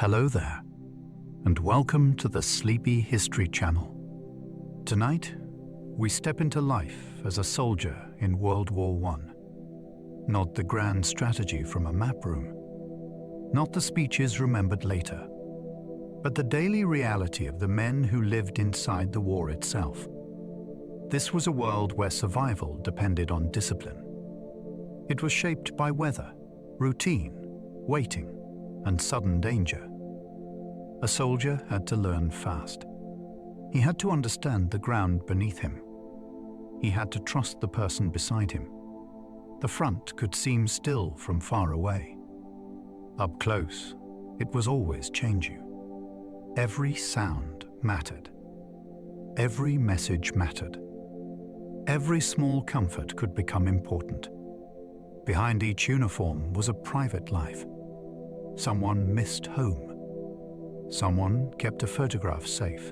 Hello there, and welcome to the Sleepy History Channel. Tonight, we step into life as a soldier in World War I. Not the grand strategy from a map room, not the speeches remembered later, but the daily reality of the men who lived inside the war itself. This was a world where survival depended on discipline. It was shaped by weather, routine, waiting, and sudden danger. A soldier had to learn fast. He had to understand the ground beneath him. He had to trust the person beside him. The front could seem still from far away. Up close, it was always changing. Every sound mattered. Every message mattered. Every small comfort could become important. Behind each uniform was a private life. Someone missed home. Someone kept a photograph safe.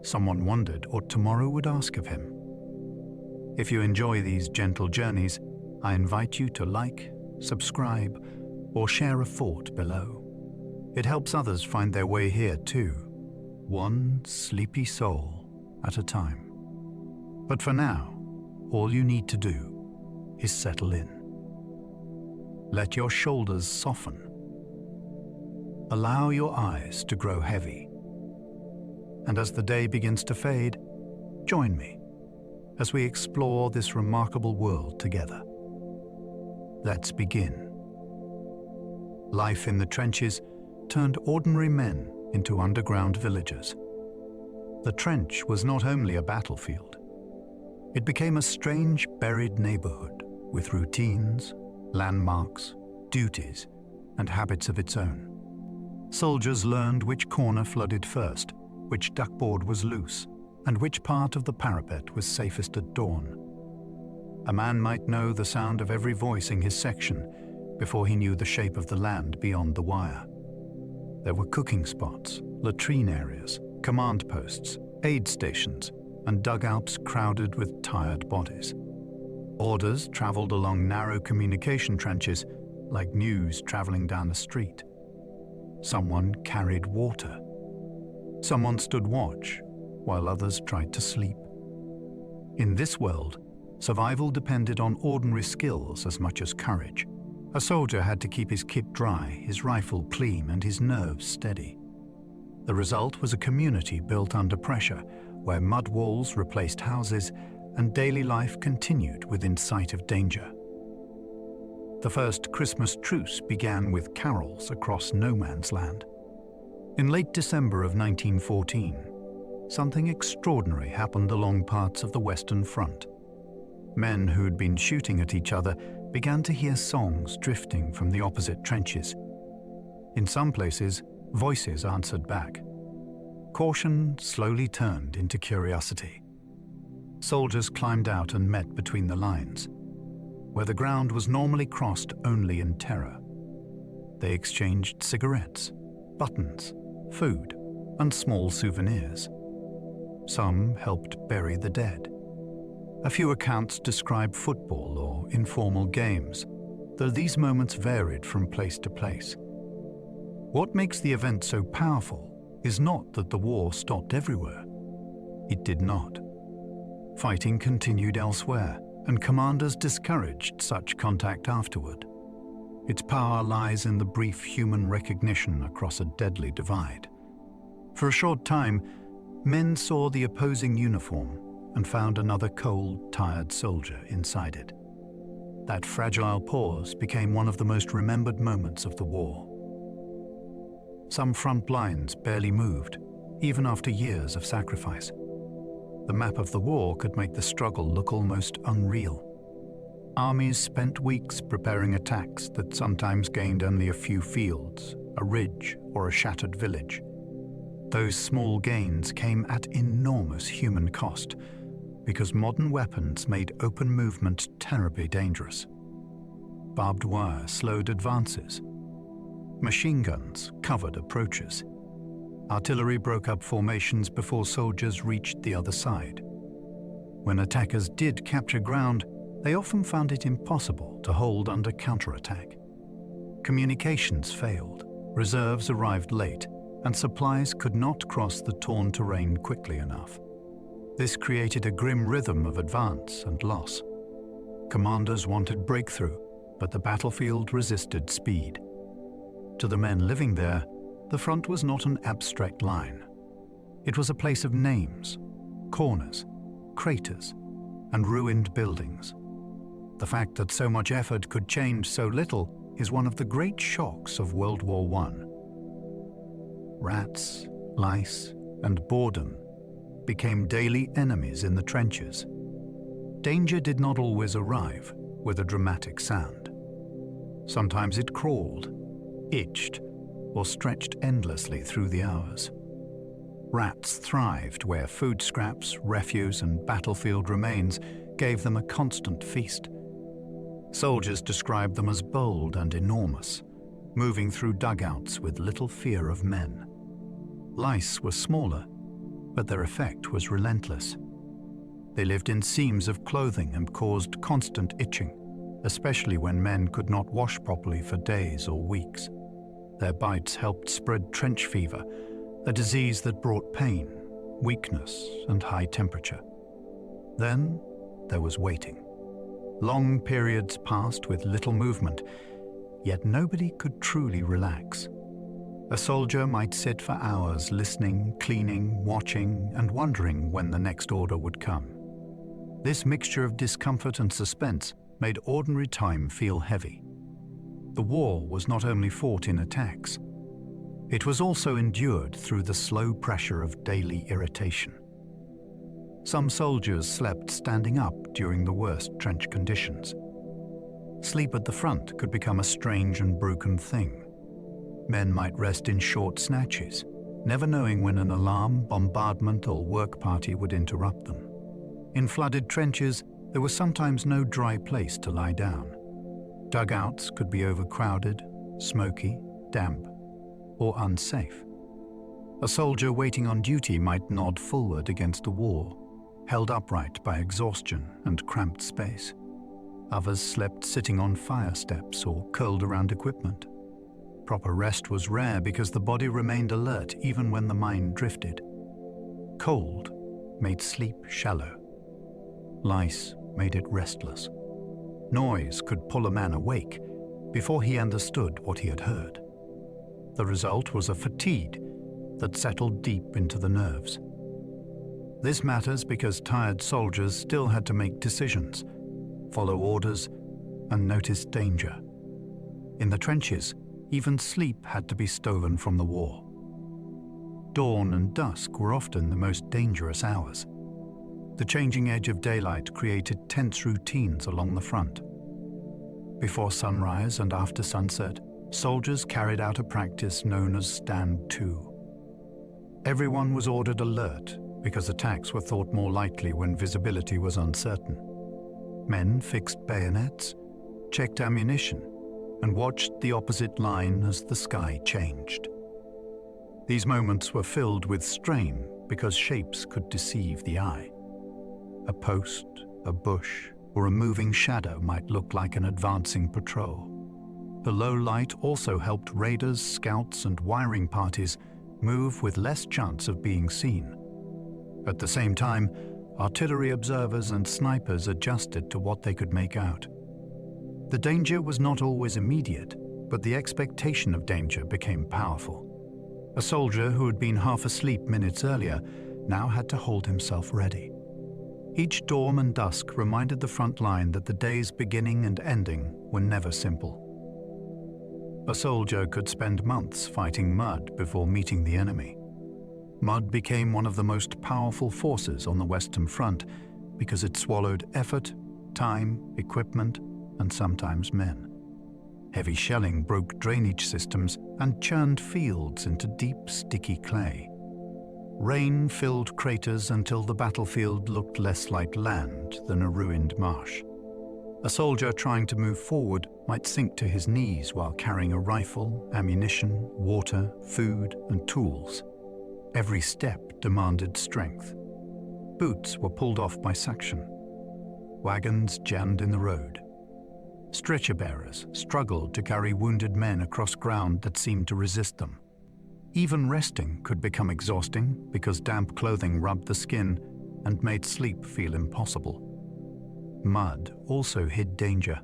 Someone wondered what tomorrow would ask of him. If you enjoy these gentle journeys, I invite you to like, subscribe, or share a thought below. It helps others find their way here too, one sleepy soul at a time. But for now, all you need to do is settle in. Let your shoulders soften. Allow your eyes to grow heavy. And as the day begins to fade, join me as we explore this remarkable world together. Let's begin. Life in the trenches turned ordinary men into underground villagers. The trench was not only a battlefield. It became a strange, buried neighborhood with routines, landmarks, duties, and habits of its own. Soldiers learned which corner flooded first, which duckboard was loose, and which part of the parapet was safest at dawn. A man might know the sound of every voice in his section before he knew the shape of the land beyond the wire. There were cooking spots, latrine areas, command posts, aid stations, and dugouts crowded with tired bodies. Orders traveled along narrow communication trenches like news traveling down a street. Someone carried water. Someone stood watch while others tried to sleep. In this world, survival depended on ordinary skills as much as courage. A soldier had to keep his kit dry, his rifle clean, and his nerves steady. The result was a community built under pressure, where mud walls replaced houses and daily life continued within sight of danger. The first Christmas truce began with carols across no man's land. In late December of 1914, something extraordinary happened along parts of the Western Front. Men who'd been shooting at each other began to hear songs drifting from the opposite trenches. In some places, voices answered back. Caution slowly turned into curiosity. Soldiers climbed out and met between the lines, where the ground was normally crossed only in terror. They exchanged cigarettes, buttons, food, and small souvenirs. Some helped bury the dead. A few accounts describe football or informal games, though these moments varied from place to place. What makes the event so powerful is not that the war stopped everywhere. It did not. Fighting continued elsewhere, and commanders discouraged such contact afterward. Its power lies in the brief human recognition across a deadly divide. For a short time, men saw the opposing uniform and found another cold, tired soldier inside it. That fragile pause became one of the most remembered moments of the war. Some front lines barely moved, even after years of sacrifice. The map of the war could make the struggle look almost unreal. Armies spent weeks preparing attacks that sometimes gained only a few fields, a ridge, or a shattered village. Those small gains came at enormous human cost, because modern weapons made open movement terribly dangerous. Barbed wire slowed advances. Machine guns covered approaches. Artillery broke up formations before soldiers reached the other side. When attackers did capture ground, they often found it impossible to hold under counterattack. Communications failed, Reserves arrived late, and supplies could not cross the torn terrain quickly enough. This created a grim rhythm of advance and loss. Commanders wanted breakthrough, but the battlefield resisted speed. To the men living there, the front was not an abstract line. It was a place of names, corners, craters, and ruined buildings. The fact that so much effort could change so little is one of the great shocks of World War I. Rats, lice, and boredom became daily enemies in the trenches. Danger did not always arrive with a dramatic sound. Sometimes it crawled, itched, or stretched endlessly through the hours. Rats thrived where food scraps, refuse, and battlefield remains gave them a constant feast. Soldiers described them as bold and enormous, moving through dugouts with little fear of men. Lice were smaller, but their effect was relentless. They lived in seams of clothing and caused constant itching, especially when men could not wash properly for days or weeks. Their bites helped spread trench fever, a disease that brought pain, weakness, and high temperature. Then there was waiting. Long periods passed with little movement, yet nobody could truly relax. A soldier might sit for hours listening, cleaning, watching, and wondering when the next order would come. This mixture of discomfort and suspense made ordinary time feel heavy. The war was not only fought in attacks, it was also endured through the slow pressure of daily irritation. Some soldiers slept standing up during the worst trench conditions. Sleep at the front could become a strange and broken thing. Men might rest in short snatches, never knowing when an alarm, bombardment, or work party would interrupt them. In flooded trenches, there was sometimes no dry place to lie down. Dugouts could be overcrowded, smoky, damp, or unsafe. A soldier waiting on duty might nod forward against a wall, held upright by exhaustion and cramped space. Others slept sitting on fire steps or curled around equipment. Proper rest was rare because the body remained alert even when the mind drifted. Cold made sleep shallow. Lice made it restless. Noise could pull a man awake before he understood what he had heard. The result was a fatigue that settled deep into the nerves. This matters because tired soldiers still had to make decisions, follow orders, and notice danger. In the trenches, even sleep had to be stolen from the war. Dawn and dusk were often the most dangerous hours. The changing edge of daylight created tense routines along the front. Before sunrise and after sunset, soldiers carried out a practice known as Stand To. Everyone was ordered alert because attacks were thought more likely when visibility was uncertain. Men fixed bayonets, checked ammunition, and watched the opposite line as the sky changed. These moments were filled with strain because shapes could deceive the eye. A post, a bush, or a moving shadow might look like an advancing patrol. The low light also helped raiders, scouts, and wiring parties move with less chance of being seen. At the same time, artillery observers and snipers adjusted to what they could make out. The danger was not always immediate, but the expectation of danger became powerful. A soldier who had been half asleep minutes earlier now had to hold himself ready. Each dawn and dusk reminded the front line that the day's beginning and ending were never simple. A soldier could spend months fighting mud before meeting the enemy. Mud became one of the most powerful forces on the Western Front because it swallowed effort, time, equipment, and sometimes men. Heavy shelling broke drainage systems and churned fields into deep, sticky clay. Rain filled craters until the battlefield looked less like land than a ruined marsh. A soldier trying to move forward might sink to his knees while carrying a rifle, ammunition, water, food, and tools. Every step demanded strength. Boots were pulled off by suction. Wagons jammed in the road. Stretcher bearers struggled to carry wounded men across ground that seemed to resist them. Even resting could become exhausting because damp clothing rubbed the skin and made sleep feel impossible. Mud also hid danger.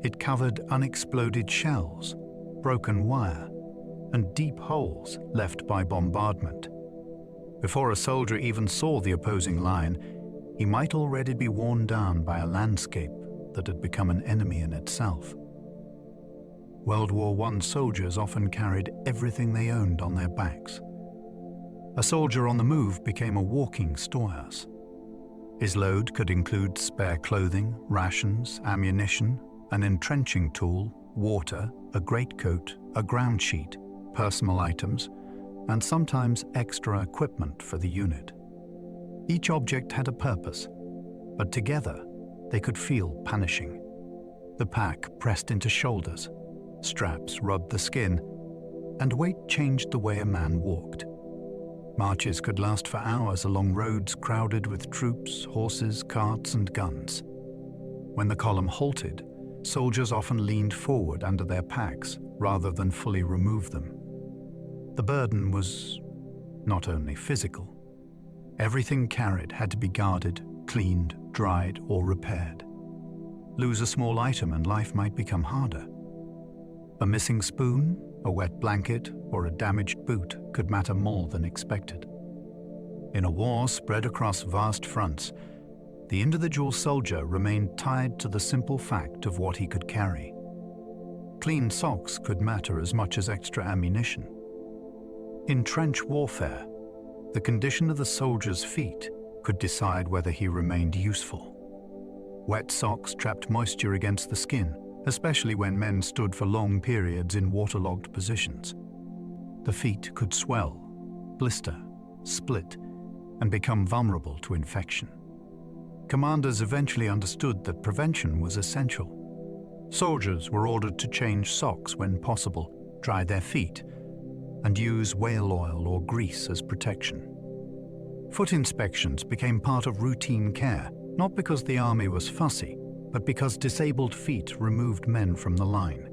It covered unexploded shells, broken wire, and deep holes left by bombardment. Before a soldier even saw the opposing line, he might already be worn down by a landscape that had become an enemy in itself. World War I soldiers often carried everything they owned on their backs. A soldier on the move became a walking storehouse. His load could include spare clothing, rations, ammunition, an entrenching tool, water, a greatcoat, a ground sheet, personal items, and sometimes extra equipment for the unit. Each object had a purpose, but together they could feel punishing. The pack pressed into shoulders, straps rubbed the skin, and weight changed the way a man walked. Marches could last for hours along roads crowded with troops, horses, carts, and guns. When the column halted, soldiers often leaned forward under their packs rather than fully remove them. The burden was not only physical. Everything carried had to be guarded, cleaned, dried, or repaired. Lose a small item and life might become harder. A missing spoon, a wet blanket, or a damaged boot could matter more than expected. In a war spread across vast fronts, the individual soldier remained tied to the simple fact of what he could carry. Clean socks could matter as much as extra ammunition. In trench warfare, the condition of the soldier's feet could decide whether he remained useful. Wet socks trapped moisture against the skin, especially when men stood for long periods in waterlogged positions. The feet could swell, blister, split, and become vulnerable to infection. Commanders eventually understood that prevention was essential. Soldiers were ordered to change socks when possible, dry their feet, and use whale oil or grease as protection. Foot inspections became part of routine care, not because the army was fussy, but because disabled feet removed men from the line.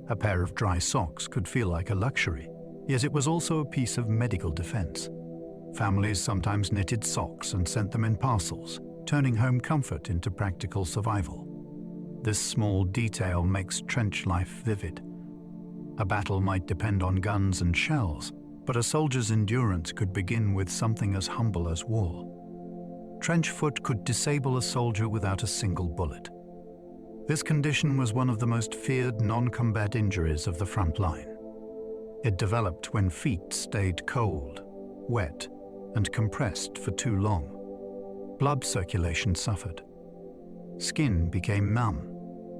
A pair of dry socks could feel like a luxury, yet it was also a piece of medical defense. Families sometimes knitted socks and sent them in parcels, turning home comfort into practical survival. This small detail makes trench life vivid. A battle might depend on guns and shells, but a soldier's endurance could begin with something as humble as war. Trench foot could disable a soldier without a single bullet. This condition was one of the most feared non-combat injuries of the front line. It developed when feet stayed cold, wet, and compressed for too long. Blood circulation suffered. Skin became numb,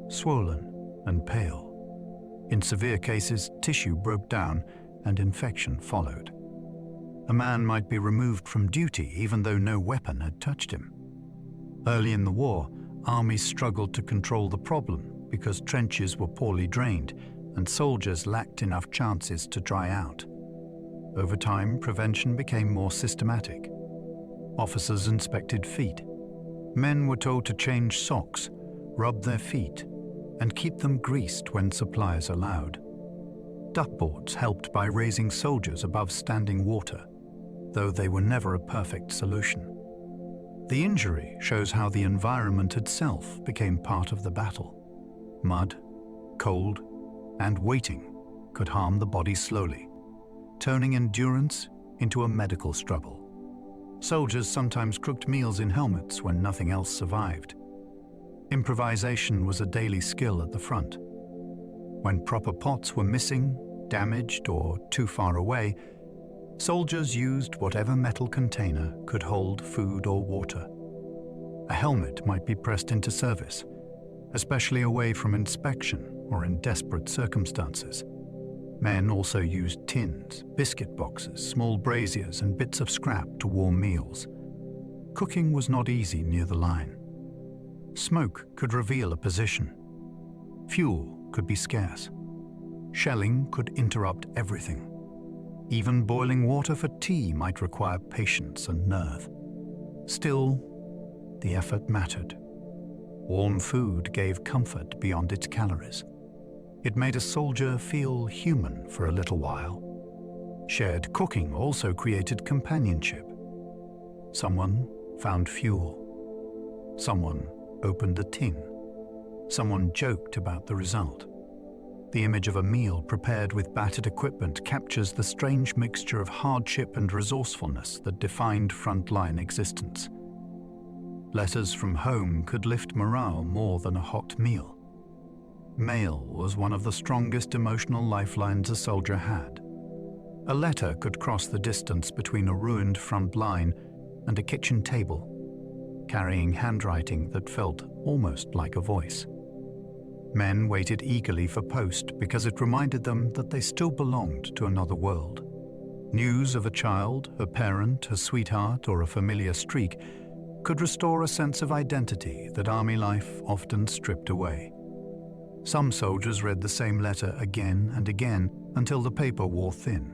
swollen, and pale. In severe cases, tissue broke down and infection followed. A man might be removed from duty even though no weapon had touched him. Early in the war, armies struggled to control the problem because trenches were poorly drained and soldiers lacked enough chances to dry out. Over time, prevention became more systematic. Officers inspected feet. Men were told to change socks, rub their feet, and keep them greased when supplies allowed. Duckboards helped by raising soldiers above standing water, though they were never a perfect solution. The injury shows how the environment itself became part of the battle. Mud, cold, and waiting could harm the body slowly, turning endurance into a medical struggle. Soldiers sometimes cooked meals in helmets when nothing else survived. Improvisation was a daily skill at the front. When proper pots were missing, damaged, or too far away, soldiers used whatever metal container could hold food or water. A helmet might be pressed into service, especially away from inspection or in desperate circumstances. Men also used tins, biscuit boxes, small braziers, and bits of scrap to warm meals. Cooking was not easy near the line. Smoke could reveal a position. Fuel could be scarce. Shelling could interrupt everything. Even boiling water for tea might require patience and nerve. Still, the effort mattered. Warm food gave comfort beyond its calories. It made a soldier feel human for a little while. Shared cooking also created companionship. Someone found fuel. Someone opened a tin. Someone joked about the result. The image of a meal prepared with battered equipment captures the strange mixture of hardship and resourcefulness that defined frontline existence. Letters from home could lift morale more than a hot meal. Mail was one of the strongest emotional lifelines a soldier had. A letter could cross the distance between a ruined front line and a kitchen table, carrying handwriting that felt almost like a voice. Men waited eagerly for post because it reminded them that they still belonged to another world. News of a child, a parent, a sweetheart, or a familiar streak could restore a sense of identity that army life often stripped away. Some soldiers read the same letter again and again until the paper wore thin.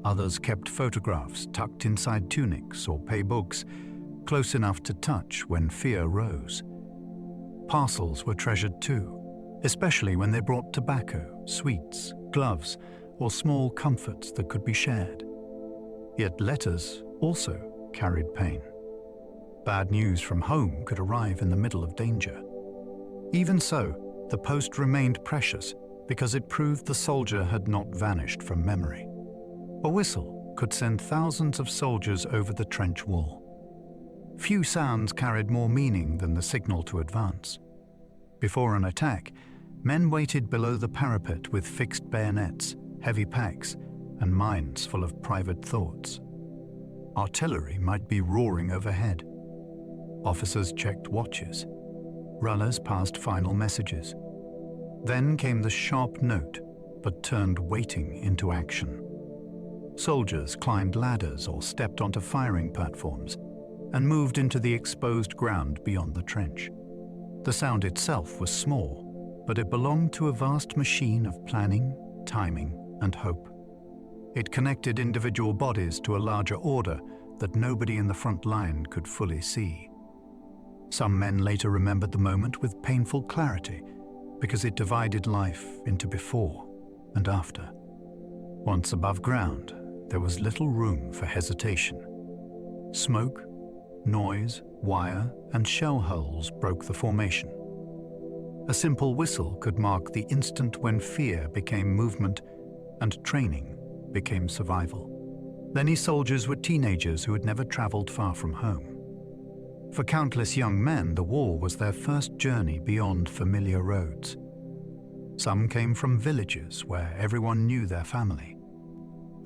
Others kept photographs tucked inside tunics or pay books, close enough to touch when fear rose. Parcels were treasured too, especially when they brought tobacco, sweets, gloves, or small comforts that could be shared. Yet letters also carried pain. Bad news from home could arrive in the middle of danger. Even so, the post remained precious because it proved the soldier had not vanished from memory. A whistle could send thousands of soldiers over the trench wall. Few sounds carried more meaning than the signal to advance. Before an attack, men waited below the parapet with fixed bayonets, heavy packs, and minds full of private thoughts. Artillery might be roaring overhead. Officers checked watches. Runners passed final messages. Then came the sharp note, but turned waiting into action. Soldiers climbed ladders or stepped onto firing platforms and moved into the exposed ground beyond the trench. The sound itself was small, but it belonged to a vast machine of planning, timing, and hope. It connected individual bodies to a larger order that nobody in the front line could fully see. Some men later remembered the moment with painful clarity because it divided life into before and after. Once above ground, there was little room for hesitation. Smoke, noise, wire, and shell holes broke the formation. A simple whistle could mark the instant when fear became movement and training became survival. Many soldiers were teenagers who had never traveled far from home. For countless young men, the war was their first journey beyond familiar roads. Some came from villages where everyone knew their family.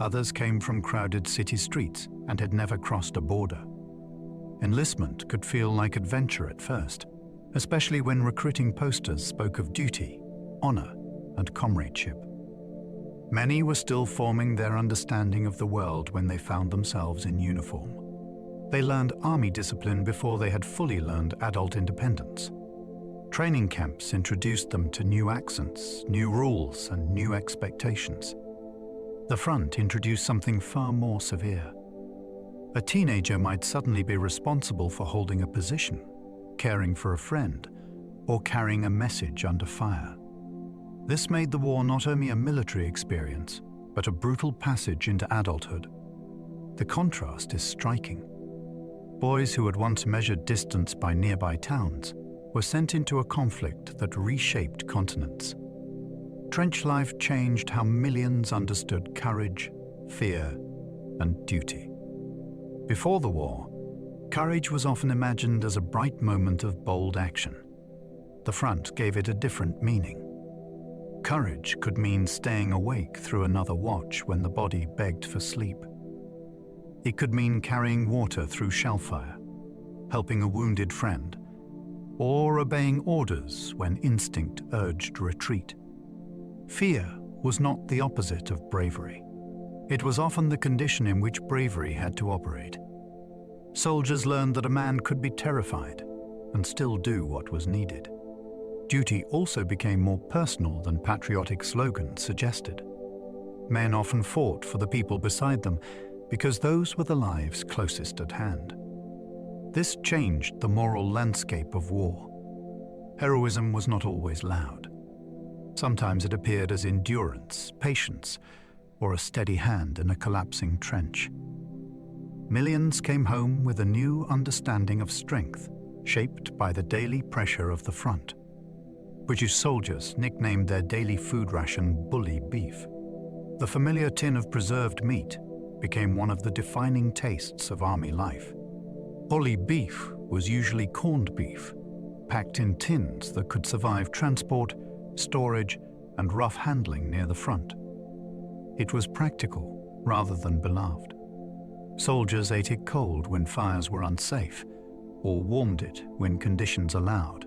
Others came from crowded city streets and had never crossed a border. Enlistment could feel like adventure at first, especially when recruiting posters spoke of duty, honor, and comradeship. Many were still forming their understanding of the world when they found themselves in uniform. They learned army discipline before they had fully learned adult independence. Training camps introduced them to new accents, new rules, and new expectations. The front introduced something far more severe. A teenager might suddenly be responsible for holding a position, caring for a friend, or carrying a message under fire. This made the war not only a military experience, but a brutal passage into adulthood. The contrast is striking. Boys who had once measured distance by nearby towns were sent into a conflict that reshaped continents. Trench life changed how millions understood courage, fear, and duty. Before the war, courage was often imagined as a bright moment of bold action. The front gave it a different meaning. Courage could mean staying awake through another watch when the body begged for sleep. It could mean carrying water through shellfire, helping a wounded friend, or obeying orders when instinct urged retreat. Fear was not the opposite of bravery. It was often the condition in which bravery had to operate. Soldiers learned that a man could be terrified and still do what was needed. Duty also became more personal than patriotic slogans suggested. Men often fought for the people beside them because those were the lives closest at hand. This changed the moral landscape of war. Heroism was not always loud. Sometimes it appeared as endurance, patience, or a steady hand in a collapsing trench. Millions came home with a new understanding of strength, shaped by the daily pressure of the front. British soldiers nicknamed their daily food ration bully beef. The familiar tin of preserved meat became one of the defining tastes of army life. Bully beef was usually corned beef, packed in tins that could survive transport, storage, and rough handling near the front. It was practical rather than beloved. Soldiers ate it cold when fires were unsafe, or warmed it when conditions allowed.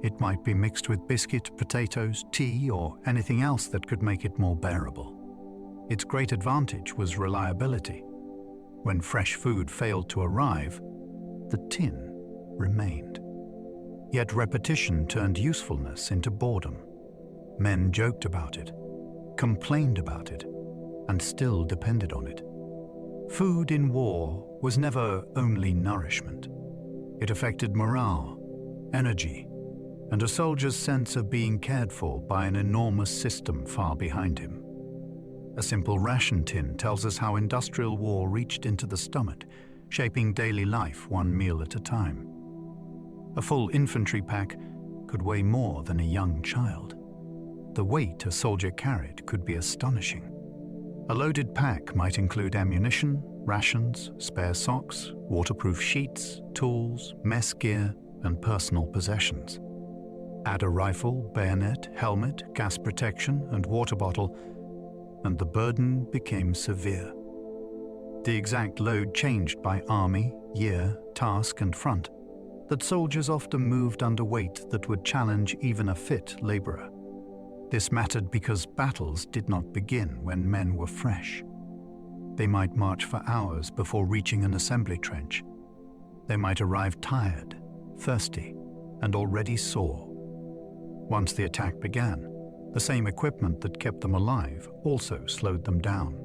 It might be mixed with biscuit, potatoes, tea, or anything else that could make it more bearable. Its great advantage was reliability. When fresh food failed to arrive, the tin remained. Yet repetition turned usefulness into boredom. Men joked about it, complained about it, and still depended on it. Food in war was never only nourishment. It affected morale, energy, and a soldier's sense of being cared for by an enormous system far behind him. A simple ration tin tells us how industrial war reached into the stomach, shaping daily life one meal at a time. A full infantry pack could weigh more than a young child. The weight a soldier carried could be astonishing. A loaded pack might include ammunition, rations, spare socks, waterproof sheets, tools, mess gear, and personal possessions. Add a rifle, bayonet, helmet, gas protection, and water bottle, and the burden became severe. The exact load changed by army, year, task, and front, that soldiers often moved under weight that would challenge even a fit laborer. This mattered because battles did not begin when men were fresh. They might march for hours before reaching an assembly trench. They might arrive tired, thirsty, and already sore. Once the attack began, the same equipment that kept them alive also slowed them down.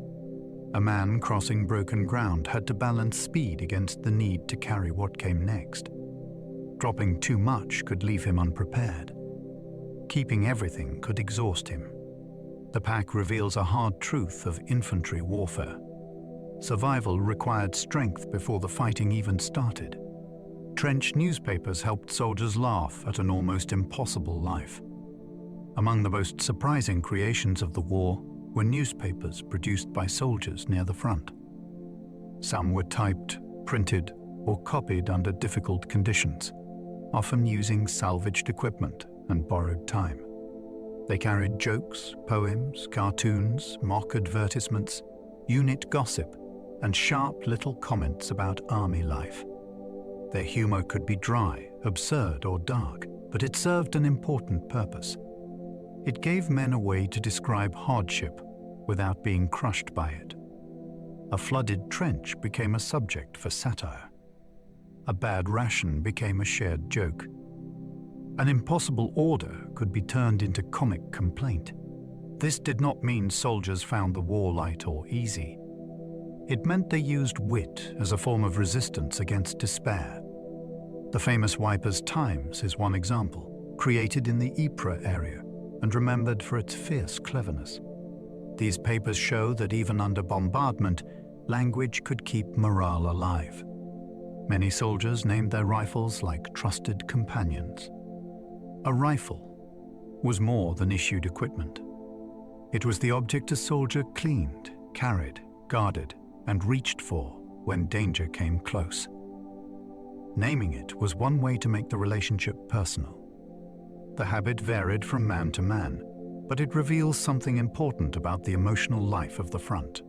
A man crossing broken ground had to balance speed against the need to carry what came next. Dropping too much could leave him unprepared. Keeping everything could exhaust him. The pack reveals a hard truth of infantry warfare. Survival required strength before the fighting even started. Trench newspapers helped soldiers laugh at an almost impossible life. Among the most surprising creations of the war were newspapers produced by soldiers near the front. Some were typed, printed, or copied under difficult conditions, often using salvaged equipment and borrowed time. They carried jokes, poems, cartoons, mock advertisements, unit gossip, and sharp little comments about army life. Their humor could be dry, absurd, or dark, but it served an important purpose. It gave men a way to describe hardship without being crushed by it. A flooded trench became a subject for satire. A bad ration became a shared joke. An impossible order could be turned into comic complaint. This did not mean soldiers found the war light or easy. It meant they used wit as a form of resistance against despair. The famous Wipers Times is one example, created in the Ypres area and remembered for its fierce cleverness. These papers show that even under bombardment, language could keep morale alive. Many soldiers named their rifles like trusted companions. A rifle was more than issued equipment. It was the object a soldier cleaned, carried, guarded, and reached for when danger came close. Naming it was one way to make the relationship personal. The habit varied from man to man, but it reveals something important about the emotional life of the front.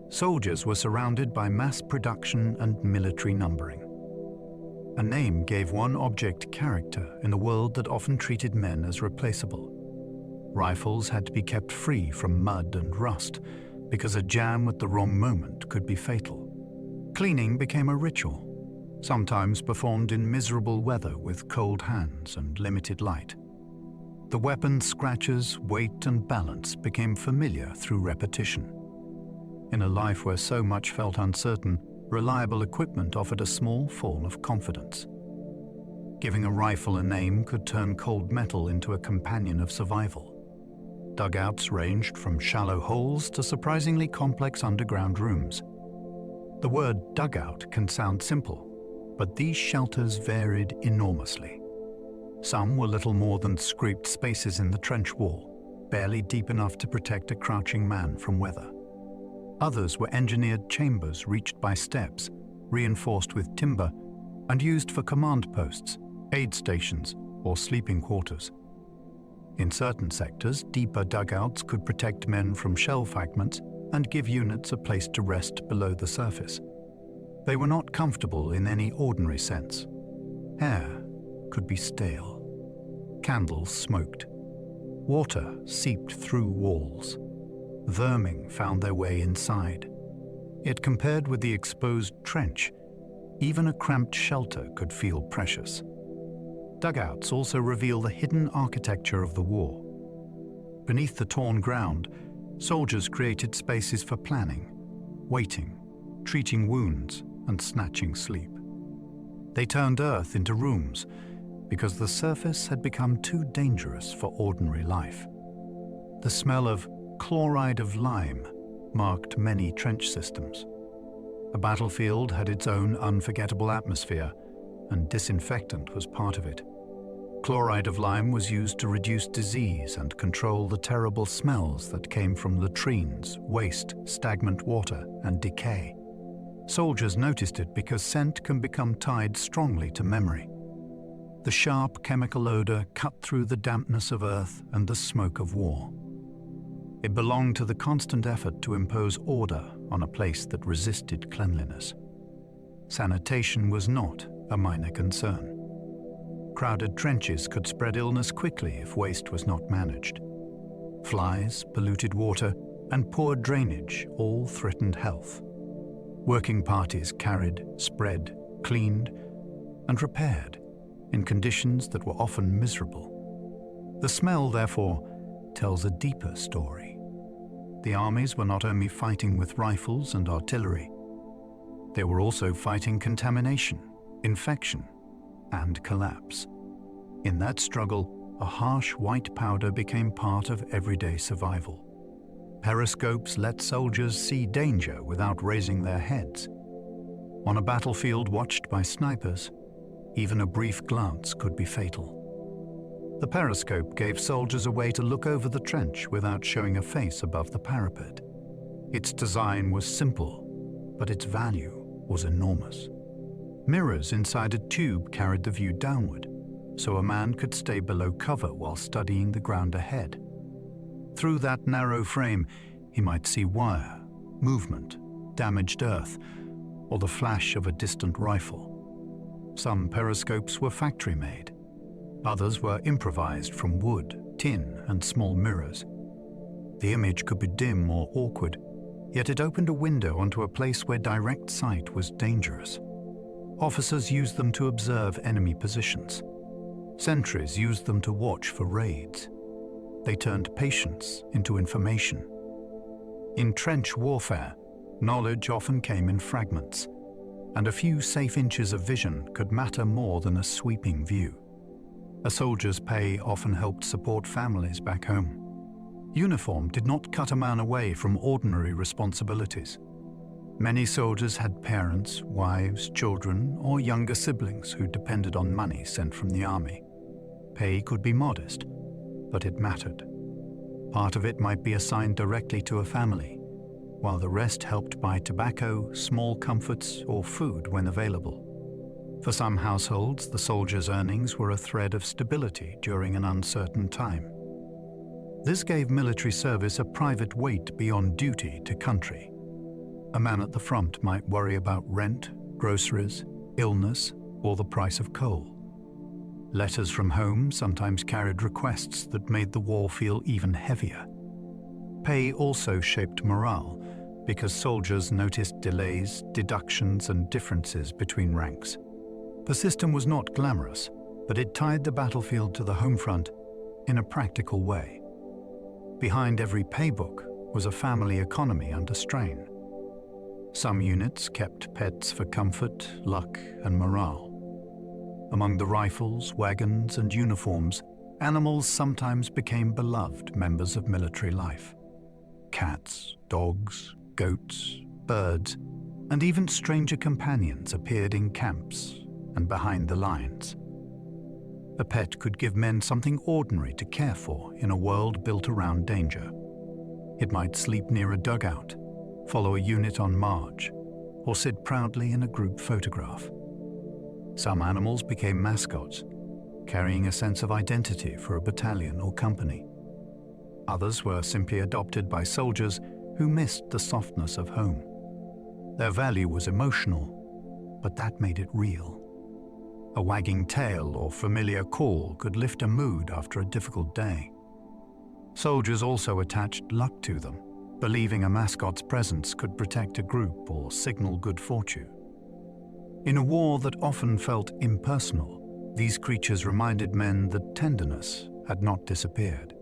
Soldiers were surrounded by mass production and military numbering. A name gave one object character in a world that often treated men as replaceable. Rifles had to be kept free from mud and rust, because a jam at the wrong moment could be fatal. Cleaning became a ritual, sometimes performed in miserable weather with cold hands and limited light. The weapon's scratches, weight, and balance became familiar through repetition. In a life where so much felt uncertain, reliable equipment offered a small form of confidence. Giving a rifle a name could turn cold metal into a companion of survival. Dugouts ranged from shallow holes to surprisingly complex underground rooms. The word dugout can sound simple, but these shelters varied enormously. Some were little more than scraped spaces in the trench wall, barely deep enough to protect a crouching man from weather. Others were engineered chambers reached by steps, reinforced with timber, and used for command posts, aid stations, or sleeping quarters. In certain sectors, deeper dugouts could protect men from shell fragments and give units a place to rest below the surface. They were not comfortable in any ordinary sense. Air could be stale. Candles smoked. Water seeped through walls. Vermin found their way inside. Yet compared with the exposed trench, even a cramped shelter could feel precious. Dugouts also reveal the hidden architecture of the war. Beneath the torn ground, soldiers created spaces for planning, waiting, treating wounds, and snatching sleep. They turned earth into rooms because the surface had become too dangerous for ordinary life. The smell of chloride of lime marked many trench systems. A battlefield had its own unforgettable atmosphere, and disinfectant was part of it. Chloride of lime was used to reduce disease and control the terrible smells that came from latrines, waste, stagnant water, and decay. Soldiers noticed it because scent can become tied strongly to memory. The sharp chemical odor cut through the dampness of earth and the smoke of war. It belonged to the constant effort to impose order on a place that resisted cleanliness. Sanitation was not a minor concern. Crowded trenches could spread illness quickly if waste was not managed. Flies, polluted water, and poor drainage all threatened health. Working parties carried, spread, cleaned, and repaired in conditions that were often miserable. The smell, therefore, tells a deeper story. The armies were not only fighting with rifles and artillery, they were also fighting contamination, infection, and collapse. In that struggle, a harsh white powder became part of everyday survival. Periscopes let soldiers see danger without raising their heads. On a battlefield watched by snipers, even a brief glance could be fatal. The periscope gave soldiers a way to look over the trench without showing a face above the parapet. Its design was simple, but its value was enormous. Mirrors inside a tube carried the view downward, so a man could stay below cover while studying the ground ahead. Through that narrow frame, he might see wire, movement, damaged earth, or the flash of a distant rifle. Some periscopes were factory-made. Others were improvised from wood, tin, and small mirrors. The image could be dim or awkward, yet it opened a window onto a place where direct sight was dangerous. Officers used them to observe enemy positions. Sentries used them to watch for raids. They turned patience into information. In trench warfare, knowledge often came in fragments, and a few safe inches of vision could matter more than a sweeping view. A soldier's pay often helped support families back home. Uniform did not cut a man away from ordinary responsibilities. Many soldiers had parents, wives, children, or younger siblings who depended on money sent from the army. Pay could be modest, but it mattered. Part of it might be assigned directly to a family, while the rest helped buy tobacco, small comforts, or food when available. For some households, the soldiers' earnings were a thread of stability during an uncertain time. This gave military service a private weight beyond duty to country. A man at the front might worry about rent, groceries, illness, or the price of coal. Letters from home sometimes carried requests that made the war feel even heavier. Pay also shaped morale because soldiers noticed delays, deductions, and differences between ranks. The system was not glamorous, but it tied the battlefield to the home front in a practical way. Behind every paybook was a family economy under strain. Some units kept pets for comfort, luck, and morale. Among the rifles, wagons, and uniforms, animals sometimes became beloved members of military life. Cats, dogs, goats, birds, and even stranger companions appeared in camps and behind the lines. A pet could give men something ordinary to care for in a world built around danger. It might sleep near a dugout, follow a unit on march, or sit proudly in a group photograph. Some animals became mascots, carrying a sense of identity for a battalion or company. Others were simply adopted by soldiers who missed the softness of home. Their value was emotional, but that made it real. A wagging tail or familiar call could lift a mood after a difficult day. Soldiers also attached luck to them, believing a mascot's presence could protect a group or signal good fortune. In a war that often felt impersonal, these creatures reminded men that tenderness had not disappeared.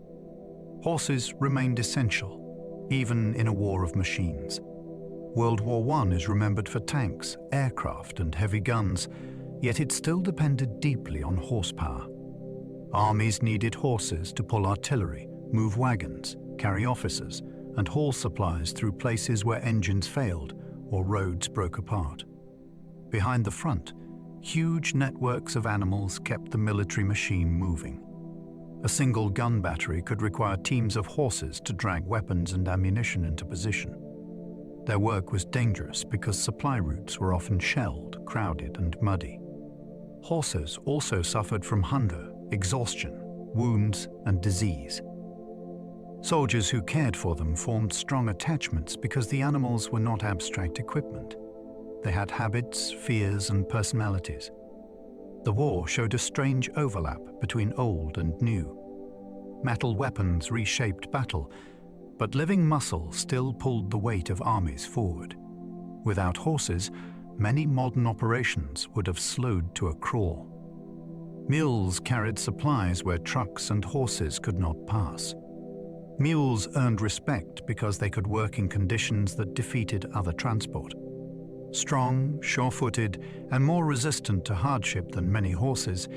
Horses remained essential, even in a war of machines. World War I is remembered for tanks, aircraft, and heavy guns, yet it still depended deeply on horsepower. Armies needed horses to pull artillery, move wagons, carry officers, and haul supplies through places where engines failed or roads broke apart. Behind the front, huge networks of animals kept the military machine moving. A single gun battery could require teams of horses to drag weapons and ammunition into position. Their work was dangerous because supply routes were often shelled, crowded, and muddy. Horses also suffered from hunger, exhaustion, wounds, and disease. Soldiers who cared for them formed strong attachments because the animals were not abstract equipment. They had habits, fears, and personalities. The war showed a strange overlap between old and new. Metal weapons reshaped battle, but living muscle still pulled the weight of armies forward. Without horses, many modern operations would have slowed to a crawl. Mules carried supplies where trucks and horses could not pass. Mules earned respect because they could work in conditions that defeated other transport. Strong, sure-footed, and more resistant to hardship than many horses,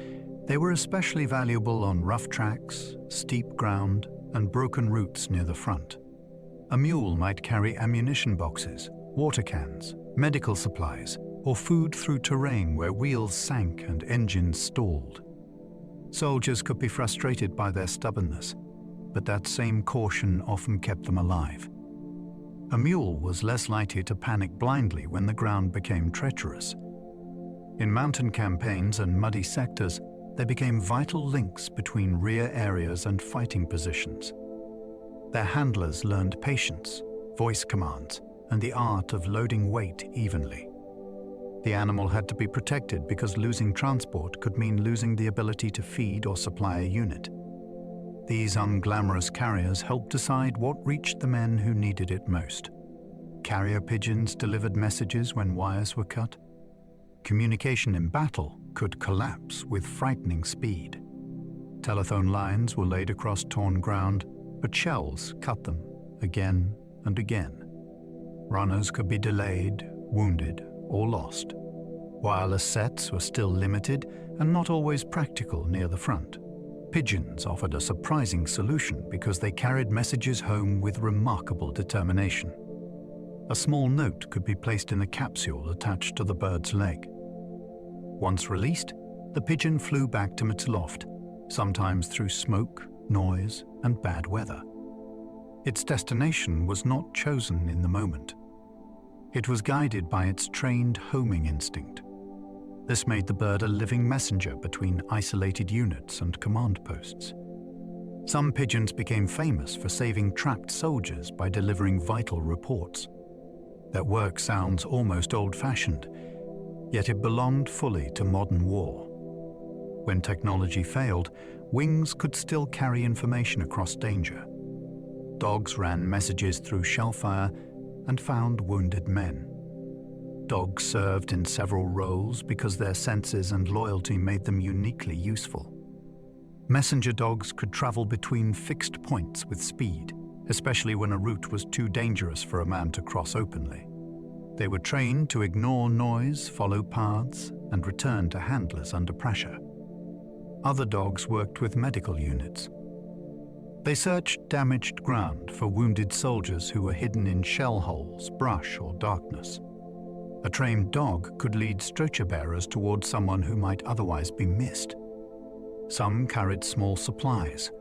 they were especially valuable on rough tracks, steep ground, and broken routes near the front. A mule might carry ammunition boxes, water cans, medical supplies, or food through terrain where wheels sank and engines stalled. Soldiers could be frustrated by their stubbornness, but that same caution often kept them alive. A mule was less likely to panic blindly when the ground became treacherous. In mountain campaigns and muddy sectors, they became vital links between rear areas and fighting positions. Their handlers learned patience, voice commands, and the art of loading weight evenly. The animal had to be protected because losing transport could mean losing the ability to feed or supply a unit. These unglamorous carriers helped decide what reached the men who needed it most. Carrier pigeons delivered messages when wires were cut. Communication in battle could collapse with frightening speed. Telephone lines were laid across torn ground, but shells cut them again and again. Runners could be delayed, wounded, or lost. Wireless sets were still limited and not always practical near the front. Pigeons offered a surprising solution because they carried messages home with remarkable determination. A small note could be placed in a capsule attached to the bird's leg. Once released, the pigeon flew back to its loft, sometimes through smoke, noise, and bad weather. Its destination was not chosen in the moment. It was guided by its trained homing instinct. This made the bird a living messenger between isolated units and command posts. Some pigeons became famous for saving trapped soldiers by delivering vital reports. Their work sounds almost old-fashioned, yet it belonged fully to modern war. When technology failed, wings could still carry information across danger. Dogs ran messages through shellfire and found wounded men. Dogs served in several roles because their senses and loyalty made them uniquely useful. Messenger dogs could travel between fixed points with speed, especially when a route was too dangerous for a man to cross openly. They were trained to ignore noise, follow paths, and return to handlers under pressure. Other dogs worked with medical units. They searched damaged ground for wounded soldiers who were hidden in shell holes, brush, or darkness. A trained dog could lead stretcher bearers towards someone who might otherwise be missed. Some carried small supplies,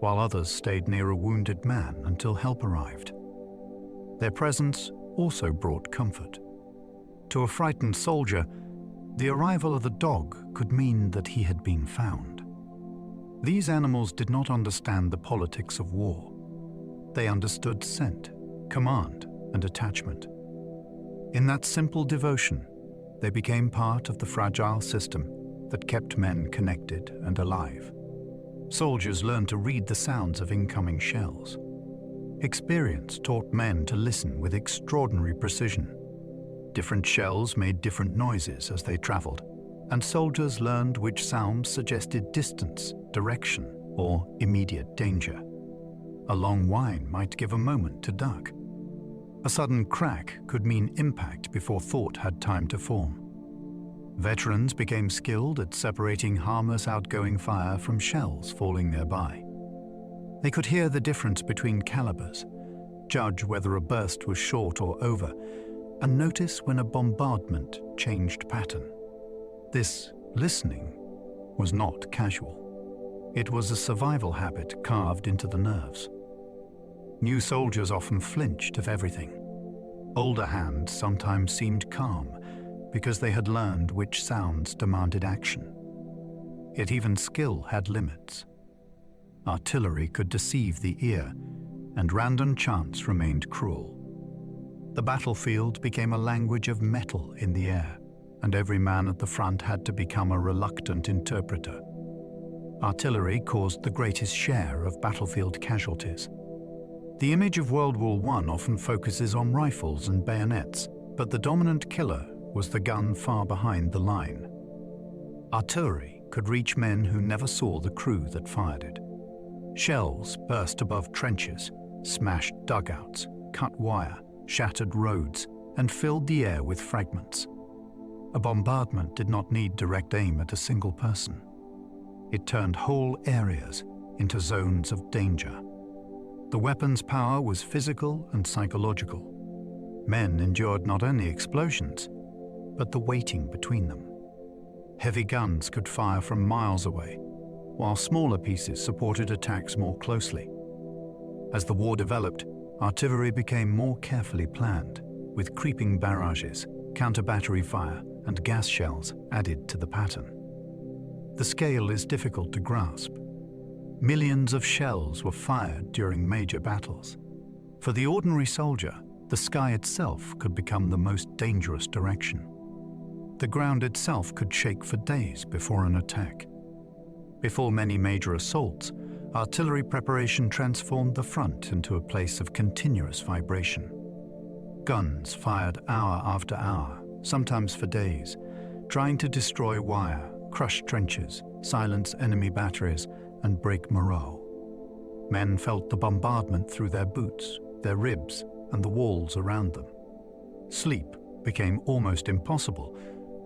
while others stayed near a wounded man until help arrived. Their presence also brought comfort. To a frightened soldier, the arrival of the dog could mean that he had been found. These animals did not understand the politics of war. They understood scent, command, and attachment. In that simple devotion, they became part of the fragile system that kept men connected and alive. Soldiers learned to read the sounds of incoming shells. Experience taught men to listen with extraordinary precision. Different shells made different noises as they traveled, and soldiers learned which sounds suggested distance, direction, or immediate danger. A long whine might give a moment to duck. A sudden crack could mean impact before thought had time to form. Veterans became skilled at separating harmless outgoing fire from shells falling nearby. They could hear the difference between calibers, judge whether a burst was short or over, and notice when a bombardment changed pattern. This listening was not casual. It was a survival habit carved into the nerves. New soldiers often flinched of everything. Older hands sometimes seemed calm because they had learned which sounds demanded action. Yet even skill had limits. Artillery could deceive the ear, and random chance remained cruel. The battlefield became a language of metal in the air, and every man at the front had to become a reluctant interpreter. Artillery caused the greatest share of battlefield casualties. The image of World War I often focuses on rifles and bayonets, but the dominant killer was the gun far behind the line. Artillery could reach men who never saw the crew that fired it. Shells burst above trenches, smashed dugouts, cut wire, shattered roads, and filled the air with fragments. A bombardment did not need direct aim at a single person. It turned whole areas into zones of danger. The weapon's power was physical and psychological. Men endured not only explosions, but the waiting between them. Heavy guns could fire from miles away, while smaller pieces supported attacks more closely. As the war developed, artillery became more carefully planned, with creeping barrages, counter-battery fire, and gas shells added to the pattern. The scale is difficult to grasp. Millions of shells were fired during major battles. For the ordinary soldier, the sky itself could become the most dangerous direction. The ground itself could shake for days before an attack. Before many major assaults, artillery preparation transformed the front into a place of continuous vibration. Guns fired hour after hour, sometimes for days, trying to destroy wire, crush trenches, silence enemy batteries, and break morale. Men felt the bombardment through their boots, their ribs, and the walls around them. Sleep became almost impossible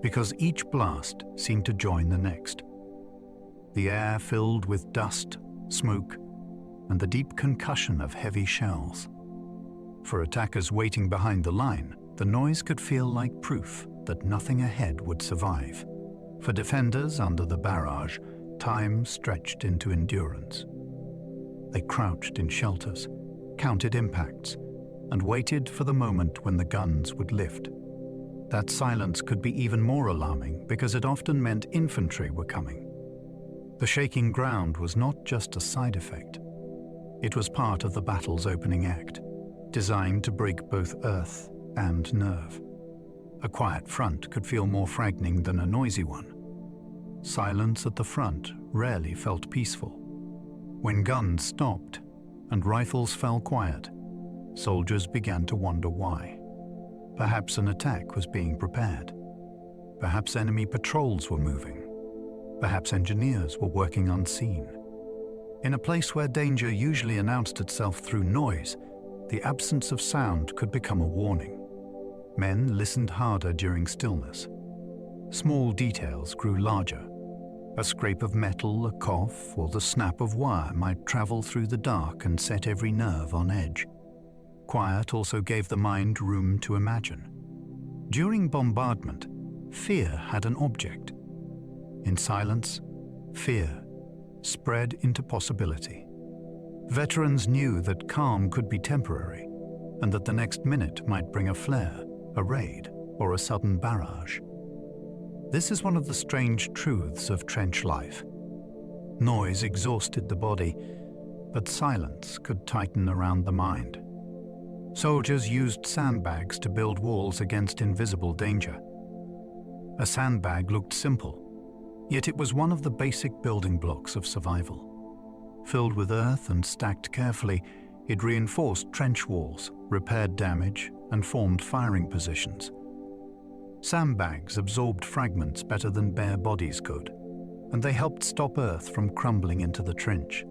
because each blast seemed to join the next. The air filled with dust, smoke, and the deep concussion of heavy shells. For attackers waiting behind the line, the noise could feel like proof that nothing ahead would survive. For defenders under the barrage, time stretched into endurance. They crouched in shelters, counted impacts, and waited for the moment when the guns would lift. That silence could be even more alarming because it often meant infantry were coming. The shaking ground was not just a side effect. It was part of the battle's opening act, designed to break both earth and nerve. A quiet front could feel more frightening than a noisy one. Silence at the front rarely felt peaceful. When guns stopped and rifles fell quiet, soldiers began to wonder why. Perhaps an attack was being prepared. Perhaps enemy patrols were moving. Perhaps engineers were working unseen. In a place where danger usually announced itself through noise, the absence of sound could become a warning. Men listened harder during stillness. Small details grew larger. A scrape of metal, a cough, or the snap of wire might travel through the dark and set every nerve on edge. Quiet also gave the mind room to imagine. During bombardment, fear had an object. In silence, fear spread into possibility. Veterans knew that calm could be temporary, and that the next minute might bring a flare, a raid, or a sudden barrage. This is one of the strange truths of trench life. Noise exhausted the body, but silence could tighten around the mind. Soldiers used sandbags to build walls against invisible danger. A sandbag looked simple, yet it was one of the basic building blocks of survival. Filled with earth and stacked carefully, it reinforced trench walls, repaired damage, and formed firing positions. Sandbags absorbed fragments better than bare bodies could, and they helped stop earth from crumbling into the trench.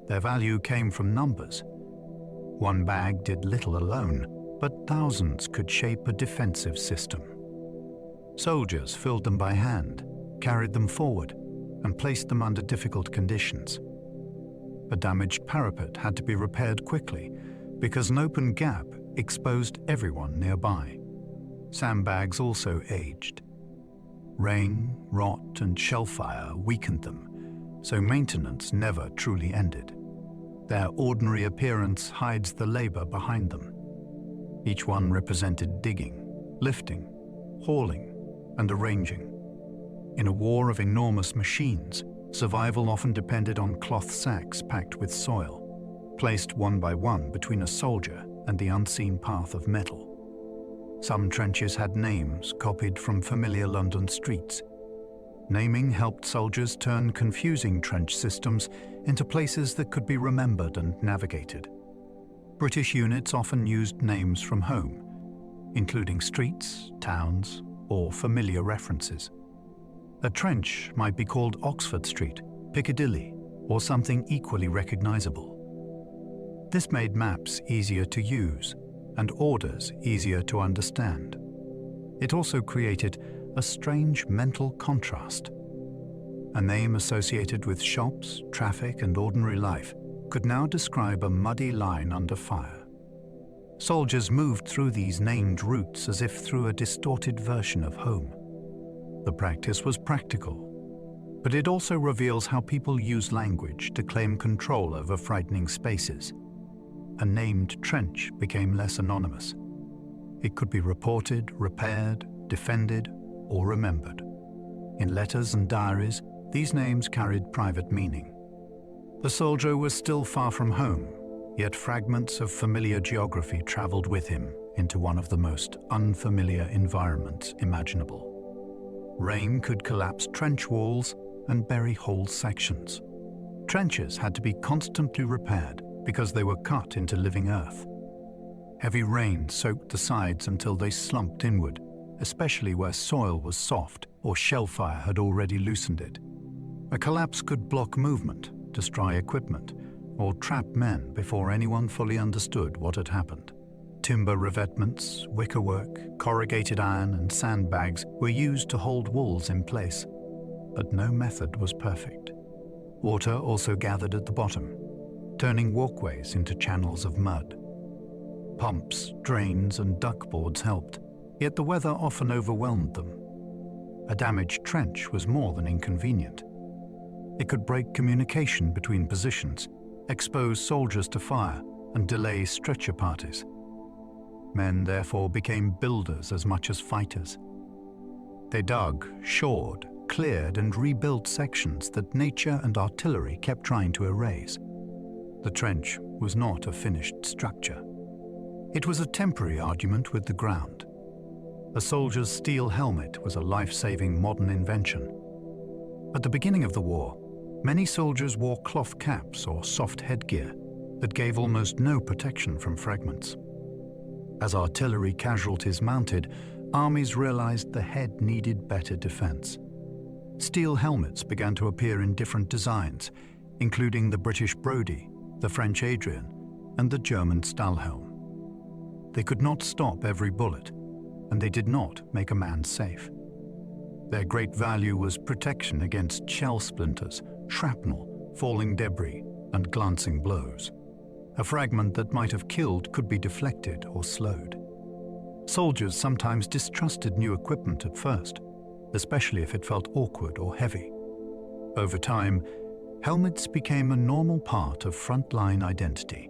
Their value came from numbers. One bag did little alone, but thousands could shape a defensive system. Soldiers filled them by hand, carried them forward, and placed them under difficult conditions. A damaged parapet had to be repaired quickly because an open gap exposed everyone nearby. Sandbags also aged. Rain, rot, and shellfire weakened them, so maintenance never truly ended. Their ordinary appearance hides the labor behind them. Each one represented digging, lifting, hauling, and arranging. In a war of enormous machines, survival often depended on cloth sacks packed with soil, placed one by one between a soldier and the unseen path of metal. Some trenches had names copied from familiar London streets. Naming helped soldiers turn confusing trench systems into places that could be remembered and navigated. British units often used names from home, including streets, towns, or familiar references. A trench might be called Oxford Street, Piccadilly, or something equally recognizable. This made maps easier to use and orders easier to understand. It also created a strange mental contrast. A name associated with shops, traffic, and ordinary life could now describe a muddy line under fire. Soldiers moved through these named routes as if through a distorted version of home. The practice was practical, but it also reveals how people use language to claim control over frightening spaces. A named trench became less anonymous. It could be reported, repaired, defended, or remembered. In letters and diaries, these names carried private meaning. The soldier was still far from home, yet fragments of familiar geography traveled with him into one of the most unfamiliar environments imaginable. Rain could collapse trench walls and bury whole sections. Trenches had to be constantly repaired because they were cut into living earth. Heavy rain soaked the sides until they slumped inward, especially where soil was soft or shellfire had already loosened it. A collapse could block movement, destroy equipment, or trap men before anyone fully understood what had happened. Timber revetments, wickerwork, corrugated iron, and sandbags were used to hold walls in place, but no method was perfect. Water also gathered at the bottom, turning walkways into channels of mud. Pumps, drains, and duckboards helped, yet the weather often overwhelmed them. A damaged trench was more than inconvenient. It could break communication between positions, expose soldiers to fire, and delay stretcher parties. Men therefore became builders as much as fighters. They dug, shored, cleared, and rebuilt sections that nature and artillery kept trying to erase. The trench was not a finished structure. It was a temporary argument with the ground. A soldier's steel helmet was a life-saving modern invention. At the beginning of the war, many soldiers wore cloth caps or soft headgear that gave almost no protection from fragments. As artillery casualties mounted, armies realized the head needed better defense. Steel helmets began to appear in different designs, including the British Brodie, the French Adrian, and the German Stahlhelm. They could not stop every bullet, and they did not make a man safe. Their great value was protection against shell splinters, shrapnel, falling debris, and glancing blows. A fragment that might have killed could be deflected or slowed. Soldiers sometimes distrusted new equipment at first, especially if it felt awkward or heavy. Over time, helmets became a normal part of frontline identity.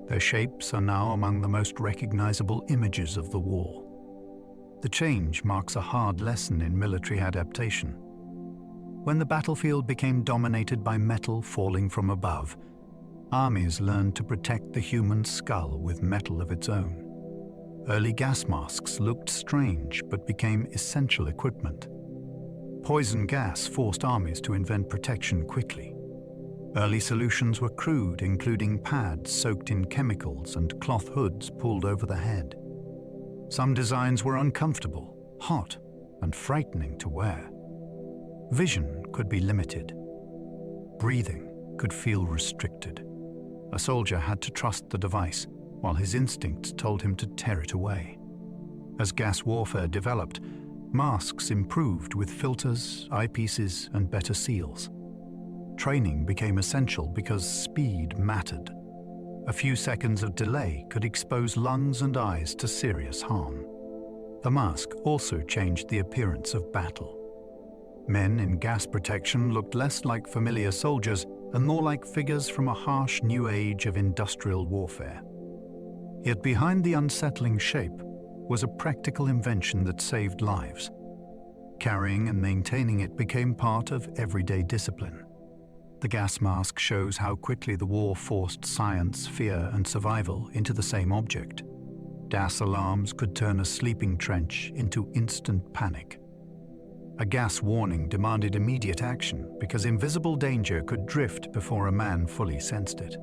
Their shapes are now among the most recognizable images of the war. The change marks a hard lesson in military adaptation. When the battlefield became dominated by metal falling from above, armies learned to protect the human skull with metal of its own. Early gas masks looked strange but became essential equipment. Poison gas forced armies to invent protection quickly. Early solutions were crude, including pads soaked in chemicals and cloth hoods pulled over the head. Some designs were uncomfortable, hot, and frightening to wear. Vision could be limited. Breathing could feel restricted. A soldier had to trust the device, while his instincts told him to tear it away. As gas warfare developed, masks improved with filters, eyepieces, and better seals. Training became essential because speed mattered. A few seconds of delay could expose lungs and eyes to serious harm. The mask also changed the appearance of battle. Men in gas protection looked less like familiar soldiers and more like figures from a harsh new age of industrial warfare. Yet behind the unsettling shape was a practical invention that saved lives. Carrying and maintaining it became part of everyday discipline. The gas mask shows how quickly the war forced science, fear, and survival into the same object. Gas alarms could turn a sleeping trench into instant panic. A gas warning demanded immediate action because invisible danger could drift before a man fully sensed it.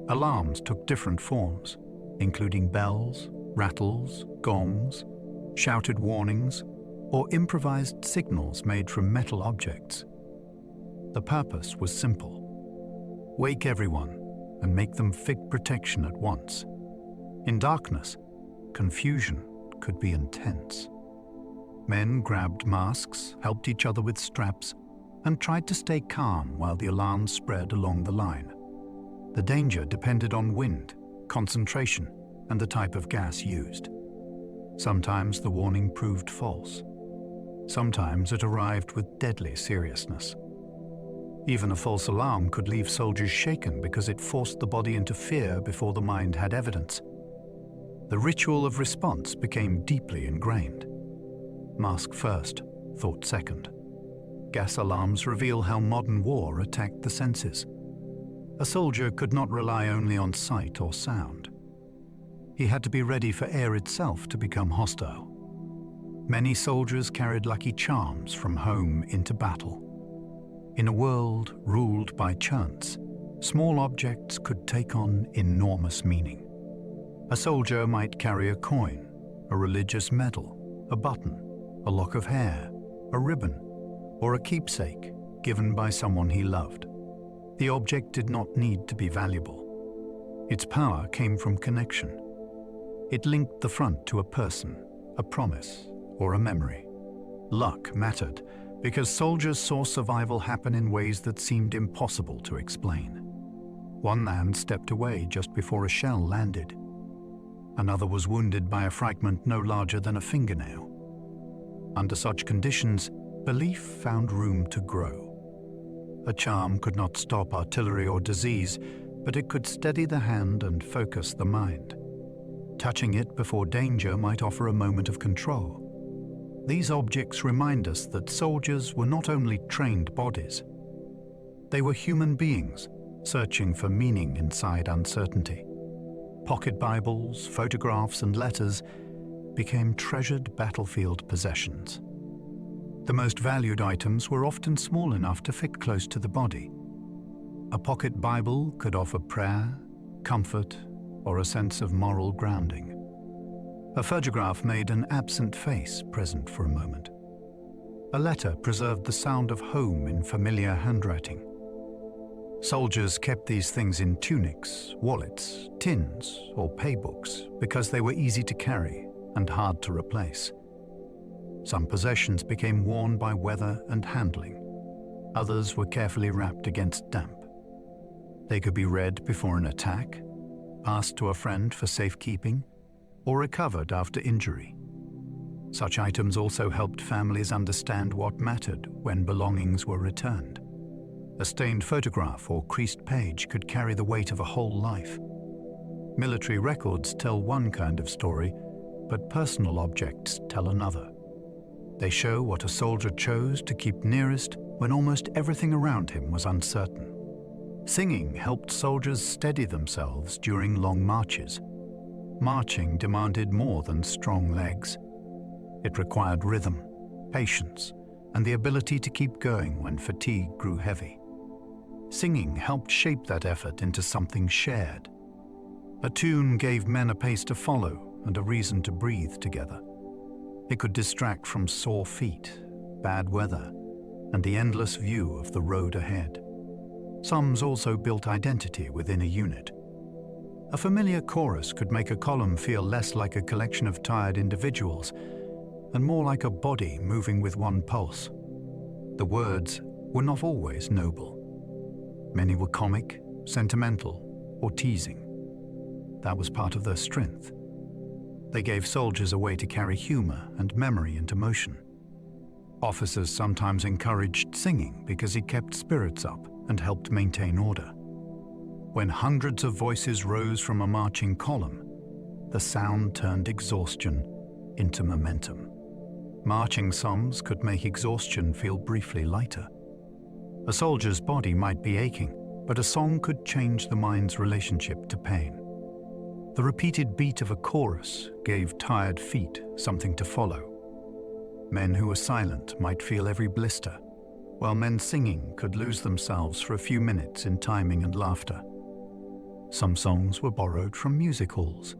Alarms took different forms, including bells, rattles, gongs, shouted warnings, or improvised signals made from metal objects. The purpose was simple: wake everyone and make them fit protection at once. In darkness, confusion could be intense. Men grabbed masks, helped each other with straps, and tried to stay calm while the alarm spread along the line. The danger depended on wind, concentration, and the type of gas used. Sometimes the warning proved false. Sometimes it arrived with deadly seriousness. Even a false alarm could leave soldiers shaken because it forced the body into fear before the mind had evidence. The ritual of response became deeply ingrained. Mask first, thought second. Gas alarms reveal how modern war attacked the senses. A soldier could not rely only on sight or sound. He had to be ready for air itself to become hostile. Many soldiers carried lucky charms from home into battle. In a world ruled by chance, small objects could take on enormous meaning. A soldier might carry a coin, a religious medal, a button, a lock of hair, a ribbon, or a keepsake given by someone he loved. The object did not need to be valuable. Its power came from connection. It linked the front to a person, a promise, or a memory. Luck mattered, because soldiers saw survival happen in ways that seemed impossible to explain. One man stepped away just before a shell landed. Another was wounded by a fragment no larger than a fingernail. Under such conditions, belief found room to grow. A charm could not stop artillery or disease, but it could steady the hand and focus the mind. Touching it before danger might offer a moment of control. These objects remind us that soldiers were not only trained bodies. They were human beings, searching for meaning inside uncertainty. Pocket Bibles, photographs, and letters became treasured battlefield possessions. The most valued items were often small enough to fit close to the body. A pocket Bible could offer prayer, comfort, or a sense of moral grounding. A photograph made an absent face present for a moment. A letter preserved the sound of home in familiar handwriting. Soldiers kept these things in tunics, wallets, tins, or paybooks because they were easy to carry and hard to replace. Some possessions became worn by weather and handling. Others were carefully wrapped against damp. They could be read before an attack, passed to a friend for safekeeping, or recovered after injury. Such items also helped families understand what mattered when belongings were returned. A stained photograph or creased page could carry the weight of a whole life. Military records tell one kind of story, but personal objects tell another. They show what a soldier chose to keep nearest when almost everything around him was uncertain. Singing helped soldiers steady themselves during long marches. Marching demanded more than strong legs. It required rhythm, patience, and the ability to keep going when fatigue grew heavy. Singing helped shape that effort into something shared. A tune gave men a pace to follow and a reason to breathe together. It could distract from sore feet, bad weather, and the endless view of the road ahead. Psalms also built identity within a unit. A familiar chorus could make a column feel less like a collection of tired individuals and more like a body moving with one pulse. The words were not always noble. Many were comic, sentimental, or teasing. That was part of their strength. They gave soldiers a way to carry humor and memory into motion. Officers sometimes encouraged singing because it kept spirits up and helped maintain order. When hundreds of voices rose from a marching column, the sound turned exhaustion into momentum. Marching psalms could make exhaustion feel briefly lighter. A soldier's body might be aching, but a song could change the mind's relationship to pain. The repeated beat of a chorus gave tired feet something to follow. Men who were silent might feel every blister, while men singing could lose themselves for a few minutes in timing and laughter. Some songs were borrowed from music halls.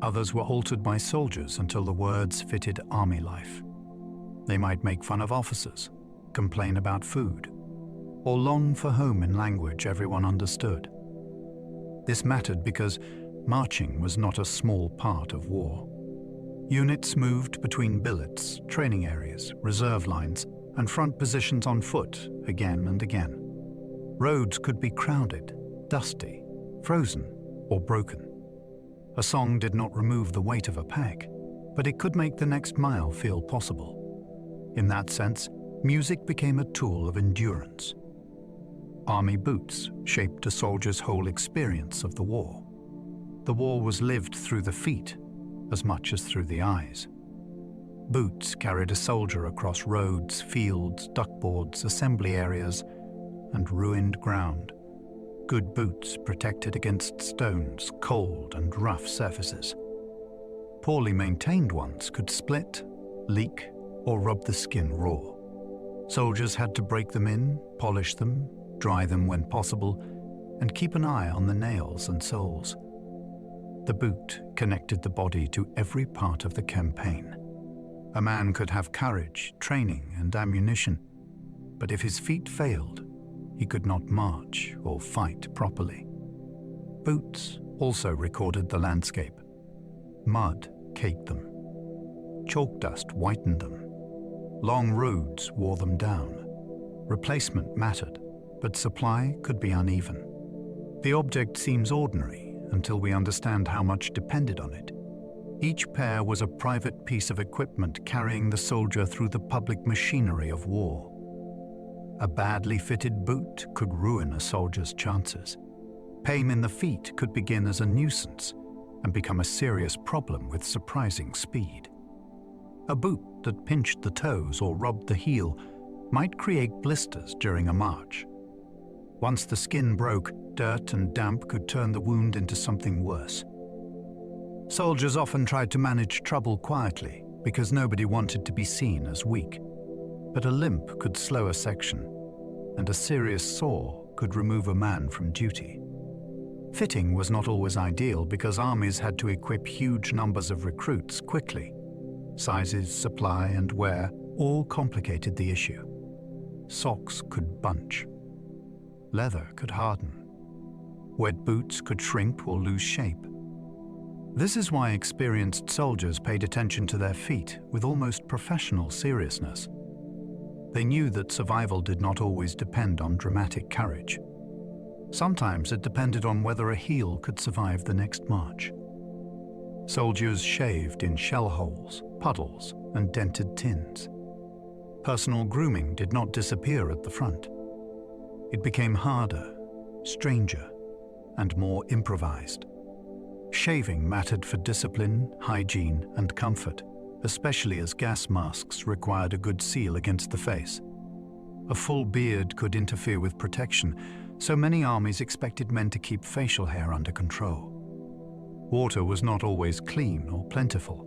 Others were altered by soldiers until the words fitted army life. They might make fun of officers, complain about food, or long for home in language everyone understood. This mattered because marching was not a small part of war. Units moved between billets, training areas, reserve lines, and front positions on foot again and again. Roads could be crowded, dusty, frozen, or broken. A song did not remove the weight of a pack, but it could make the next mile feel possible. In that sense, music became a tool of endurance. Army boots shaped a soldier's whole experience of the war. The war was lived through the feet as much as through the eyes. Boots carried a soldier across roads, fields, duckboards, assembly areas, and ruined ground. Good boots protected against stones, cold, and rough surfaces. Poorly maintained ones could split, leak, or rub the skin raw. Soldiers had to break them in, polish them, dry them when possible, and keep an eye on the nails and soles. The boot connected the body to every part of the campaign. A man could have courage, training, and ammunition, but if his feet failed, he could not march or fight properly. Boots also recorded the landscape. Mud caked them. Chalk dust whitened them. Long roads wore them down. Replacement mattered, but supply could be uneven. The object seems ordinary until we understand how much depended on it. Each pair was a private piece of equipment carrying the soldier through the public machinery of war. A badly fitted boot could ruin a soldier's chances. Pain in the feet could begin as a nuisance and become a serious problem with surprising speed. A boot that pinched the toes or rubbed the heel might create blisters during a march. Once the skin broke, dirt and damp could turn the wound into something worse. Soldiers often tried to manage trouble quietly because nobody wanted to be seen as weak. But a limp could slow a section, and a serious sore could remove a man from duty. Fitting was not always ideal because armies had to equip huge numbers of recruits quickly. Sizes, supply, and wear all complicated the issue. Socks could bunch. Leather could harden. Wet boots could shrink or lose shape. This is why experienced soldiers paid attention to their feet with almost professional seriousness. They knew that survival did not always depend on dramatic courage. Sometimes it depended on whether a heel could survive the next march. Soldiers shaved in shell holes, puddles, and dented tins. Personal grooming did not disappear at the front. It became harder, stranger, and more improvised. Shaving mattered for discipline, hygiene, and comfort, especially as gas masks required a good seal against the face. A full beard could interfere with protection, so many armies expected men to keep facial hair under control. Water was not always clean or plentiful.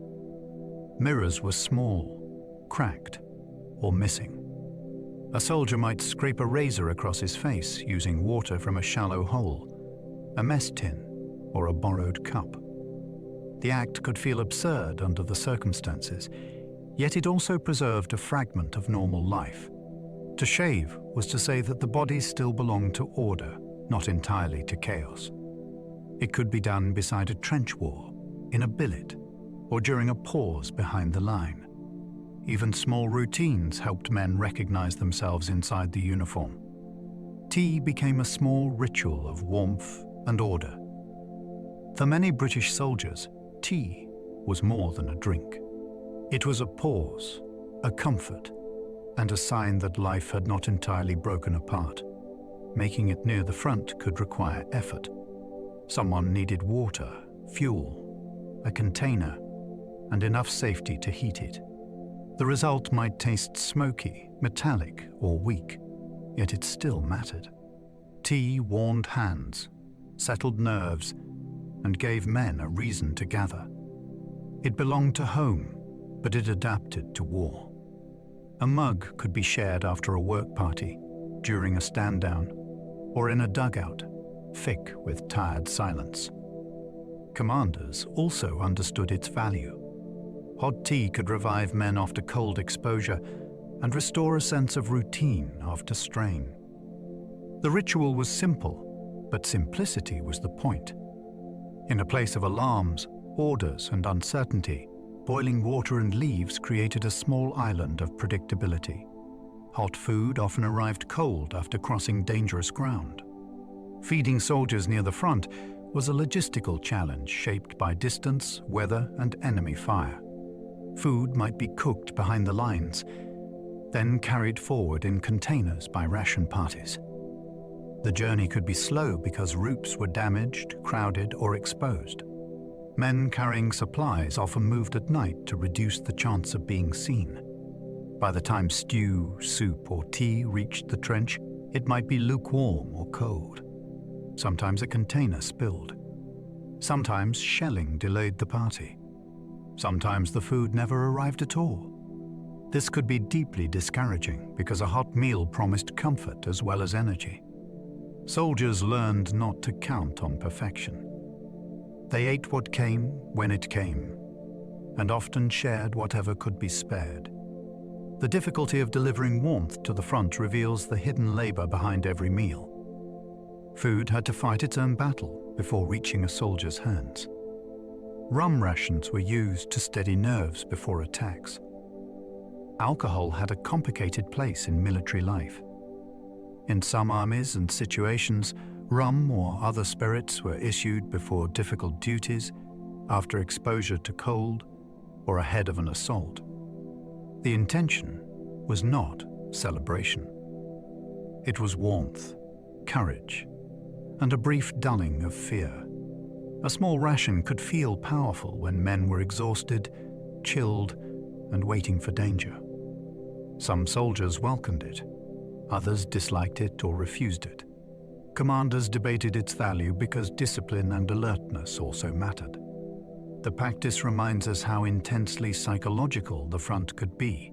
Mirrors were small, cracked, or missing. A soldier might scrape a razor across his face using water from a shallow hole, a mess tin, or a borrowed cup. The act could feel absurd under the circumstances, yet it also preserved a fragment of normal life. To shave was to say that the body still belonged to order, not entirely to chaos. It could be done beside a trench war, in a billet, or during a pause behind the line. Even small routines helped men recognize themselves inside the uniform. Tea became a small ritual of warmth and order. For many British soldiers, tea was more than a drink. It was a pause, a comfort, and a sign that life had not entirely broken apart. Making it near the front could require effort. Someone needed water, fuel, a container, and enough safety to heat it. The result might taste smoky, metallic, or weak, yet it still mattered. Tea warmed hands, settled nerves, and gave men a reason to gather. It belonged to home, but it adapted to war. A mug could be shared after a work party, during a stand-down, or in a dugout, thick with tired silence. Commanders also understood its value. Hot tea could revive men after cold exposure and restore a sense of routine after strain. The ritual was simple, but simplicity was the point. In a place of alarms, orders, and uncertainty, boiling water and leaves created a small island of predictability. Hot food often arrived cold after crossing dangerous ground. Feeding soldiers near the front was a logistical challenge shaped by distance, weather, and enemy fire. Food might be cooked behind the lines, then carried forward in containers by ration parties. The journey could be slow because routes were damaged, crowded, or exposed. Men carrying supplies often moved at night to reduce the chance of being seen. By the time stew, soup, or tea reached the trench, it might be lukewarm or cold. Sometimes a container spilled. Sometimes shelling delayed the party. Sometimes the food never arrived at all. This could be deeply discouraging because a hot meal promised comfort as well as energy. Soldiers learned not to count on perfection. They ate what came when it came, and often shared whatever could be spared. The difficulty of delivering warmth to the front reveals the hidden labor behind every meal. Food had to fight its own battle before reaching a soldier's hands. Rum rations were used to steady nerves before attacks. Alcohol had a complicated place in military life. In some armies and situations, rum or other spirits were issued before difficult duties, after exposure to cold, or ahead of an assault. The intention was not celebration. It was warmth, courage, and a brief dulling of fear. A small ration could feel powerful when men were exhausted, chilled, and waiting for danger. Some soldiers welcomed it. Others disliked it or refused it. Commanders debated its value because discipline and alertness also mattered. The practice reminds us how intensely psychological the front could be.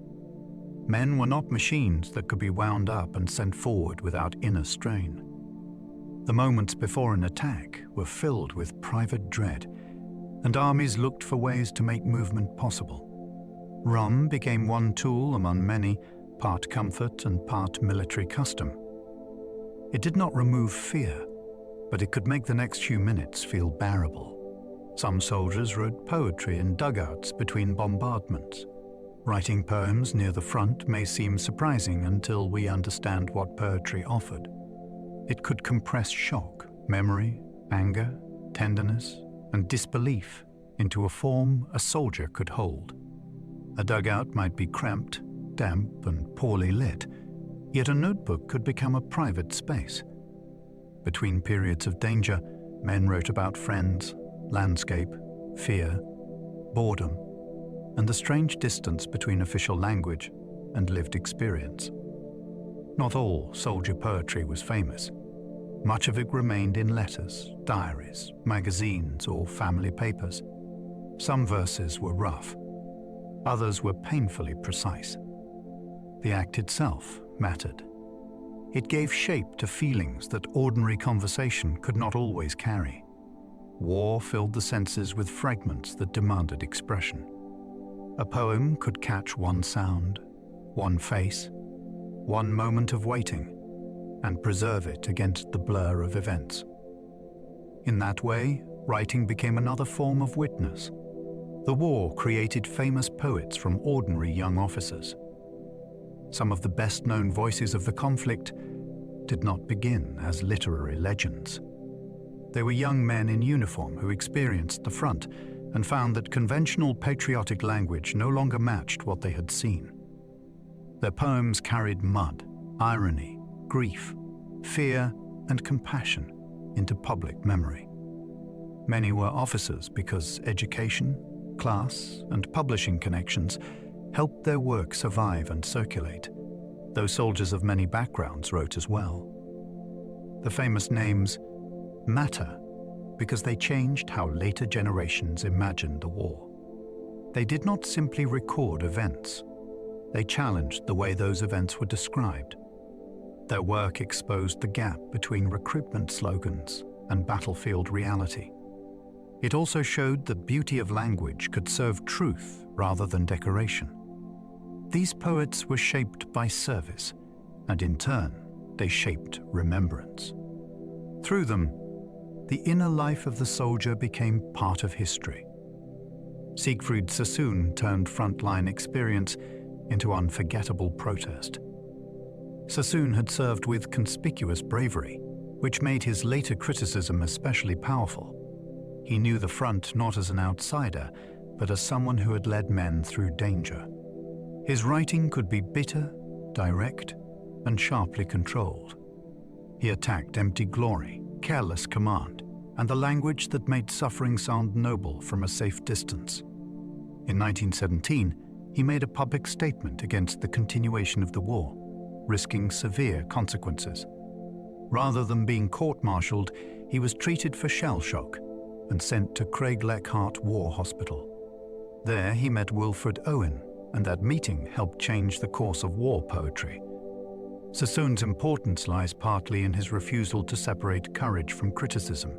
Men were not machines that could be wound up and sent forward without inner strain. The moments before an attack were filled with private dread, and armies looked for ways to make movement possible. Rum became one tool among many, part comfort and part military custom. It did not remove fear, but it could make the next few minutes feel bearable. Some soldiers wrote poetry in dugouts between bombardments. Writing poems near the front may seem surprising until we understand what poetry offered. It could compress shock, memory, anger, tenderness, and disbelief into a form a soldier could hold. A dugout might be cramped, damp, and poorly lit, yet a notebook could become a private space. Between periods of danger, men wrote about friends, landscape, fear, boredom, and the strange distance between official language and lived experience. Not all soldier poetry was famous. Much of it remained in letters, diaries, magazines, or family papers. Some verses were rough. Others were painfully precise. The act itself mattered. It gave shape to feelings that ordinary conversation could not always carry. War filled the senses with fragments that demanded expression. A poem could catch one sound, one face, one moment of waiting, and preserve it against the blur of events. In that way, writing became another form of witness. The war created famous poets from ordinary young officers. Some of the best-known voices of the conflict did not begin as literary legends. They were young men in uniform who experienced the front and found that conventional patriotic language no longer matched what they had seen. Their poems carried mud, irony, grief, fear, and compassion into public memory. Many were officers because education, class, and publishing connections helped their work survive and circulate, though soldiers of many backgrounds wrote as well. The famous names matter because they changed how later generations imagined the war. They did not simply record events. They challenged the way those events were described. Their work exposed the gap between recruitment slogans and battlefield reality. It also showed that beauty of language could serve truth rather than decoration. These poets were shaped by service, and in turn, they shaped remembrance. Through them, the inner life of the soldier became part of history. Siegfried Sassoon turned frontline experience into unforgettable protest. Sassoon had served with conspicuous bravery, which made his later criticism especially powerful. He knew the front not as an outsider, but as someone who had led men through danger. His writing could be bitter, direct, and sharply controlled. He attacked empty glory, careless command, and the language that made suffering sound noble from a safe distance. In 1917, he made a public statement against the continuation of the war, risking severe consequences. Rather than being court-martialed, he was treated for shell shock and sent to Craig-Leichhardt War Hospital. There he met Wilfred Owen, and that meeting helped change the course of war poetry. Sassoon's importance lies partly in his refusal to separate courage from criticism.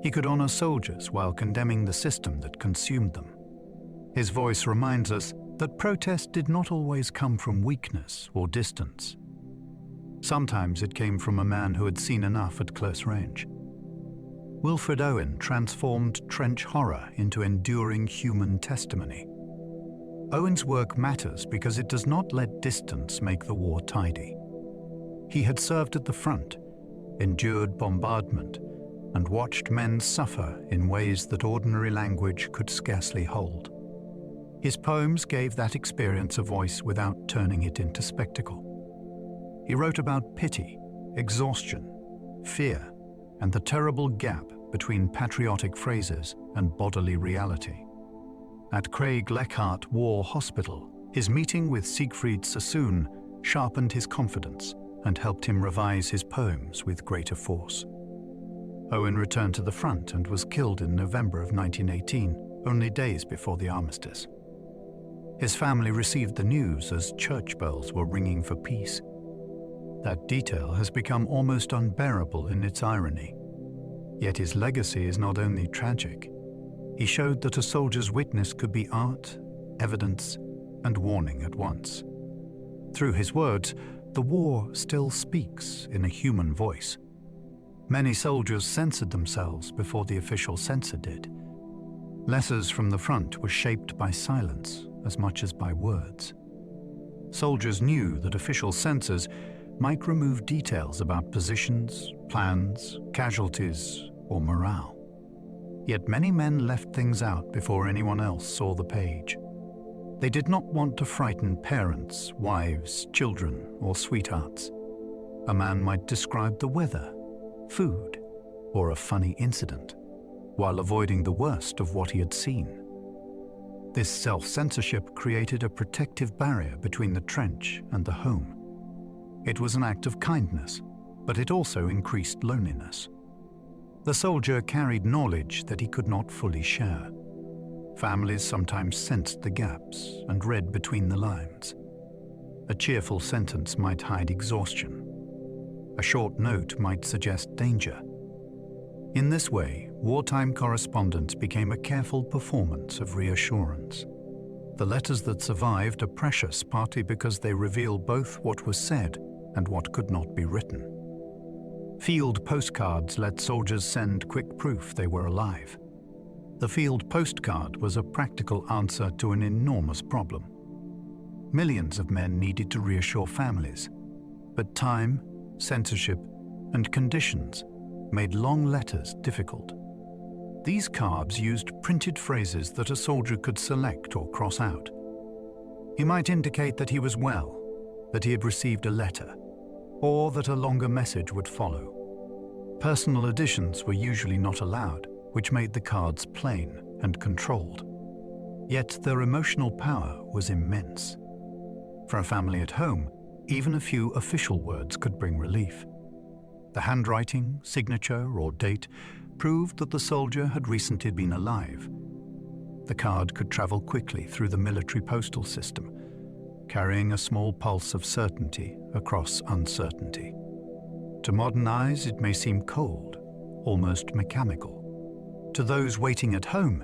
He could honor soldiers while condemning the system that consumed them. His voice reminds us that protest did not always come from weakness or distance. Sometimes it came from a man who had seen enough at close range. Wilfred Owen transformed trench horror into enduring human testimony. Owen's work matters because it does not let distance make the war tidy. He had served at the front, endured bombardment, and watched men suffer in ways that ordinary language could scarcely hold. His poems gave that experience a voice without turning it into spectacle. He wrote about pity, exhaustion, fear, and the terrible gap between patriotic phrases and bodily reality. At Craig-Leichhardt War Hospital, his meeting with Siegfried Sassoon sharpened his confidence and helped him revise his poems with greater force. Owen returned to the front and was killed in November of 1918, only days before the armistice. His family received the news as church bells were ringing for peace. That detail has become almost unbearable in its irony. Yet his legacy is not only tragic. He showed that a soldier's witness could be art, evidence, and warning at once. Through his words, the war still speaks in a human voice. Many soldiers censored themselves before the official censor did, Letters from the front were shaped by silence as much as by words. Soldiers knew that official censors might remove details about positions, plans, casualties, or morale. Yet many men left things out before anyone else saw the page. They did not want to frighten parents, wives, children, or sweethearts. A man might describe the weather, food, or a funny incident, while avoiding the worst of what he had seen. This self-censorship created a protective barrier between the trench and the home. It was an act of kindness, but it also increased loneliness. The soldier carried knowledge that he could not fully share. Families sometimes sensed the gaps and read between the lines. A cheerful sentence might hide exhaustion. A short note might suggest danger. In this way, wartime correspondence became a careful performance of reassurance. The letters that survived are precious partly because they reveal both what was said and what could not be written. Field postcards let soldiers send quick proof they were alive. The field postcard was a practical answer to an enormous problem. Millions of men needed to reassure families, but time, censorship, and conditions made long letters difficult. These cards used printed phrases that a soldier could select or cross out. He might indicate that he was well, that he had received a letter, or that a longer message would follow. Personal additions were usually not allowed, which made the cards plain and controlled. Yet their emotional power was immense. For a family at home, even a few official words could bring relief. The handwriting, signature, or date proved that the soldier had recently been alive. The card could travel quickly through the military postal system, carrying a small pulse of certainty across uncertainty. To modern eyes, it may seem cold, almost mechanical. To those waiting at home,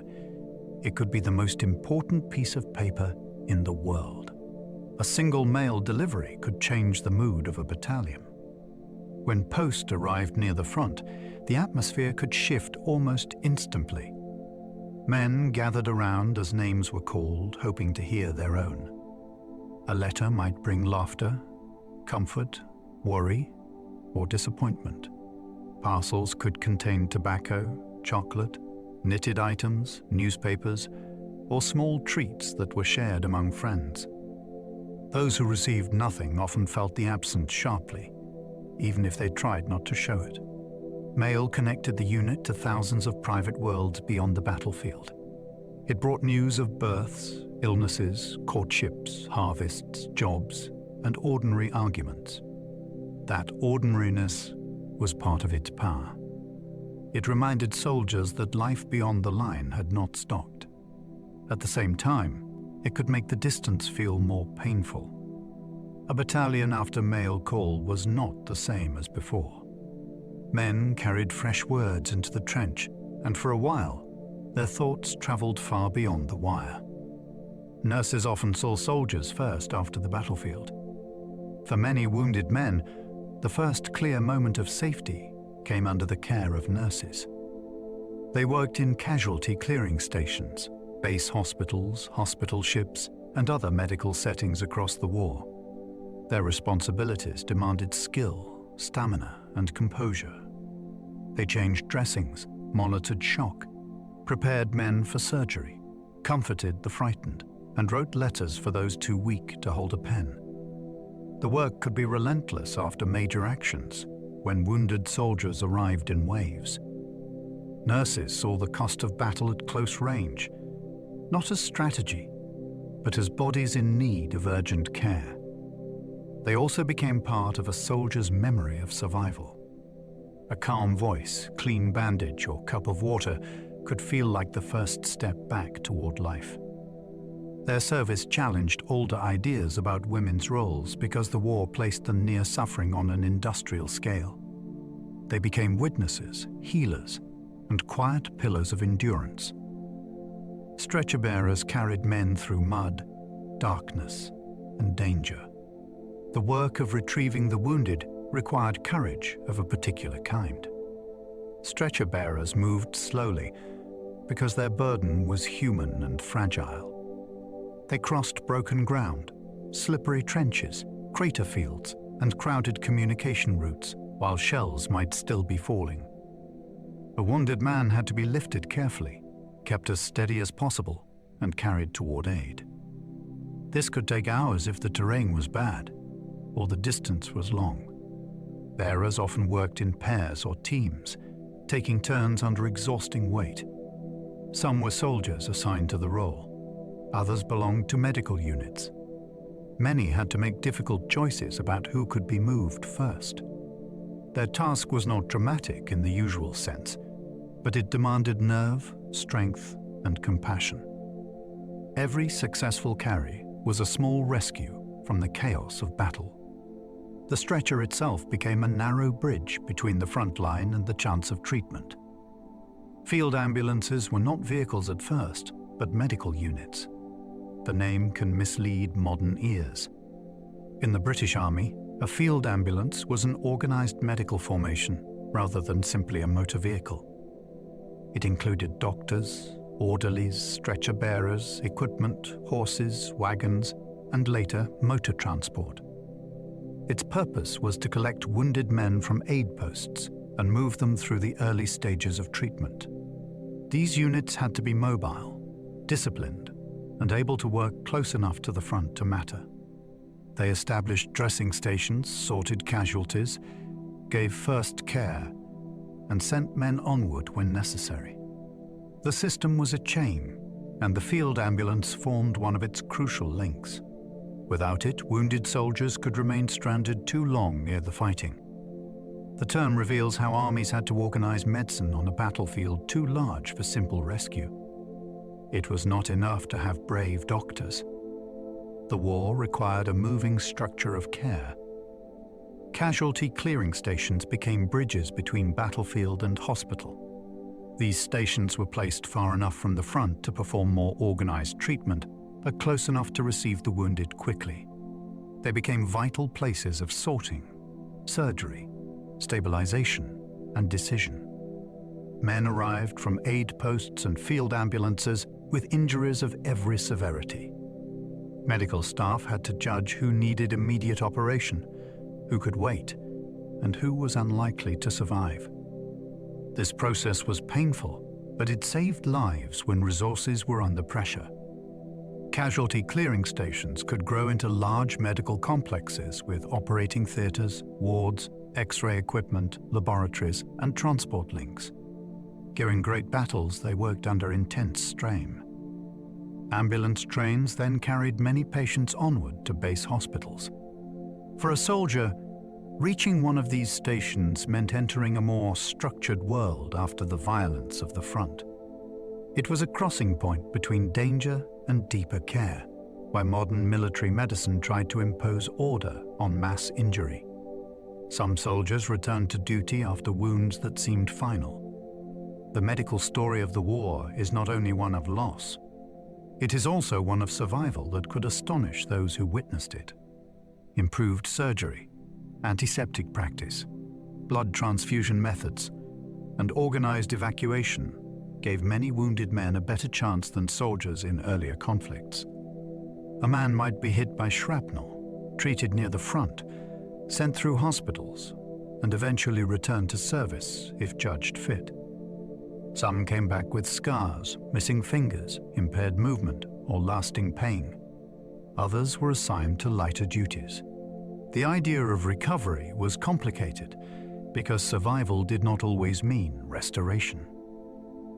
it could be the most important piece of paper in the world. A single mail delivery could change the mood of a battalion. When post arrived near the front, the atmosphere could shift almost instantly. Men gathered around as names were called, hoping to hear their own. A letter might bring laughter, comfort, worry, or disappointment. Parcels could contain tobacco, chocolate, knitted items, newspapers, or small treats that were shared among friends. Those who received nothing often felt the absence sharply, even if they tried not to show it. Mail connected the unit to thousands of private worlds beyond the battlefield. It brought news of births, illnesses, courtships, harvests, jobs, and ordinary arguments. That ordinariness was part of its power. It reminded soldiers that life beyond the line had not stopped. At the same time, it could make the distance feel more painful. A battalion after mail call was not the same as before. Men carried fresh words into the trench, and for a while, their thoughts traveled far beyond the wire. Nurses often saw soldiers first after the battlefield. For many wounded men, the first clear moment of safety came under the care of nurses. They worked in casualty clearing stations, base hospitals, hospital ships, and other medical settings across the war. Their responsibilities demanded skill, stamina, and composure. They changed dressings, monitored shock, prepared men for surgery, comforted the frightened, and wrote letters for those too weak to hold a pen. The work could be relentless after major actions, when wounded soldiers arrived in waves. Nurses saw the cost of battle at close range, not as strategy, but as bodies in need of urgent care. They also became part of a soldier's memory of survival. A calm voice, clean bandage, or cup of water could feel like the first step back toward life. Their service challenged older ideas about women's roles because the war placed them near suffering on an industrial scale. They became witnesses, healers, and quiet pillars of endurance. Stretcher bearers carried men through mud, darkness, and danger. The work of retrieving the wounded required courage of a particular kind. Stretcher bearers moved slowly, because their burden was human and fragile. They crossed broken ground, slippery trenches, crater fields, and crowded communication routes, while shells might still be falling. A wounded man had to be lifted carefully, kept as steady as possible, and carried toward aid. This could take hours if the terrain was bad, or the distance was long. Bearers often worked in pairs or teams, taking turns under exhausting weight. Some were soldiers assigned to the role. Others belonged to medical units. Many had to make difficult choices about who could be moved first. Their task was not dramatic in the usual sense, but it demanded nerve, strength, and compassion. Every successful carry was a small rescue from the chaos of battle. The stretcher itself became a narrow bridge between the front line and the chance of treatment. Field ambulances were not vehicles at first, but medical units. The name can mislead modern ears. In the British Army, a field ambulance was an organized medical formation rather than simply a motor vehicle. It included doctors, orderlies, stretcher bearers, equipment, horses, wagons, and later motor transport. Its purpose was to collect wounded men from aid posts and move them through the early stages of treatment. These units had to be mobile, disciplined, and able to work close enough to the front to matter. They established dressing stations, sorted casualties, gave first care, and sent men onward when necessary. The system was a chain, and the field ambulance formed one of its crucial links. Without it, wounded soldiers could remain stranded too long near the fighting. The term reveals how armies had to organize medicine on a battlefield too large for simple rescue. It was not enough to have brave doctors. The war required a moving structure of care. Casualty clearing stations became bridges between battlefield and hospital. These stations were placed far enough from the front to perform more organized treatment, but close enough to receive the wounded quickly. They became vital places of sorting, surgery, stabilization, and decision. Men arrived from aid posts and field ambulances with injuries of every severity. Medical staff had to judge who needed immediate operation, who could wait, and who was unlikely to survive. This process was painful, but it saved lives when resources were under pressure. Casualty clearing stations could grow into large medical complexes with operating theaters, wards, X-ray equipment, laboratories, and transport links. During great battles, they worked under intense strain. Ambulance trains then carried many patients onward to base hospitals. For a soldier, reaching one of these stations meant entering a more structured world after the violence of the front. It was a crossing point between danger and deeper care, where modern military medicine tried to impose order on mass injury. Some soldiers returned to duty after wounds that seemed final. The medical story of the war is not only one of loss, it is also one of survival that could astonish those who witnessed it. Improved surgery, antiseptic practice, blood transfusion methods, and organized evacuation gave many wounded men a better chance than soldiers in earlier conflicts. A man might be hit by shrapnel, treated near the front, sent through hospitals, and eventually returned to service if judged fit. Some came back with scars, missing fingers, impaired movement, or lasting pain. Others were assigned to lighter duties. The idea of recovery was complicated because survival did not always mean restoration.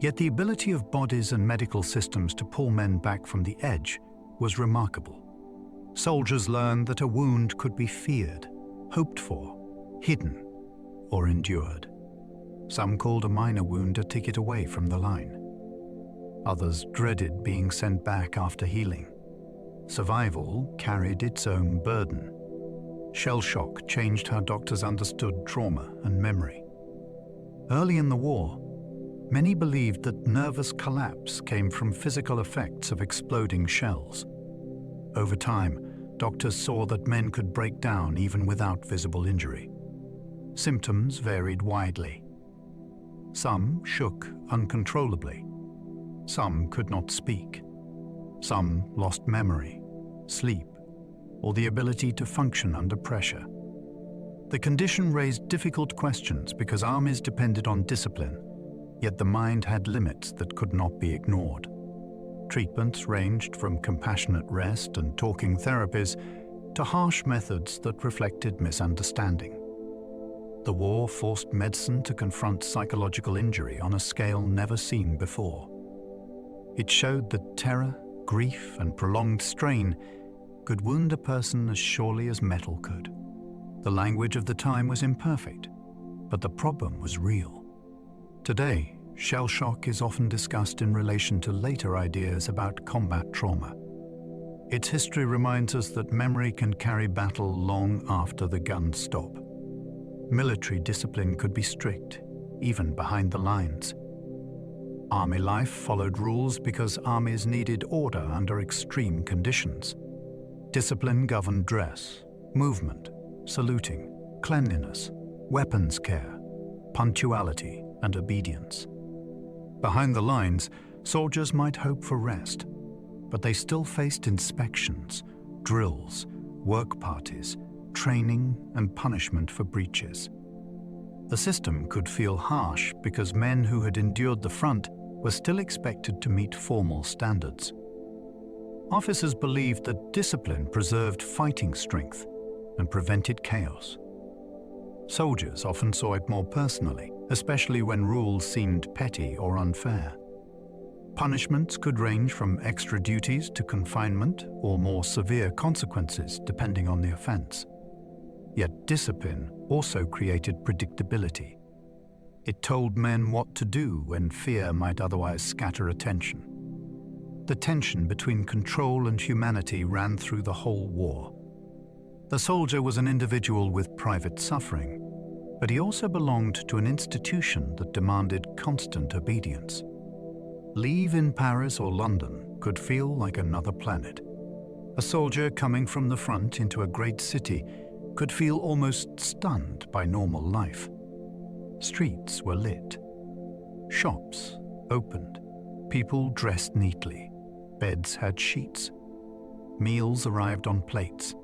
Yet the ability of bodies and medical systems to pull men back from the edge was remarkable. Soldiers learned that a wound could be feared, hoped for, hidden, or endured. Some called a minor wound a ticket away from the line. Others dreaded being sent back after healing. Survival carried its own burden. Shell shock changed how doctors understood trauma and memory. Early in the war, many believed that nervous collapse came from physical effects of exploding shells. Over time, doctors saw that men could break down even without visible injury. Symptoms varied widely. Some shook uncontrollably, Some could not speak. Some lost memory, sleep, or the ability to function under pressure. The condition raised difficult questions because armies depended on discipline, yet the mind had limits that could not be ignored. Treatments ranged from compassionate rest and talking therapies to harsh methods that reflected misunderstanding. The war forced medicine to confront psychological injury on a scale never seen before. It showed that terror, grief, and prolonged strain could wound a person as surely as metal could. The language of the time was imperfect, but the problem was real. Today, shell shock is often discussed in relation to later ideas about combat trauma. Its history reminds us that memory can carry battle long after the guns stop. Military discipline could be strict, even behind the lines. Army life followed rules because armies needed order under extreme conditions. Discipline governed dress, movement, saluting, cleanliness, weapons care, punctuality, and obedience. Behind the lines, soldiers might hope for rest, but they still faced inspections, drills, work parties, training, and punishment for breaches. The system could feel harsh because men who had endured the front were still expected to meet formal standards. Officers believed that discipline preserved fighting strength and prevented chaos. Soldiers often saw it more personally, especially when rules seemed petty or unfair. Punishments could range from extra duties to confinement or more severe consequences depending on the offense. Yet discipline also created predictability. It told men what to do when fear might otherwise scatter attention. The tension between control and humanity ran through the whole war. The soldier was an individual with private suffering, but he also belonged to an institution that demanded constant obedience. Leave in Paris or London could feel like another planet. A soldier coming from the front into a great city could feel almost stunned by normal life. Streets were lit. Shops opened. People dressed neatly. Beds had sheets. Meals arrived on plates.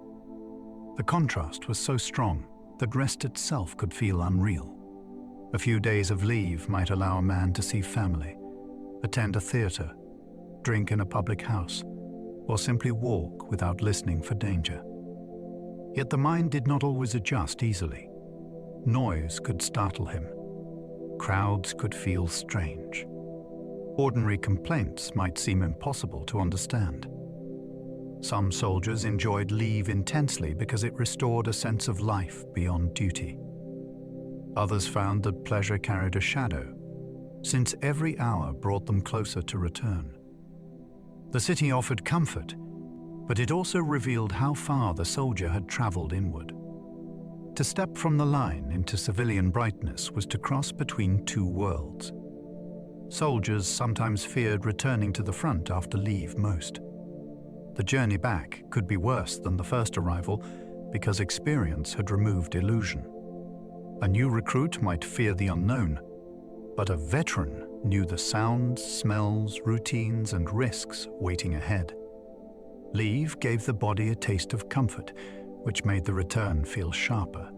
The contrast was so strong that rest itself could feel unreal. A few days of leave might allow a man to see family, attend a theater, drink in a public house, or simply walk without listening for danger. Yet the mind did not always adjust easily. Noise could startle him. Crowds could feel strange. Ordinary complaints might seem impossible to understand. Some soldiers enjoyed leave intensely because it restored a sense of life beyond duty. Others found that pleasure carried a shadow, since every hour brought them closer to return. The city offered comfort, but it also revealed how far the soldier had traveled inward. To step from the line into civilian brightness was to cross between two worlds. Soldiers sometimes feared returning to the front after leave most. The journey back could be worse than the first arrival because experience had removed illusion. A new recruit might fear the unknown, but a veteran knew the sounds, smells, routines, and risks waiting ahead. Leave gave the body a taste of comfort, which made the return feel sharper.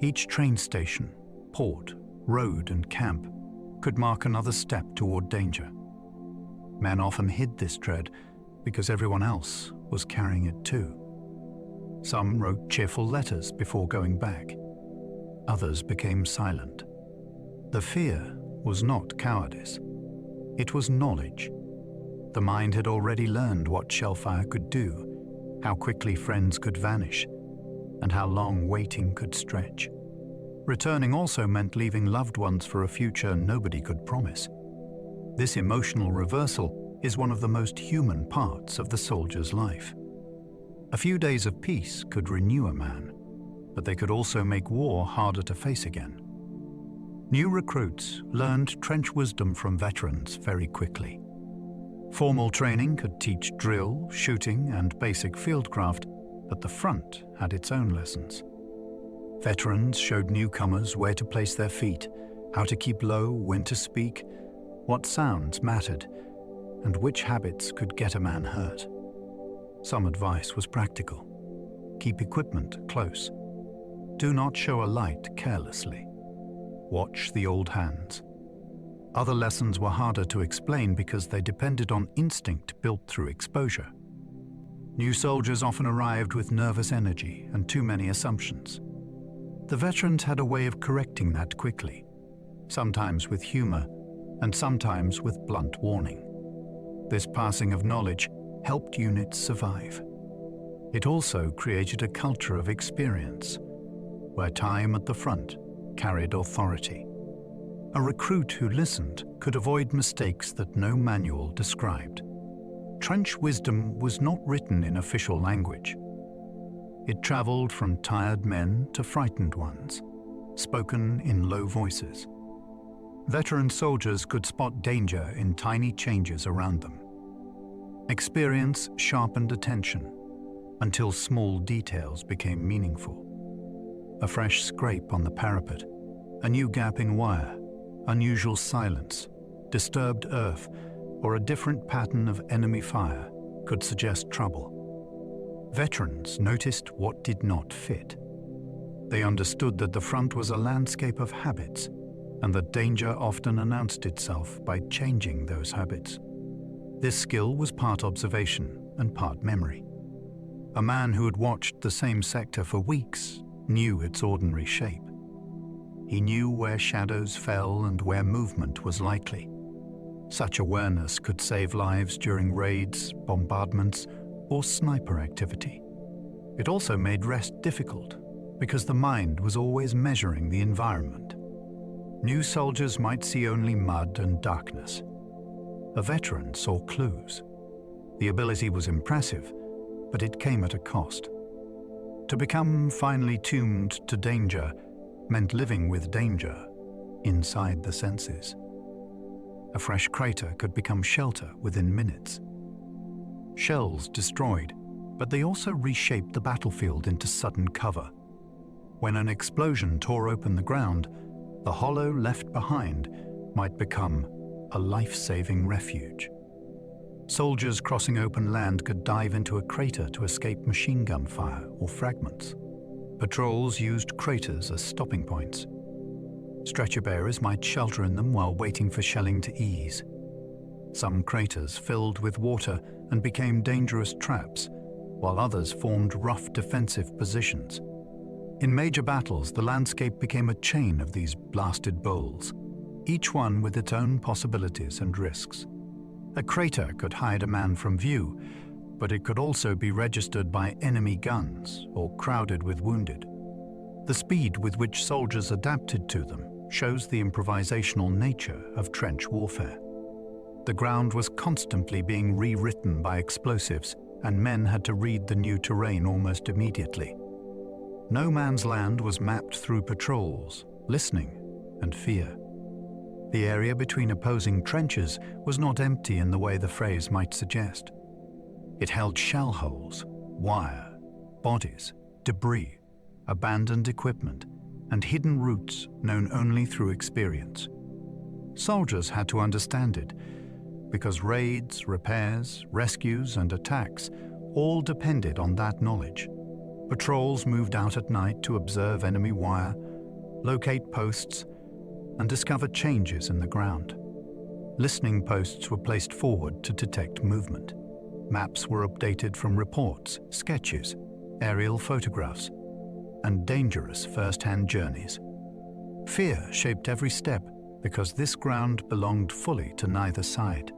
Each train station, port, road, and camp could mark another step toward danger. Men often hid this dread because everyone else was carrying it too. Some wrote cheerful letters before going back. Others became silent. The fear was not cowardice. It was knowledge. The mind had already learned what shellfire could do, how quickly friends could vanish, and how long waiting could stretch. Returning also meant leaving loved ones for a future nobody could promise. This emotional reversal is one of the most human parts of the soldier's life. A few days of peace could renew a man, but they could also make war harder to face again. New recruits learned trench wisdom from veterans very quickly. Formal training could teach drill, shooting, and basic fieldcraft, but the front had its own lessons. Veterans showed newcomers where to place their feet, how to keep low, when to speak, what sounds mattered, and which habits could get a man hurt. Some advice was practical. Keep equipment close. Do not show a light carelessly. Watch the old hands. Other lessons were harder to explain because they depended on instinct built through exposure. New soldiers often arrived with nervous energy and too many assumptions. The veterans had a way of correcting that quickly, sometimes with humor and sometimes with blunt warning. This passing of knowledge helped units survive. It also created a culture of experience, where time at the front carried authority. A recruit who listened could avoid mistakes that no manual described. Trench wisdom was not written in official language. It traveled from tired men to frightened ones, spoken in low voices. Veteran soldiers could spot danger in tiny changes around them. Experience sharpened attention until small details became meaningful. A fresh scrape on the parapet, a new gap in wire, unusual silence, disturbed earth, or a different pattern of enemy fire could suggest trouble. Veterans noticed what did not fit. They understood that the front was a landscape of habits, and that danger often announced itself by changing those habits. This skill was part observation and part memory. A man who had watched the same sector for weeks knew its ordinary shape. He knew where shadows fell and where movement was likely. Such awareness could save lives during raids, bombardments, or sniper activity. It also made rest difficult because the mind was always measuring the environment. New soldiers might see only mud and darkness. A veteran saw clues. The ability was impressive, but it came at a cost. To become finely tuned to danger meant living with danger inside the senses. A fresh crater could become shelter within minutes. Shells destroyed, but they also reshaped the battlefield into sudden cover. When an explosion tore open the ground, the hollow left behind might become a life-saving refuge. Soldiers crossing open land could dive into a crater to escape machine gun fire or fragments. Patrols used craters as stopping points. Stretcher bearers might shelter in them while waiting for shelling to ease. Some craters filled with water and became dangerous traps, while others formed rough defensive positions. In major battles, the landscape became a chain of these blasted bowls, each one with its own possibilities and risks. A crater could hide a man from view, but it could also be registered by enemy guns or crowded with wounded. The speed with which soldiers adapted to them shows the improvisational nature of trench warfare. The ground was constantly being rewritten by explosives, and men had to read the new terrain almost immediately. No man's land was mapped through patrols, listening, and fear. The area between opposing trenches was not empty in the way the phrase might suggest. It held shell holes, wire, bodies, debris, abandoned equipment, and hidden routes known only through experience. Soldiers had to understand it, because raids, repairs, rescues, and attacks all depended on that knowledge. Patrols moved out at night to observe enemy wire, locate posts, and discover changes in the ground. Listening posts were placed forward to detect movement. Maps were updated from reports, sketches, aerial photographs, and dangerous first-hand journeys. Fear shaped every step because this ground belonged fully to neither side.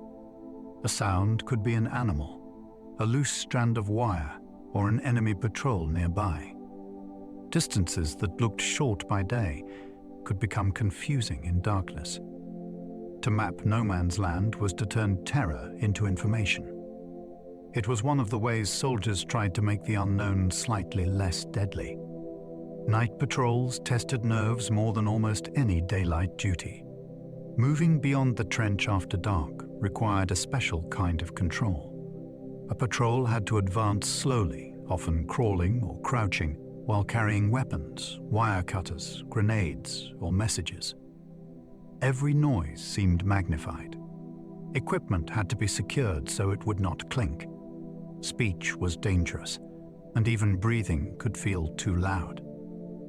A sound could be an animal, a loose strand of wire, or an enemy patrol nearby. Distances that looked short by day could become confusing in darkness. To map no man's land was to turn terror into information. It was one of the ways soldiers tried to make the unknown slightly less deadly. Night patrols tested nerves more than almost any daylight duty. Moving beyond the trench after dark required a special kind of control. A patrol had to advance slowly, often crawling or crouching, while carrying weapons, wire cutters, grenades, or messages. Every noise seemed magnified. Equipment had to be secured so it would not clink. Speech was dangerous, and even breathing could feel too loud.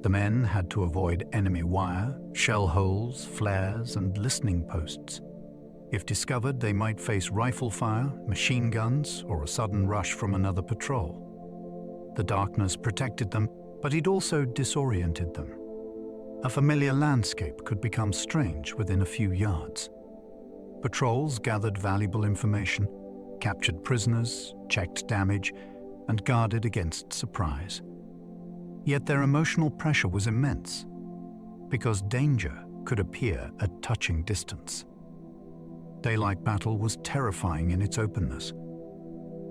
The men had to avoid enemy wire, shell holes, flares, and listening posts. If discovered, they might face rifle fire, machine guns, or a sudden rush from another patrol. The darkness protected them, but it also disoriented them. A familiar landscape could become strange within a few yards. Patrols gathered valuable information, captured prisoners, checked damage, and guarded against surprise. Yet their emotional pressure was immense, because danger could appear at touching distance. Daylight battle was terrifying in its openness.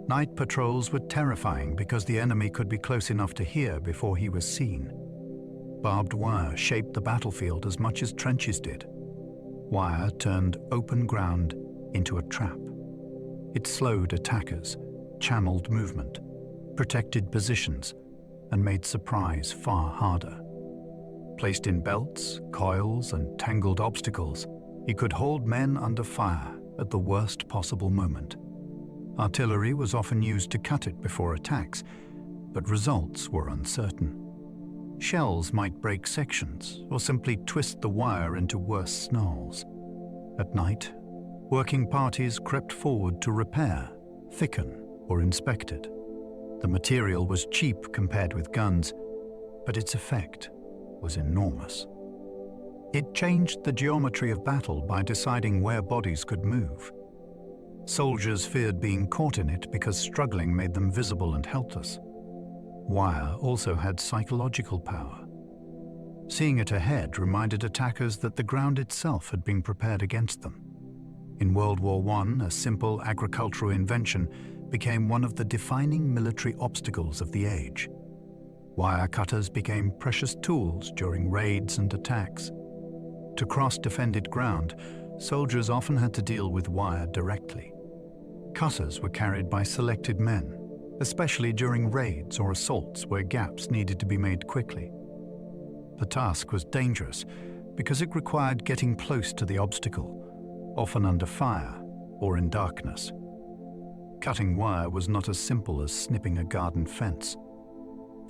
Night patrols were terrifying because the enemy could be close enough to hear before he was seen. Barbed wire shaped the battlefield as much as trenches did. Wire turned open ground into a trap. It slowed attackers, channeled movement, protected positions, and made surprise far harder. Placed in belts, coils, and tangled obstacles, it could hold men under fire at the worst possible moment. Artillery was often used to cut it before attacks, but results were uncertain. Shells might break sections or simply twist the wire into worse snarls. At night, working parties crept forward to repair, thicken, or inspect it. The material was cheap compared with guns, but its effect was enormous. It changed the geometry of battle by deciding where bodies could move. Soldiers feared being caught in it because struggling made them visible and helpless. Wire also had psychological power. Seeing it ahead reminded attackers that the ground itself had been prepared against them. In World War I, a simple agricultural invention became one of the defining military obstacles of the age. Wire cutters became precious tools during raids and attacks. To cross defended ground, soldiers often had to deal with wire directly. Cutters were carried by selected men, especially during raids or assaults where gaps needed to be made quickly. The task was dangerous because it required getting close to the obstacle, often under fire or in darkness. Cutting wire was not as simple as snipping a garden fence.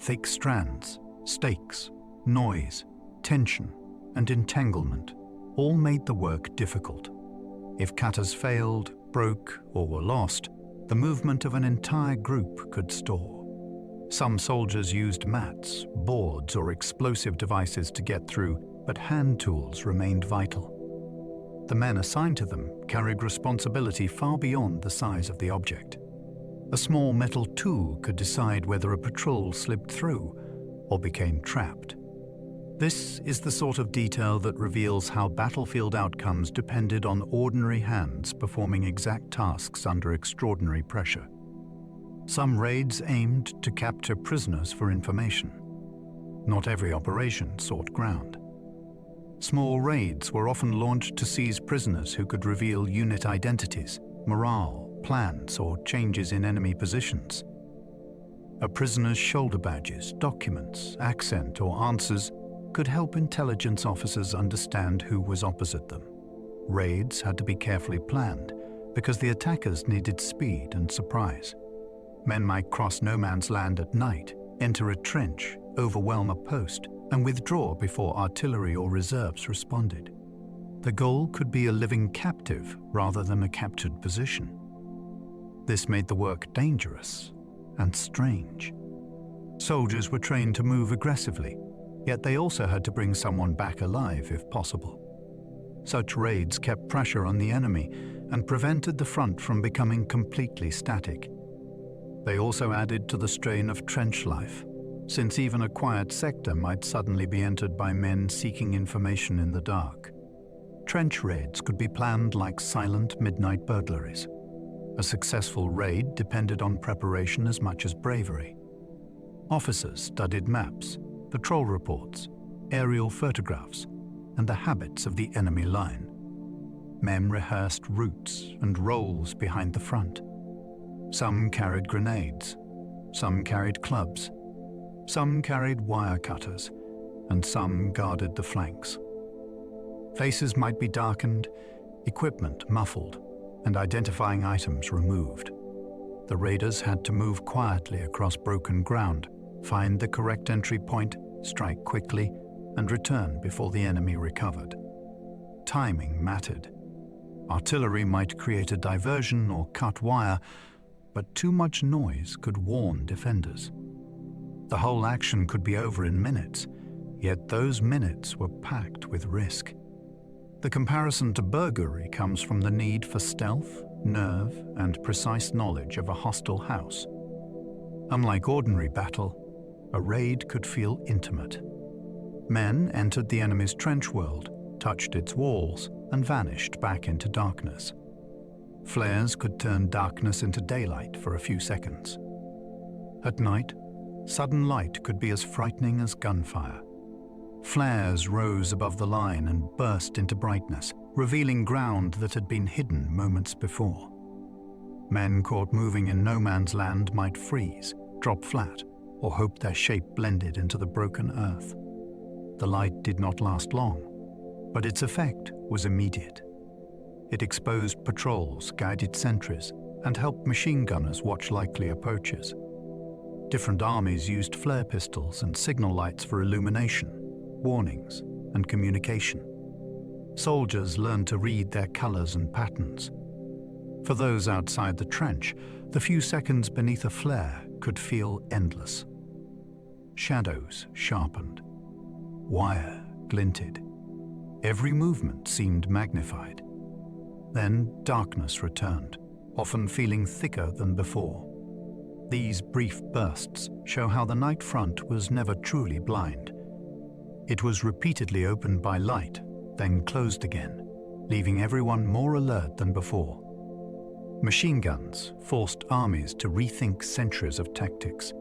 Thick strands, stakes, noise, tension, and entanglement all made the work difficult. If cutters failed, broke, or were lost, the movement of an entire group could stall. Some soldiers used mats, boards, or explosive devices to get through, but hand tools remained vital. The men assigned to them carried responsibility far beyond the size of the object. A small metal tool could decide whether a patrol slipped through or became trapped. This is the sort of detail that reveals how battlefield outcomes depended on ordinary hands performing exact tasks under extraordinary pressure. Some raids aimed to capture prisoners for information. Not every operation sought ground. Small raids were often launched to seize prisoners who could reveal unit identities, morale, plans, or changes in enemy positions. A prisoner's shoulder badges, documents, accent, or answers could help intelligence officers understand who was opposite them. Raids had to be carefully planned because the attackers needed speed and surprise. Men might cross no man's land at night, enter a trench, overwhelm a post, and withdraw before artillery or reserves responded. The goal could be a living captive rather than a captured position. This made the work dangerous and strange. Soldiers were trained to move aggressively, yet they also had to bring someone back alive if possible. Such raids kept pressure on the enemy and prevented the front from becoming completely static. They also added to the strain of trench life, since even a quiet sector might suddenly be entered by men seeking information in the dark. Trench raids could be planned like silent midnight burglaries. A successful raid depended on preparation as much as bravery. Officers studied maps, patrol reports, aerial photographs, and the habits of the enemy line. Men rehearsed routes and roles behind the front. Some carried grenades, some carried clubs, some carried wire cutters, and some guarded the flanks. Faces might be darkened, equipment muffled, and identifying items removed. The raiders had to move quietly across broken ground, find the correct entry point, strike quickly, and return before the enemy recovered. Timing mattered. Artillery might create a diversion or cut wire, but too much noise could warn defenders. The whole action could be over in minutes, yet those minutes were packed with risk. The comparison to burglary comes from the need for stealth, nerve, and precise knowledge of a hostile house. Unlike ordinary battle, a raid could feel intimate. Men entered the enemy's trench world, touched its walls, and vanished back into darkness. Flares could turn darkness into daylight for a few seconds. At night, sudden light could be as frightening as gunfire. Flares rose above the line and burst into brightness, revealing ground that had been hidden moments before. Men caught moving in no man's land might freeze, drop flat, or hope their shape blended into the broken earth. The light did not last long, but its effect was immediate. It exposed patrols, guided sentries, and helped machine gunners watch likely approaches. Different armies used flare pistols and signal lights for illumination, warnings, and communication. Soldiers learned to read their colors and patterns. For those outside the trench, the few seconds beneath a flare could feel endless. Shadows sharpened. Wire glinted. Every movement seemed magnified. Then darkness returned, often feeling thicker than before. These brief bursts show how the night front was never truly blind. It was repeatedly opened by light, then closed again, leaving everyone more alert than before. Machine guns forced armies to rethink centuries of tactics.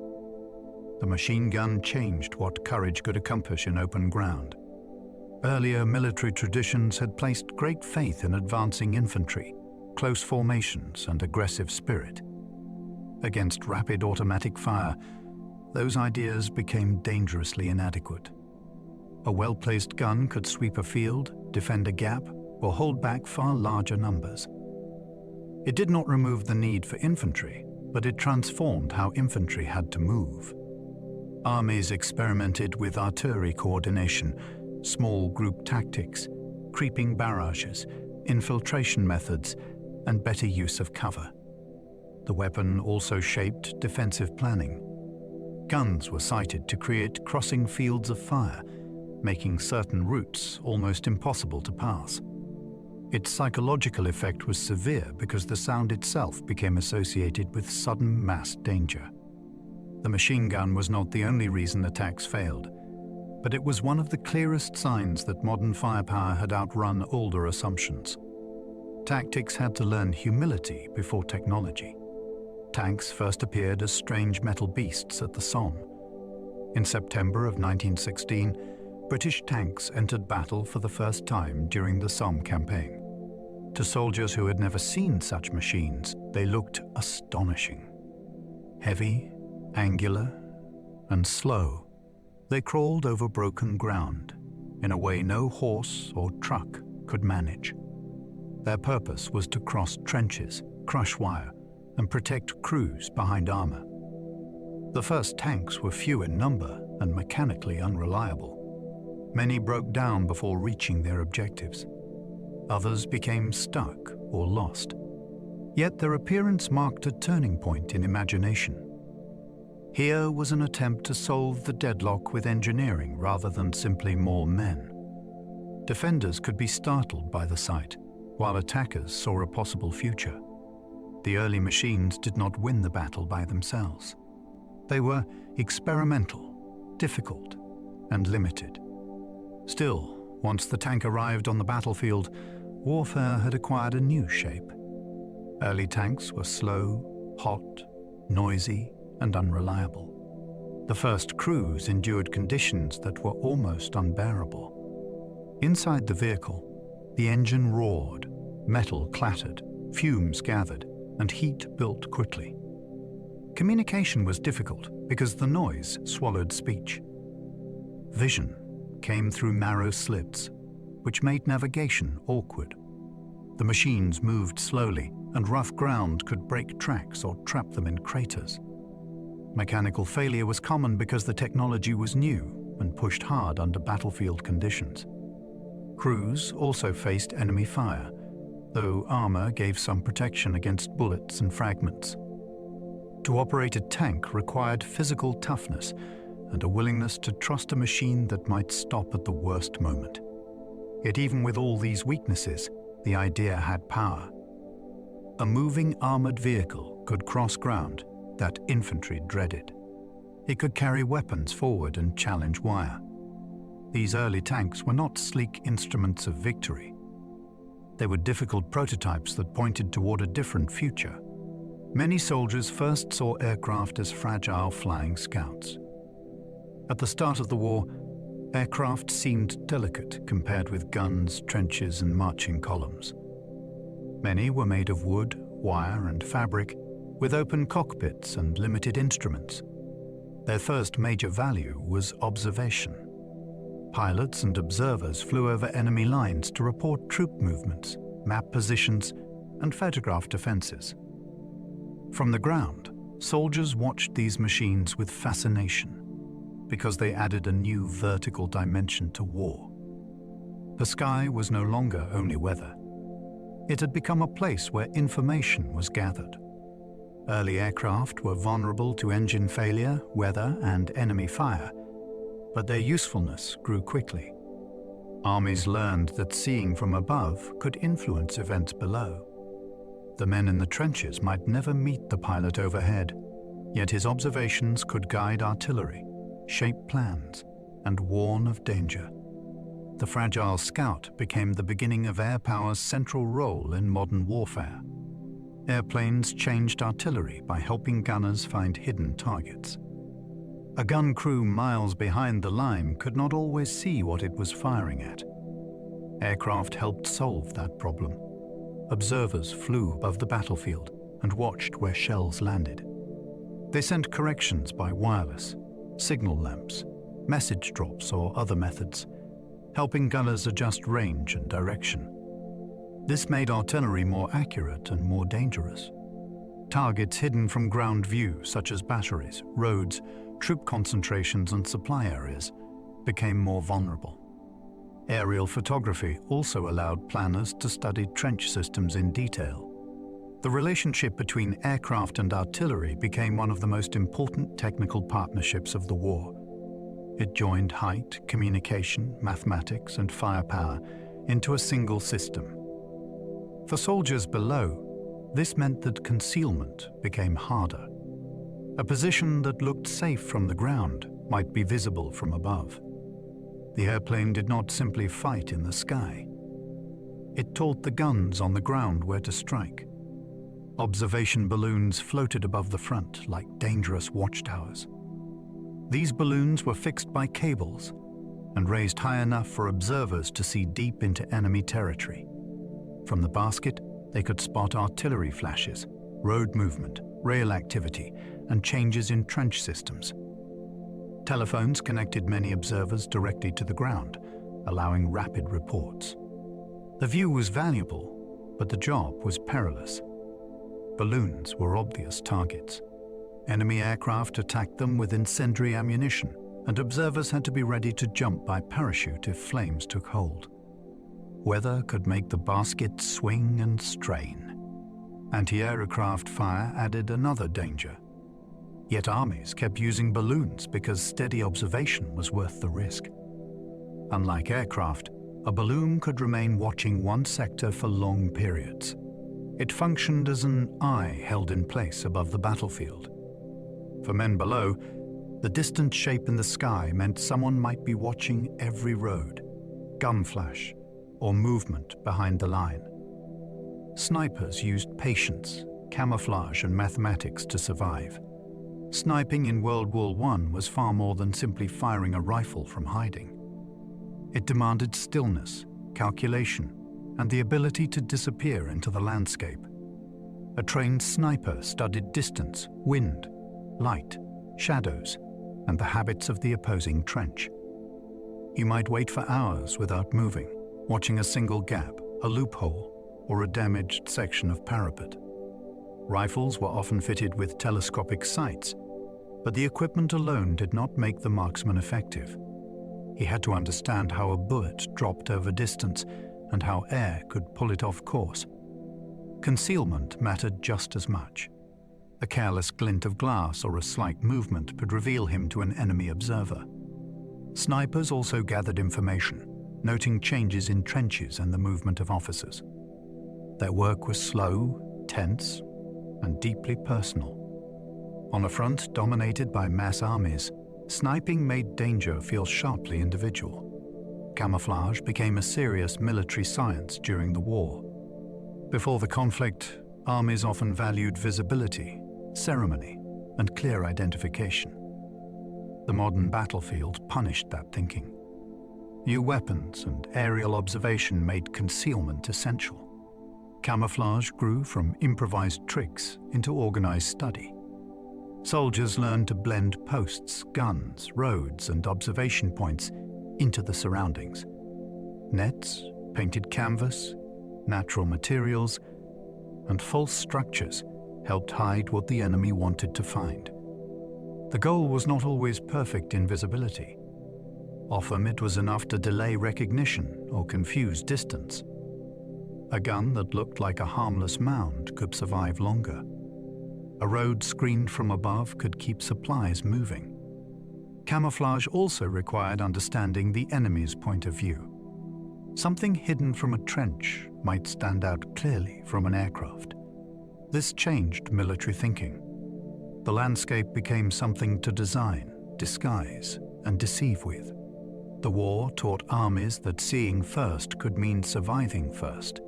The machine gun changed what courage could accomplish in open ground. Earlier military traditions had placed great faith in advancing infantry, close formations, and aggressive spirit. Against rapid automatic fire, those ideas became dangerously inadequate. A well-placed gun could sweep a field, defend a gap, or hold back far larger numbers. It did not remove the need for infantry, but it transformed how infantry had to move. Armies experimented with artillery coordination, small group tactics, creeping barrages, infiltration methods, and better use of cover. The weapon also shaped defensive planning. Guns were sighted to create crossing fields of fire, making certain routes almost impossible to pass. Its psychological effect was severe because the sound itself became associated with sudden mass danger. The machine gun was not the only reason attacks failed, but it was one of the clearest signs that modern firepower had outrun older assumptions. Tactics had to learn humility before technology. Tanks first appeared as strange metal beasts at the Somme. In September of 1916, British tanks entered battle for the first time during the Somme campaign. To soldiers who had never seen such machines, they looked astonishing. Heavy, angular, and slow, they crawled over broken ground in a way no horse or truck could manage. Their purpose was to cross trenches, crush wire, and protect crews behind armor. The first tanks were few in number and mechanically unreliable. Many broke down before reaching their objectives. Others became stuck or lost. Yet their appearance marked a turning point in imagination. Here was an attempt to solve the deadlock with engineering rather than simply more men. Defenders could be startled by the sight, while attackers saw a possible future. The early machines did not win the battle by themselves. They were experimental, difficult, and limited. Still, once the tank arrived on the battlefield, warfare had acquired a new shape. Early tanks were slow, hot, noisy, and unreliable. The first crews endured conditions that were almost unbearable. Inside the vehicle, the engine roared, metal clattered, fumes gathered, and heat built quickly. Communication was difficult because the noise swallowed speech. Vision came through narrow slits, which made navigation awkward. The machines moved slowly, and rough ground could break tracks or trap them in craters. Mechanical failure was common because the technology was new and pushed hard under battlefield conditions. Crews also faced enemy fire, though armor gave some protection against bullets and fragments. To operate a tank required physical toughness and a willingness to trust a machine that might stop at the worst moment. Yet even with all these weaknesses, the idea had power. A moving armored vehicle could cross ground that infantry dreaded. It could carry weapons forward and challenge wire. These early tanks were not sleek instruments of victory. They were difficult prototypes that pointed toward a different future. Many soldiers first saw aircraft as fragile flying scouts. At the start of the war, aircraft seemed delicate compared with guns, trenches, and marching columns. Many were made of wood, wire, and fabric, with open cockpits and limited instruments. Their first major value was observation. Pilots and observers flew over enemy lines to report troop movements, map positions, and photograph defenses. From the ground, soldiers watched these machines with fascination because they added a new vertical dimension to war. The sky was no longer only weather. It had become a place where information was gathered. Early aircraft were vulnerable to engine failure, weather, and enemy fire, but their usefulness grew quickly. Armies learned that seeing from above could influence events below. The men in the trenches might never meet the pilot overhead, yet his observations could guide artillery, shape plans, and warn of danger. The fragile scout became the beginning of air power's central role in modern warfare. Airplanes changed artillery by helping gunners find hidden targets. A gun crew miles behind the line could not always see what it was firing at. Aircraft helped solve that problem. Observers flew above the battlefield and watched where shells landed. They sent corrections by wireless, signal lamps, message drops, or other methods, helping gunners adjust range and direction. This made artillery more accurate and more dangerous. Targets hidden from ground view, such as batteries, roads, troop concentrations, and supply areas, became more vulnerable. Aerial photography also allowed planners to study trench systems in detail. The relationship between aircraft and artillery became one of the most important technical partnerships of the war. It joined height, communication, mathematics, and firepower into a single system. For soldiers below, this meant that concealment became harder. A position that looked safe from the ground might be visible from above. The airplane did not simply fight in the sky. It taught the guns on the ground where to strike. Observation balloons floated above the front like dangerous watchtowers. These balloons were fixed by cables and raised high enough for observers to see deep into enemy territory. From the basket, they could spot artillery flashes, road movement, rail activity, and changes in trench systems. Telephones connected many observers directly to the ground, allowing rapid reports. The view was valuable, but the job was perilous. Balloons were obvious targets. Enemy aircraft attacked them with incendiary ammunition, and observers had to be ready to jump by parachute if flames took hold. Weather could make the basket swing and strain. Anti-aircraft fire added another danger. Yet armies kept using balloons because steady observation was worth the risk. Unlike aircraft, a balloon could remain watching one sector for long periods. It functioned as an eye held in place above the battlefield. For men below, the distant shape in the sky meant someone might be watching every road, gun flash, or movement behind the line. Snipers used patience, camouflage, and mathematics to survive. Sniping in World War I was far more than simply firing a rifle from hiding. It demanded stillness, calculation, and the ability to disappear into the landscape. A trained sniper studied distance, wind, light, shadows, and the habits of the opposing trench. You might wait for hours without moving, watching a single gap, a loophole, or a damaged section of parapet. Rifles were often fitted with telescopic sights, but the equipment alone did not make the marksman effective. He had to understand how a bullet dropped over distance and how air could pull it off course. Concealment mattered just as much. A careless glint of glass or a slight movement could reveal him to an enemy observer. Snipers also gathered information, noting changes in trenches and the movement of officers. Their work was slow, tense, and deeply personal. On a front dominated by mass armies, sniping made danger feel sharply individual. Camouflage became a serious military science during the war. Before the conflict, armies often valued visibility, ceremony, and clear identification. The modern battlefield punished that thinking. New weapons and aerial observation made concealment essential. Camouflage grew from improvised tricks into organized study. Soldiers learned to blend posts, guns, roads, and observation points into the surroundings. Nets, painted canvas, natural materials, and false structures helped hide what the enemy wanted to find. The goal was not always perfect invisibility. Often it was enough to delay recognition or confuse distance. A gun that looked like a harmless mound could survive longer. A road screened from above could keep supplies moving. Camouflage also required understanding the enemy's point of view. Something hidden from a trench might stand out clearly from an aircraft. This changed military thinking. The landscape became something to design, disguise, and deceive with. The war taught armies that seeing first could mean surviving first.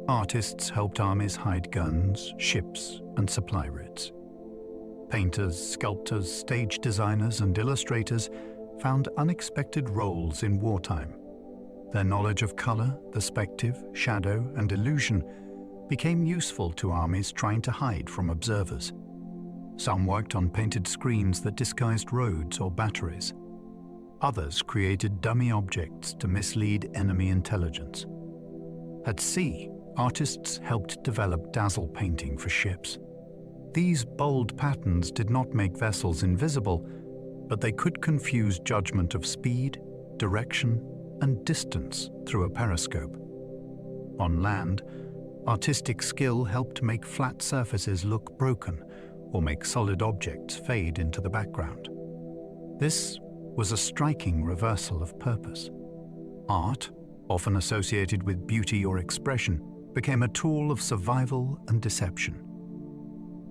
Artists helped armies hide guns, ships, and supply routes. Painters, sculptors, stage designers, and illustrators found unexpected roles in wartime. Their knowledge of color, perspective, shadow, and illusion became useful to armies trying to hide from observers. Some worked on painted screens that disguised roads or batteries. Others created dummy objects to mislead enemy intelligence. At sea, artists helped develop dazzle painting for ships. These bold patterns did not make vessels invisible, but they could confuse judgment of speed, direction, and distance through a periscope. On land, artistic skill helped make flat surfaces look broken or make solid objects fade into the background. This was a striking reversal of purpose. Art, often associated with beauty or expression, became a tool of survival and deception.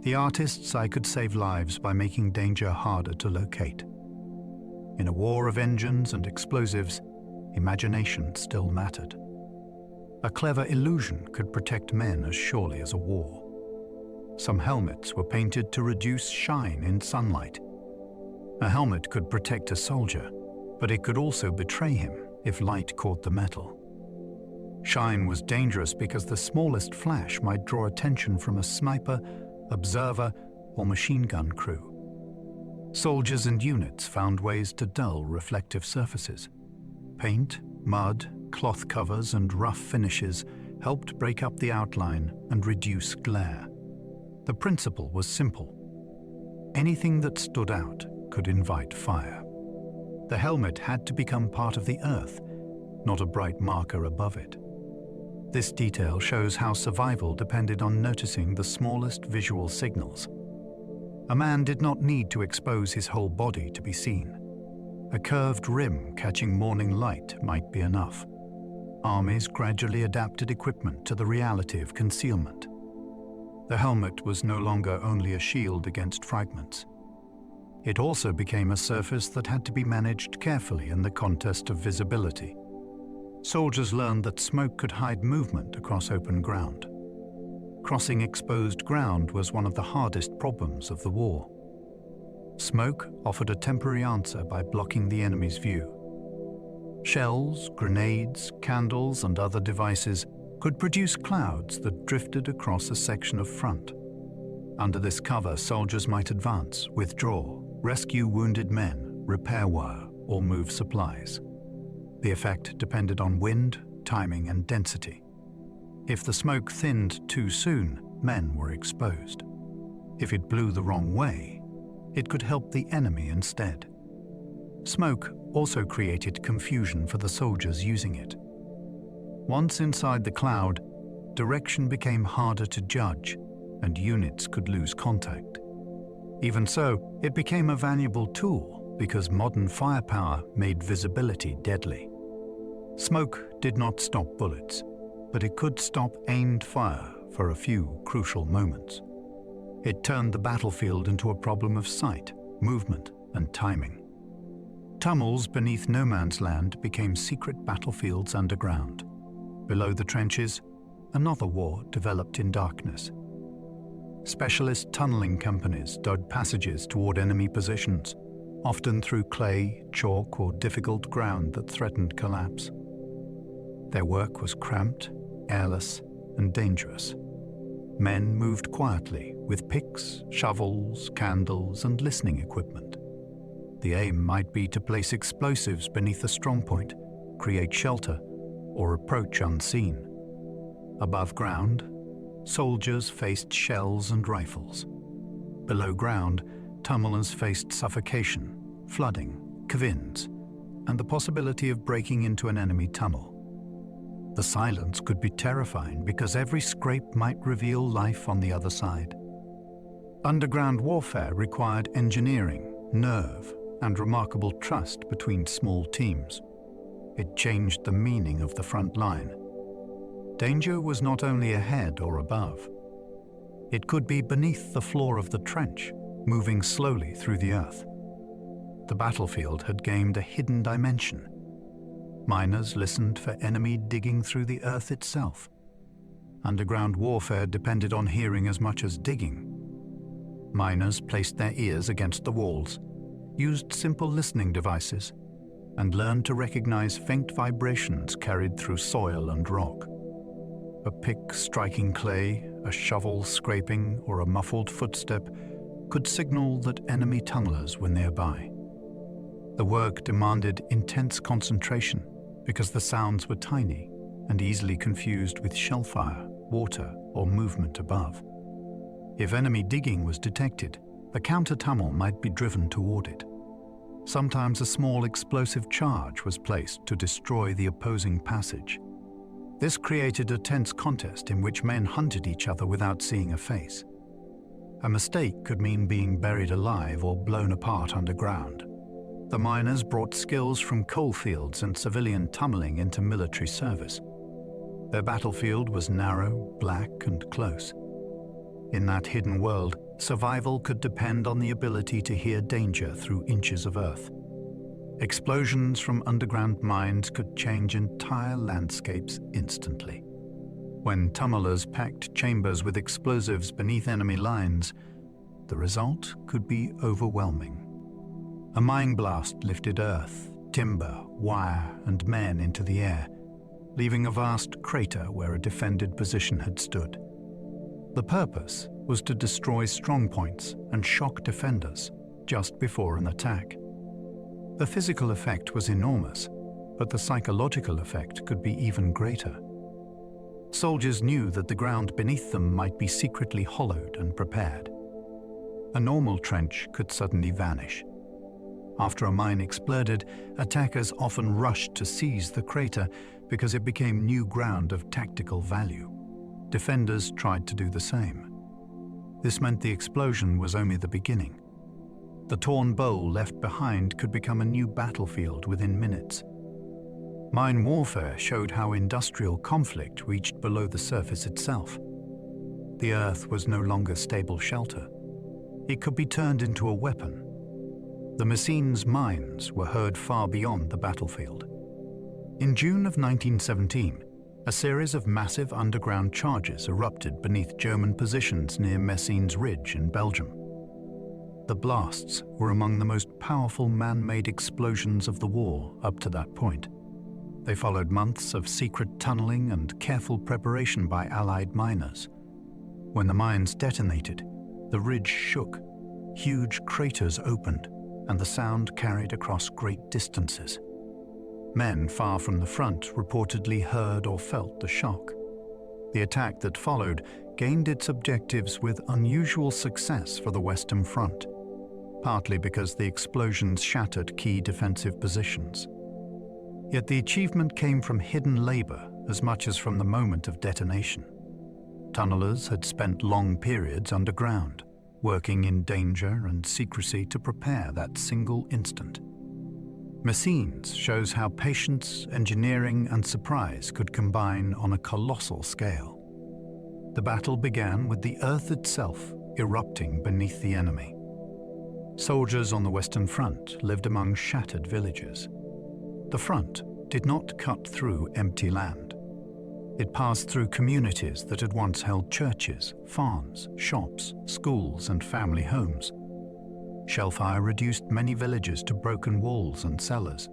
The artist's eye could save lives by making danger harder to locate. In a war of engines and explosives, imagination still mattered. A clever illusion could protect men as surely as a war. Some helmets were painted to reduce shine in sunlight. A helmet could protect a soldier, but it could also betray him if light caught the metal. Shine was dangerous because the smallest flash might draw attention from a sniper, observer, or machine gun crew. Soldiers and units found ways to dull reflective surfaces. Paint, mud, cloth covers, and rough finishes helped break up the outline and reduce glare. The principle was simple. Anything that stood out could invite fire. The helmet had to become part of the earth, not a bright marker above it. This detail shows how survival depended on noticing the smallest visual signals. A man did not need to expose his whole body to be seen. A curved rim catching morning light might be enough. Armies gradually adapted equipment to the reality of concealment. The helmet was no longer only a shield against fragments. It also became a surface that had to be managed carefully in the contest of visibility. Soldiers learned that smoke could hide movement across open ground. Crossing exposed ground was one of the hardest problems of the war. Smoke offered a temporary answer by blocking the enemy's view. Shells, grenades, candles, and other devices could produce clouds that drifted across a section of front. Under this cover, soldiers might advance, withdraw, rescue wounded men, repair wire, or move supplies. The effect depended on wind, timing, and density. If the smoke thinned too soon, men were exposed. If it blew the wrong way, it could help the enemy instead. Smoke also created confusion for the soldiers using it. Once inside the cloud, direction became harder to judge, and units could lose contact. Even so, it became a valuable tool because modern firepower made visibility deadly. Smoke did not stop bullets, but it could stop aimed fire for a few crucial moments. It turned the battlefield into a problem of sight, movement, and timing. Tunnels beneath no man's land became secret battlefields underground. Below the trenches, another war developed in darkness. Specialist tunneling companies dug passages toward enemy positions, often through clay, chalk, or difficult ground that threatened collapse. Their work was cramped, airless, and dangerous. Men moved quietly with picks, shovels, candles, and listening equipment. The aim might be to place explosives beneath a strongpoint, create shelter, or approach unseen. Above ground, soldiers faced shells and rifles. Below ground, tunnelers faced suffocation, flooding, cave-ins, and the possibility of breaking into an enemy tunnel. The silence could be terrifying because every scrape might reveal life on the other side. Underground warfare required engineering, nerve, and remarkable trust between small teams. It changed the meaning of the front line. Danger was not only ahead or above. It could be beneath the floor of the trench, moving slowly through the earth. The battlefield had gained a hidden dimension. Miners listened for enemy digging through the earth itself. Underground warfare depended on hearing as much as digging. Miners placed their ears against the walls, used simple listening devices, and learned to recognize faint vibrations carried through soil and rock. A pick striking clay, a shovel scraping, or a muffled footstep could signal that enemy tunnelers were nearby. The work demanded intense concentration because the sounds were tiny and easily confused with shellfire, water, or movement above. If enemy digging was detected, a counter-tunnel might be driven toward it. Sometimes a small explosive charge was placed to destroy the opposing passage. This created a tense contest in which men hunted each other without seeing a face. A mistake could mean being buried alive or blown apart underground. The miners brought skills from coal fields and civilian tunneling into military service. Their battlefield was narrow, black, and close. In that hidden world, survival could depend on the ability to hear danger through inches of earth. Explosions from underground mines could change entire landscapes instantly. When tunnelers packed chambers with explosives beneath enemy lines, the result could be overwhelming. A mine blast lifted earth, timber, wire, and men into the air, leaving a vast crater where a defended position had stood. The purpose was to destroy strongpoints and shock defenders just before an attack. The physical effect was enormous, but the psychological effect could be even greater. Soldiers knew that the ground beneath them might be secretly hollowed and prepared. A normal trench could suddenly vanish. After a mine exploded, attackers often rushed to seize the crater because it became new ground of tactical value. Defenders tried to do the same. This meant the explosion was only the beginning. The torn bowl left behind could become a new battlefield within minutes. Mine warfare showed how industrial conflict reached below the surface itself. The earth was no longer stable shelter. It could be turned into a weapon. The Messines mines were heard far beyond the battlefield. In June of 1917, a series of massive underground charges erupted beneath German positions near Messines Ridge in Belgium. The blasts were among the most powerful man-made explosions of the war up to that point. They followed months of secret tunneling and careful preparation by Allied miners. When the mines detonated, the ridge shook, huge craters opened, and the sound carried across great distances. Men far from the front reportedly heard or felt the shock. The attack that followed gained its objectives with unusual success for the Western Front, partly because the explosions shattered key defensive positions. Yet the achievement came from hidden labor as much as from the moment of detonation. Tunnelers had spent long periods underground, working in danger and secrecy to prepare that single instant. Messines shows how patience, engineering, and surprise could combine on a colossal scale. The battle began with the earth itself erupting beneath the enemy. Soldiers on the Western Front lived among shattered villages. The front did not cut through empty land. It passed through communities that had once held churches, farms, shops, schools, and family homes. Shellfire reduced many villages to broken walls and cellars.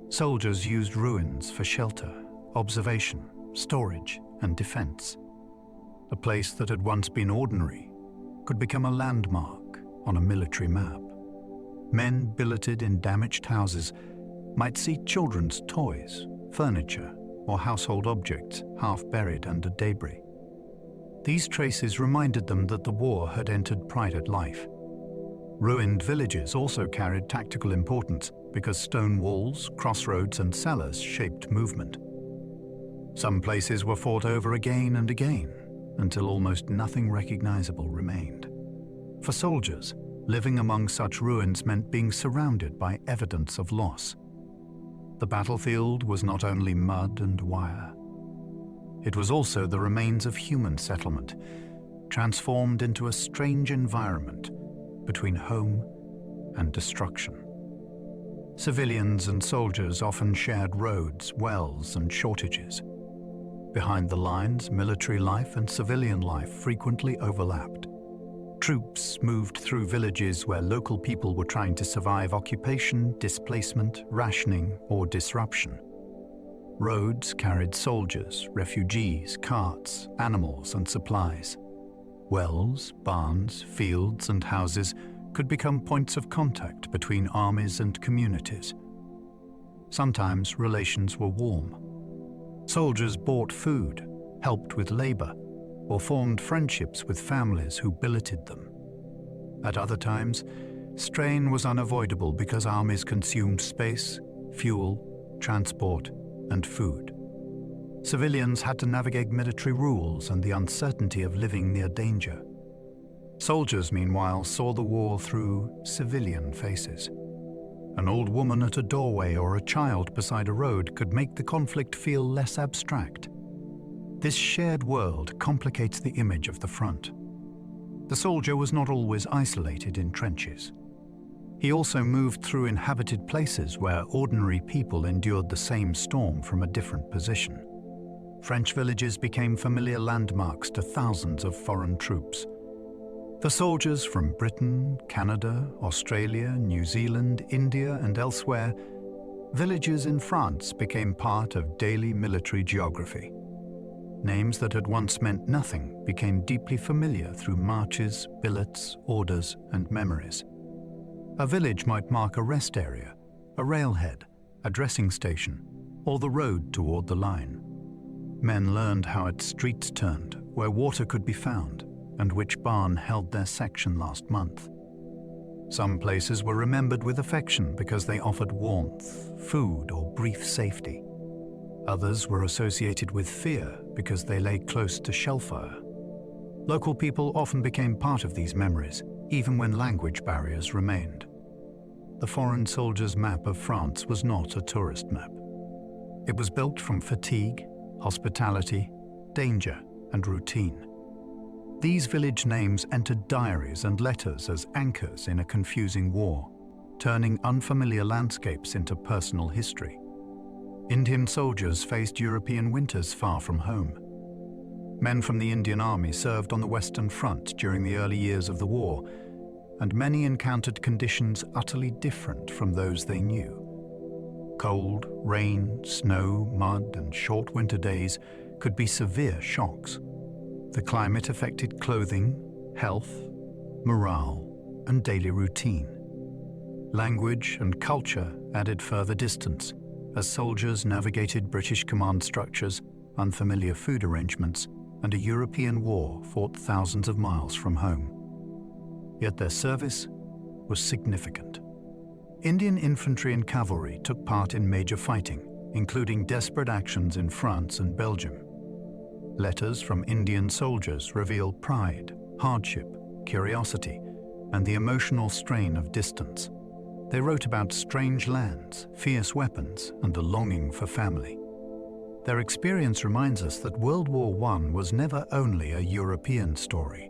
Soldiers used ruins for shelter, observation, storage, and defense. A place that had once been ordinary could become a landmark on a military map. Men billeted in damaged houses might see children's toys, furniture, or household objects half buried under debris. These traces reminded them that the war had entered private life. Ruined villages also carried tactical importance because stone walls, crossroads, and cellars shaped movement. Some places were fought over again and again until almost nothing recognizable remained. For soldiers, living among such ruins meant being surrounded by evidence of loss. The battlefield was not only mud and wire. It was also the remains of human settlement, transformed into a strange environment between home and destruction. Civilians and soldiers often shared roads, wells, and shortages. Behind the lines, military life and civilian life frequently overlapped. Troops moved through villages where local people were trying to survive occupation, displacement, rationing, or disruption. Roads carried soldiers, refugees, carts, animals, and supplies. Wells, barns, fields, and houses could become points of contact between armies and communities. Sometimes relations were warm. Soldiers bought food, helped with labor, or formed friendships with families who billeted them. At other times, strain was unavoidable because armies consumed space, fuel, transport, and food. Civilians had to navigate military rules and the uncertainty of living near danger. Soldiers, meanwhile, saw the war through civilian faces. An old woman at a doorway or a child beside a road could make the conflict feel less abstract. This shared world complicates the image of the front. The soldier was not always isolated in trenches. He also moved through inhabited places where ordinary people endured the same storm from a different position. French villages became familiar landmarks to thousands of foreign troops. For soldiers from Britain, Canada, Australia, New Zealand, India, and elsewhere, villages in France became part of daily military geography. Names that had once meant nothing became deeply familiar through marches, billets, orders, and memories. A village might mark a rest area, a railhead, a dressing station, or the road toward the line. Men learned how its streets turned, where water could be found, and which barn held their section last month. Some places were remembered with affection because they offered warmth, food, or brief safety. Others were associated with fear because they lay close to shellfire. Local people often became part of these memories, even when language barriers remained. The foreign soldier's map of France was not a tourist map. It was built from fatigue, hospitality, danger, and routine. These village names entered diaries and letters as anchors in a confusing war, turning unfamiliar landscapes into personal history. Indian soldiers faced European winters far from home. Men from the Indian Army served on the Western Front during the early years of the war, and many encountered conditions utterly different from those they knew. Cold, rain, snow, mud, and short winter days could be severe shocks. The climate affected clothing, health, morale, and daily routine. Language and culture added further distance as soldiers navigated British command structures, unfamiliar food arrangements, and a European war fought thousands of miles from home. Yet their service was significant. Indian infantry and cavalry took part in major fighting, including desperate actions in France and Belgium. Letters from Indian soldiers reveal pride, hardship, curiosity, and the emotional strain of distance. They wrote about strange lands, fierce weapons, and a longing for family. Their experience reminds us that World War I was never only a European story.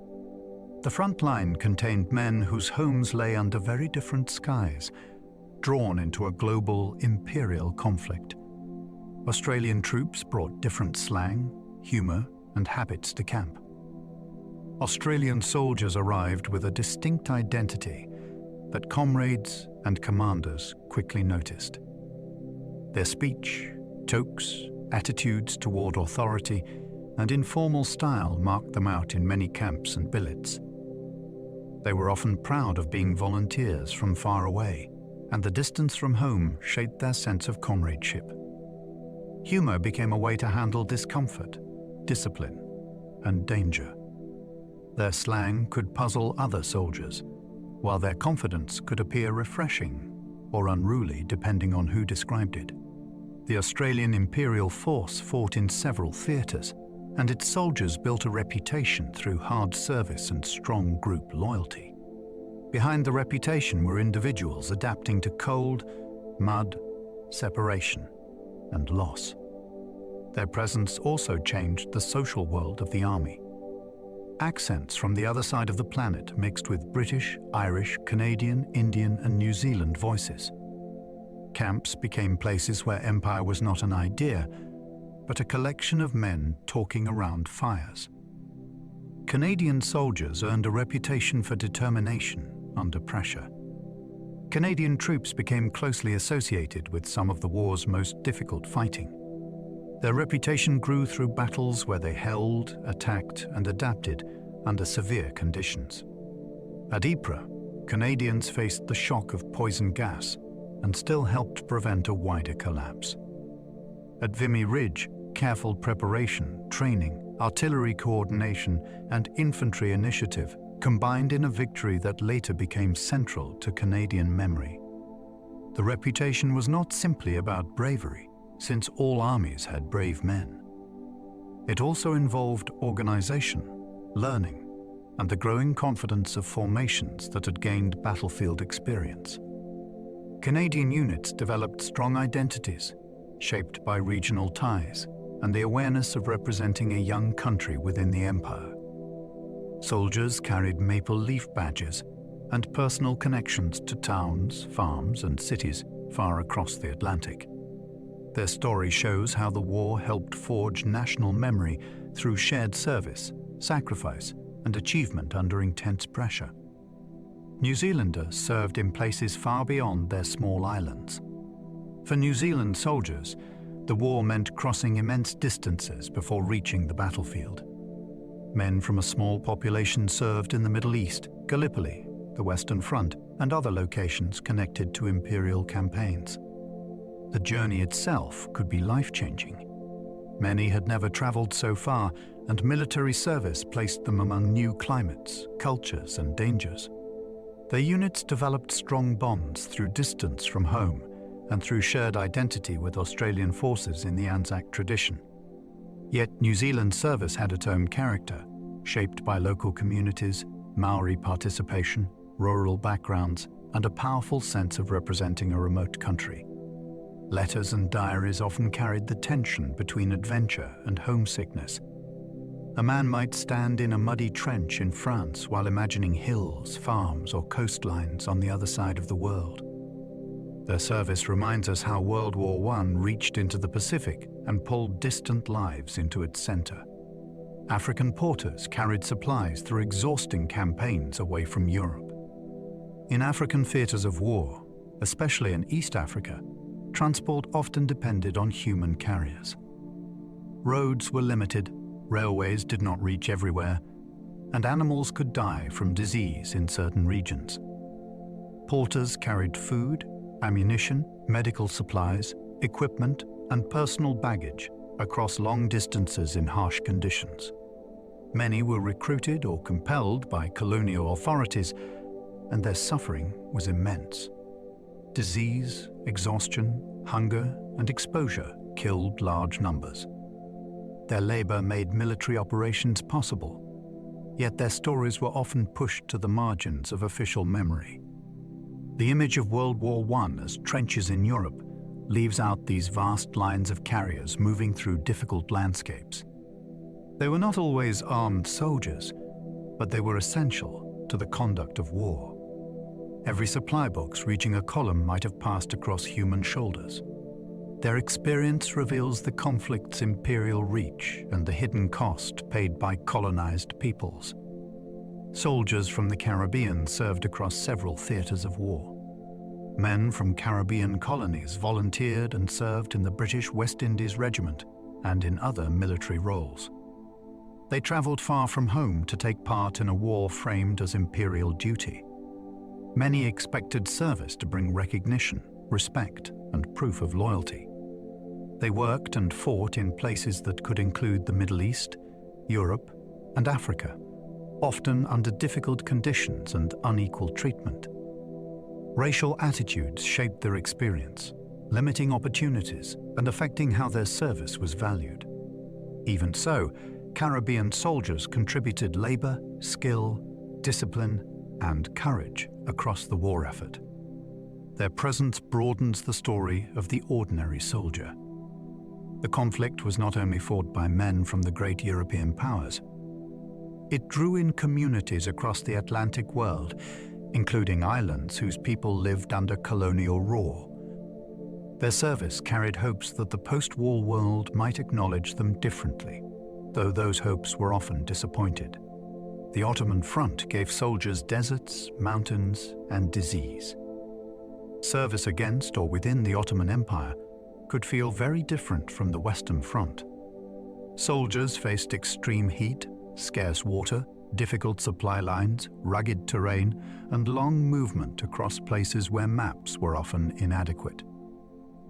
The front line contained men whose homes lay under very different skies, drawn into a global imperial conflict. Australian troops brought different slang, humour, and habits to camp. Australian soldiers arrived with a distinct identity that comrades and commanders quickly noticed. Their speech, jokes, attitudes toward authority, and informal style marked them out in many camps and billets. They were often proud of being volunteers from far away, and the distance from home shaped their sense of comradeship. Humor became a way to handle discomfort, discipline, and danger. Their slang could puzzle other soldiers, while their confidence could appear refreshing or unruly depending on who described it. The Australian Imperial Force fought in several theatres, and its soldiers built a reputation through hard service and strong group loyalty. Behind the reputation were individuals adapting to cold, mud, separation, and loss. Their presence also changed the social world of the army. Accents from the other side of the planet mixed with British, Irish, Canadian, Indian, and New Zealand voices. Camps became places where empire was not an idea, but a collection of men talking around fires. Canadian soldiers earned a reputation for determination under pressure. Canadian troops became closely associated with some of the war's most difficult fighting. Their reputation grew through battles where they held, attacked, and adapted under severe conditions. At Ypres, Canadians faced the shock of poison gas and still helped prevent a wider collapse. At Vimy Ridge, careful preparation, training, artillery coordination, and infantry initiative combined in a victory that later became central to Canadian memory. The reputation was not simply about bravery, since all armies had brave men. It also involved organization, learning, and the growing confidence of formations that had gained battlefield experience. Canadian units developed strong identities, shaped by regional ties and the awareness of representing a young country within the empire. Soldiers carried maple leaf badges and personal connections to towns, farms, and cities far across the Atlantic. Their story shows how the war helped forge national memory through shared service, sacrifice, and achievement under intense pressure. New Zealanders served in places far beyond their small islands. For New Zealand soldiers, the war meant crossing immense distances before reaching the battlefield. Men from a small population served in the Middle East, Gallipoli, the Western Front, and other locations connected to imperial campaigns. The journey itself could be life-changing. Many had never traveled so far, and military service placed them among new climates, cultures, and dangers. Their units developed strong bonds through distance from home and through shared identity with Australian forces in the Anzac tradition. Yet New Zealand service had its own character, shaped by local communities, Maori participation, rural backgrounds, and a powerful sense of representing a remote country. Letters and diaries often carried the tension between adventure and homesickness. A man might stand in a muddy trench in France while imagining hills, farms, or coastlines on the other side of the world. Their service reminds us how World War I reached into the Pacific and pulled distant lives into its center. African porters carried supplies through exhausting campaigns away from Europe. In African theaters of war, especially in East Africa, transport often depended on human carriers. Roads were limited, railways did not reach everywhere, and animals could die from disease in certain regions. Porters carried food, ammunition, medical supplies, equipment, and personal baggage across long distances in harsh conditions. Many were recruited or compelled by colonial authorities, and their suffering was immense. Disease, exhaustion, hunger, and exposure killed large numbers. Their labor made military operations possible, yet their stories were often pushed to the margins of official memory. The image of World War I as trenches in Europe leaves out these vast lines of carriers moving through difficult landscapes. They were not always armed soldiers, but they were essential to the conduct of war. Every supply box reaching a column might have passed across human shoulders. Their experience reveals the conflict's imperial reach and the hidden cost paid by colonized peoples. Soldiers from the Caribbean served across several theaters of war. Men from Caribbean colonies volunteered and served in the British West Indies Regiment and in other military roles. They traveled far from home to take part in a war framed as imperial duty. Many expected service to bring recognition, respect, and proof of loyalty. They worked and fought in places that could include the Middle East, Europe, and Africa, often under difficult conditions and unequal treatment. Racial attitudes shaped their experience, limiting opportunities and affecting how their service was valued. Even so, Caribbean soldiers contributed labor, skill, discipline, and courage across the war effort. Their presence broadens the story of the ordinary soldier. The conflict was not only fought by men from the great European powers. It drew in communities across the Atlantic world, including islands whose people lived under colonial rule. Their service carried hopes that the post-war world might acknowledge them differently, though those hopes were often disappointed. The Ottoman front gave soldiers deserts, mountains, and disease. Service against or within the Ottoman Empire could feel very different from the Western Front. Soldiers faced extreme heat, scarce water, difficult supply lines, rugged terrain, and long movement across places where maps were often inadequate.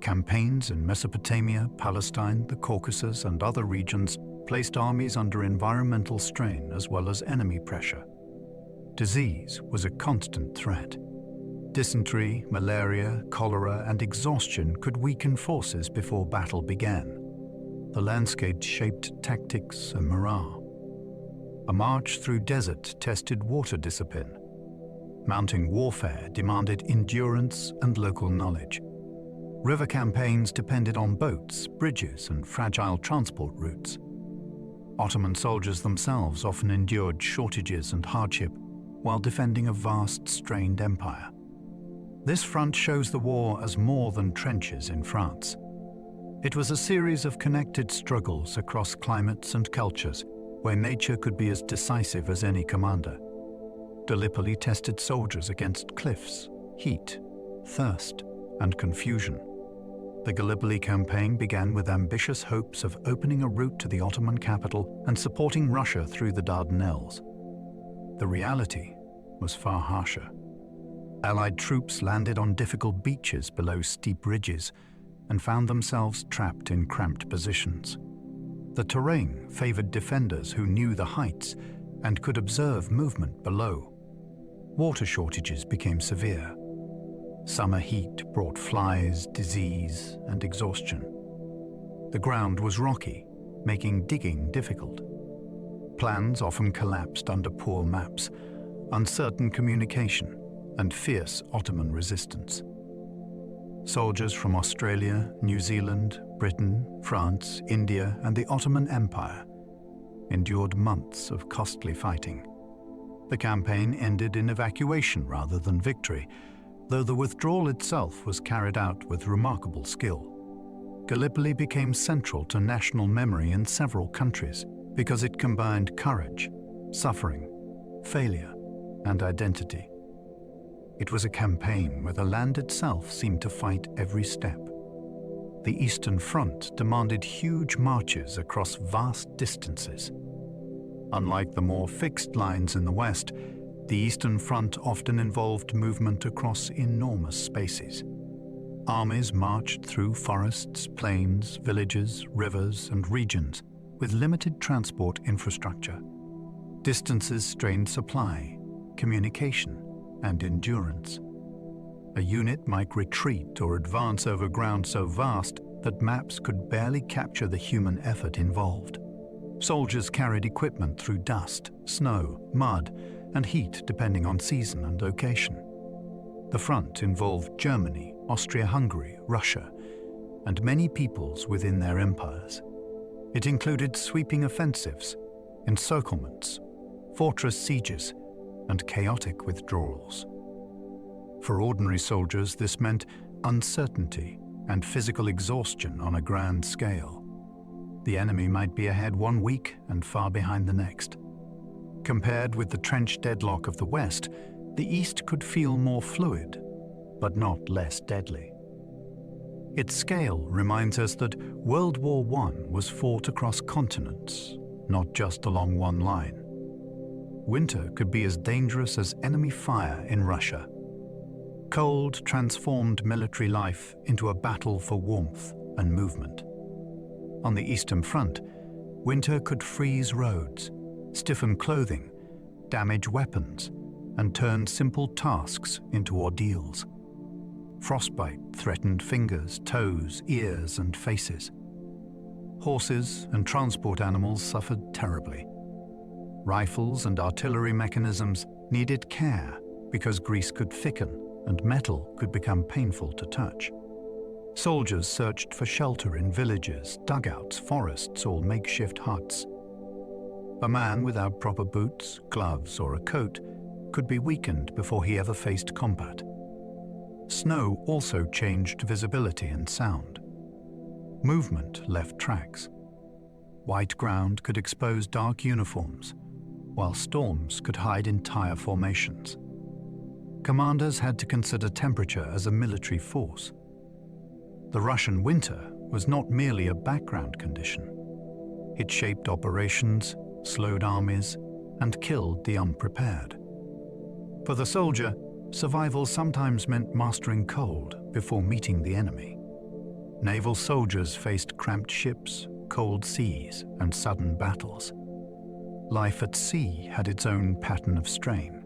Campaigns in Mesopotamia, Palestine, the Caucasus, and other regions placed armies under environmental strain as well as enemy pressure. Disease was a constant threat. Dysentery, malaria, cholera, and exhaustion could weaken forces before battle began. The landscape shaped tactics and morale. A march through desert tested water discipline. Mounting warfare demanded endurance and local knowledge. River campaigns depended on boats, bridges, and fragile transport routes. Ottoman soldiers themselves often endured shortages and hardship while defending a vast, strained empire. This front shows the war as more than trenches in France. It was a series of connected struggles across climates and cultures, where nature could be as decisive as any commander. Gallipoli tested soldiers against cliffs, heat, thirst, and confusion. The Gallipoli campaign began with ambitious hopes of opening a route to the Ottoman capital and supporting Russia through the Dardanelles. The reality was far harsher. Allied troops landed on difficult beaches below steep ridges and found themselves trapped in cramped positions. The terrain favored defenders who knew the heights and could observe movement below. Water shortages became severe. Summer heat brought flies, disease, and exhaustion. The ground was rocky, making digging difficult. Plans often collapsed under poor maps, uncertain communication, and fierce Ottoman resistance. Soldiers from Australia, New Zealand, Britain, France, India, and the Ottoman Empire endured months of costly fighting. The campaign ended in evacuation rather than victory, though the withdrawal itself was carried out with remarkable skill. Gallipoli became central to national memory in several countries because it combined courage, suffering, failure, and identity. It was a campaign where the land itself seemed to fight every step. The Eastern Front demanded huge marches across vast distances. Unlike the more fixed lines in the West, the Eastern Front often involved movement across enormous spaces. Armies marched through forests, plains, villages, rivers, and regions with limited transport infrastructure. Distances strained supply, communication, and endurance. A unit might retreat or advance over ground so vast that maps could barely capture the human effort involved. Soldiers carried equipment through dust, snow, mud, and heat depending on season and location. The front involved Germany, Austria-Hungary, Russia, and many peoples within their empires. It included sweeping offensives, encirclements, fortress sieges, and chaotic withdrawals. For ordinary soldiers, this meant uncertainty and physical exhaustion on a grand scale. The enemy might be ahead one week and far behind the next. Compared with the trench deadlock of the West, the East could feel more fluid, but not less deadly. Its scale reminds us that World War I was fought across continents, not just along one line. Winter could be as dangerous as enemy fire in Russia. Cold transformed military life into a battle for warmth and movement. On the Eastern Front, winter could freeze roads, stiffen clothing, damage weapons, and turn simple tasks into ordeals. Frostbite threatened fingers, toes, ears, and faces. Horses and transport animals suffered terribly. Rifles and artillery mechanisms needed care because grease could thicken and metal could become painful to touch. Soldiers searched for shelter in villages, dugouts, forests, or makeshift huts. A man without proper boots, gloves, or a coat could be weakened before he ever faced combat. Snow also changed visibility and sound. Movement left tracks. White ground could expose dark uniforms, while storms could hide entire formations. Commanders had to consider temperature as a military force. The Russian winter was not merely a background condition. It shaped operations, slowed armies, and killed the unprepared. For the soldier, survival sometimes meant mastering cold before meeting the enemy. Naval soldiers faced cramped ships, cold seas, and sudden battles. Life at sea had its own pattern of strain.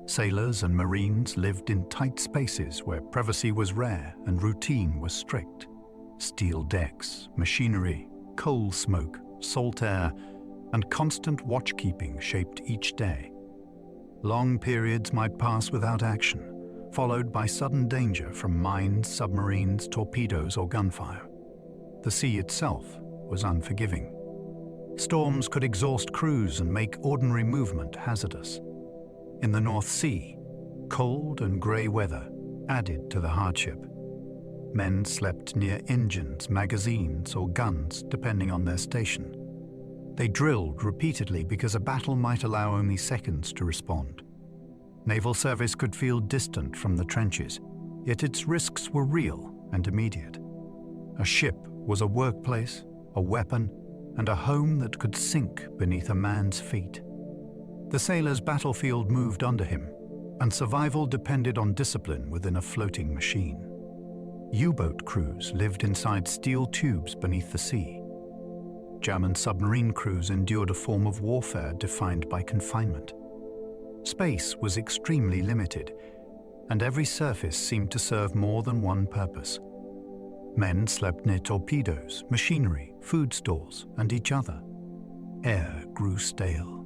Sailors and Marines lived in tight spaces where privacy was rare and routine was strict. Steel decks, machinery, coal smoke, salt air, and constant watchkeeping shaped each day. Long periods might pass without action, followed by sudden danger from mines, submarines, torpedoes, or gunfire. The sea itself was unforgiving. Storms could exhaust crews and make ordinary movement hazardous. In the North Sea, cold and grey weather added to the hardship. Men slept near engines, magazines, or guns, depending on their station. They drilled repeatedly because a battle might allow only seconds to respond. Naval service could feel distant from the trenches, yet its risks were real and immediate. A ship was a workplace, a weapon, and a home that could sink beneath a man's feet. The sailor's battlefield moved under him, and survival depended on discipline within a floating machine. U-boat crews lived inside steel tubes beneath the sea. German submarine crews endured a form of warfare defined by confinement. Space was extremely limited, and every surface seemed to serve more than one purpose. Men slept near torpedoes, machinery, food stores, and each other. Air grew stale.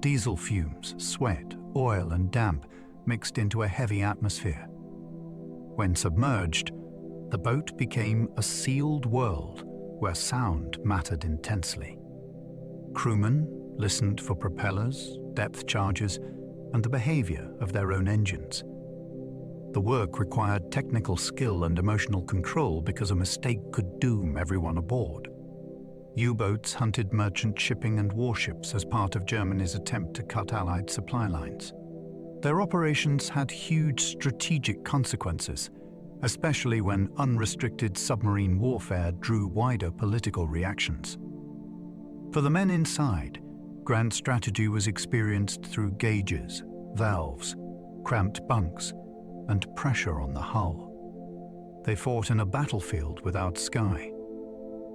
Diesel fumes, sweat, oil, and damp mixed into a heavy atmosphere. When submerged, the boat became a sealed world where sound mattered intensely. Crewmen listened for propellers, depth charges, and the behavior of their own engines. The work required technical skill and emotional control because a mistake could doom everyone aboard. U-boats hunted merchant shipping and warships as part of Germany's attempt to cut Allied supply lines. Their operations had huge strategic consequences, especially when unrestricted submarine warfare drew wider political reactions. For the men inside, grand strategy was experienced through gauges, valves, cramped bunks, and pressure on the hull. They fought in a battlefield without sky.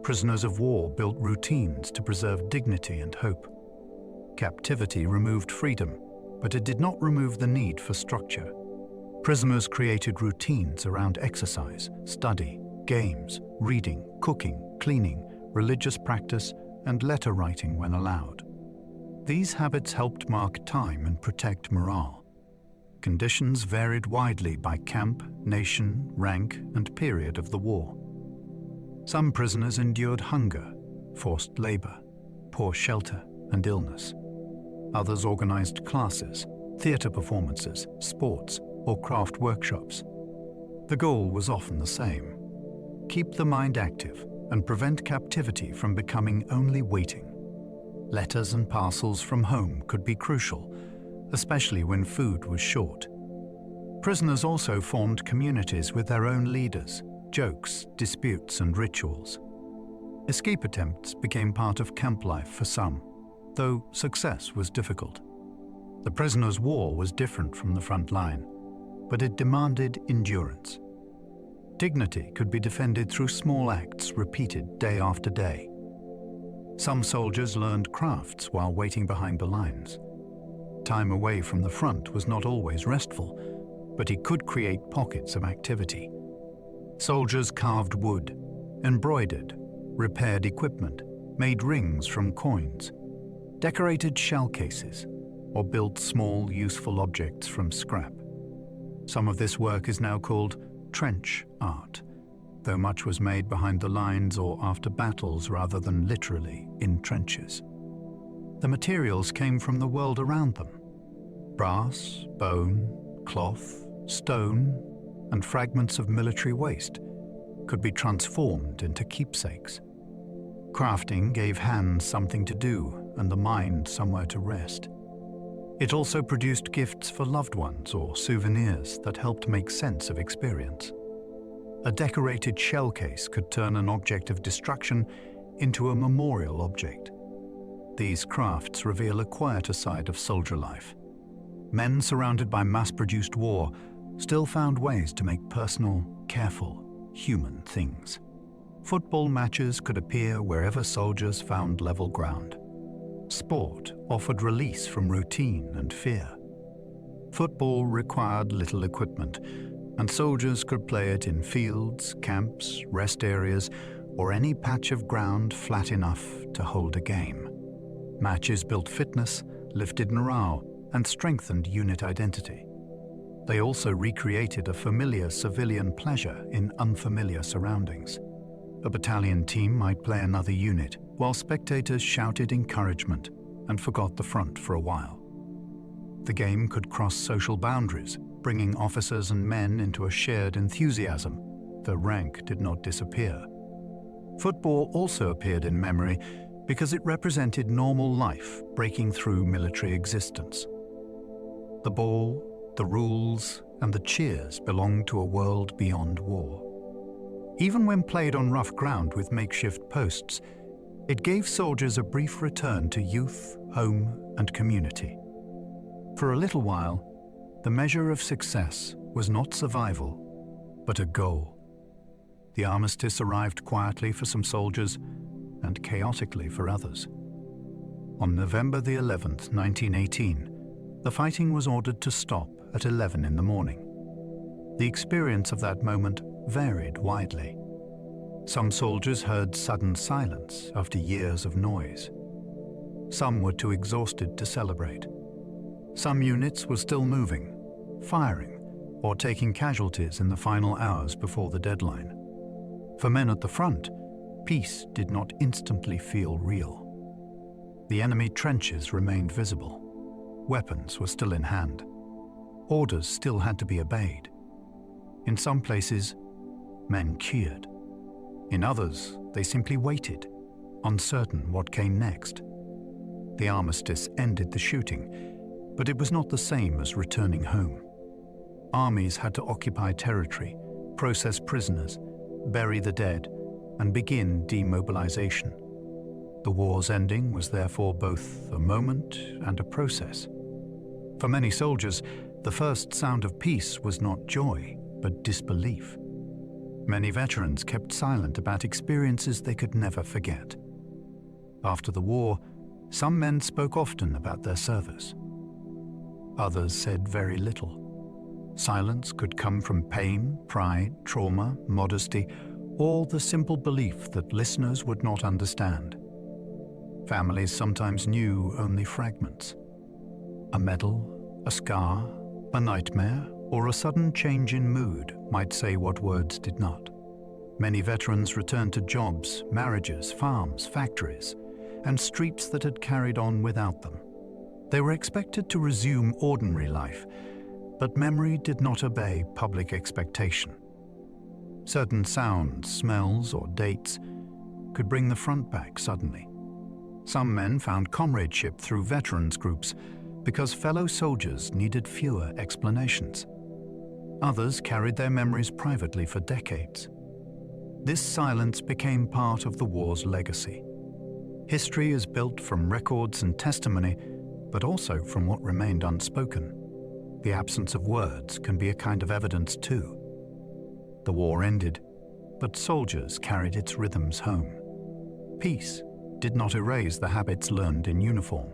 Prisoners of war built routines to preserve dignity and hope. Captivity removed freedom, but it did not remove the need for structure. Prisoners created routines around exercise, study, games, reading, cooking, cleaning, religious practice, and letter writing when allowed. These habits helped mark time and protect morale. Conditions varied widely by camp, nation, rank, and period of the war. Some prisoners endured hunger, forced labor, poor shelter, and illness. Others organized classes, theater performances, sports, or craft workshops. The goal was often the same: keep the mind active and prevent captivity from becoming only waiting. Letters and parcels from home could be crucial, especially when food was short. Prisoners also formed communities with their own leaders, jokes, disputes, and rituals. Escape attempts became part of camp life for some, though success was difficult. The prisoners' war was different from the front line, but it demanded endurance. Dignity could be defended through small acts repeated day after day. Some soldiers learned crafts while waiting behind the lines. Time away from the front was not always restful, but he could create pockets of activity. Soldiers carved wood, embroidered, repaired equipment, made rings from coins, decorated shell cases, or built small, useful objects from scrap. Some of this work is now called trench art, though much was made behind the lines or after battles rather than literally in trenches. The materials came from the world around them. Brass, bone, cloth, stone, and fragments of military waste could be transformed into keepsakes. Crafting gave hands something to do and the mind somewhere to rest. It also produced gifts for loved ones or souvenirs that helped make sense of experience. A decorated shell case could turn an object of destruction into a memorial object. These crafts reveal a quieter side of soldier life. Men surrounded by mass-produced war still found ways to make personal, careful, human things. Football matches could appear wherever soldiers found level ground. Sport offered release from routine and fear. Football required little equipment, and soldiers could play it in fields, camps, rest areas, or any patch of ground flat enough to hold a game. Matches built fitness, lifted morale, and strengthened unit identity. They also recreated a familiar civilian pleasure in unfamiliar surroundings. A battalion team might play another unit, while spectators shouted encouragement and forgot the front for a while. The game could cross social boundaries, bringing officers and men into a shared enthusiasm, though rank did not disappear. Football also appeared in memory because it represented normal life breaking through military existence. The ball, the rules, and the cheers belonged to a world beyond war. Even when played on rough ground with makeshift posts, it gave soldiers a brief return to youth, home, and community. For a little while, the measure of success was not survival, but a goal. The armistice arrived quietly for some soldiers and chaotically for others. On November the 11th, 1918, the fighting was ordered to stop at 11 in the morning. The experience of that moment varied widely. Some soldiers heard sudden silence after years of noise. Some were too exhausted to celebrate. Some units were still moving, firing, or taking casualties in the final hours before the deadline. For men at the front, peace did not instantly feel real. The enemy trenches remained visible. Weapons were still in hand. Orders still had to be obeyed. In some places, men cheered. In others, they simply waited, uncertain what came next. The armistice ended the shooting, but it was not the same as returning home. Armies had to occupy territory, process prisoners, bury the dead, and begin demobilization. The war's ending was therefore both a moment and a process. For many soldiers, the first sound of peace was not joy, but disbelief. Many veterans kept silent about experiences they could never forget. After the war, Some men spoke often about their service. Others said very little. Silence could come from pain, pride, trauma, modesty, or the simple belief that listeners would not understand. Families sometimes knew only fragments. A medal, a scar, a nightmare, or a sudden change in mood might say what words did not. Many veterans returned to jobs, marriages, farms, factories, and streets that had carried on without them. They were expected to resume ordinary life, but memory did not obey public expectation. Certain sounds, smells, or dates could bring the front back suddenly. Some men found comradeship through veterans groups because fellow soldiers needed fewer explanations. Others carried their memories privately for decades. This silence became part of the war's legacy. History is built from records and testimony, but also from what remained unspoken. The absence of words can be a kind of evidence too. The war ended, but soldiers carried its rhythms home. Peace did not erase the habits learned in uniform.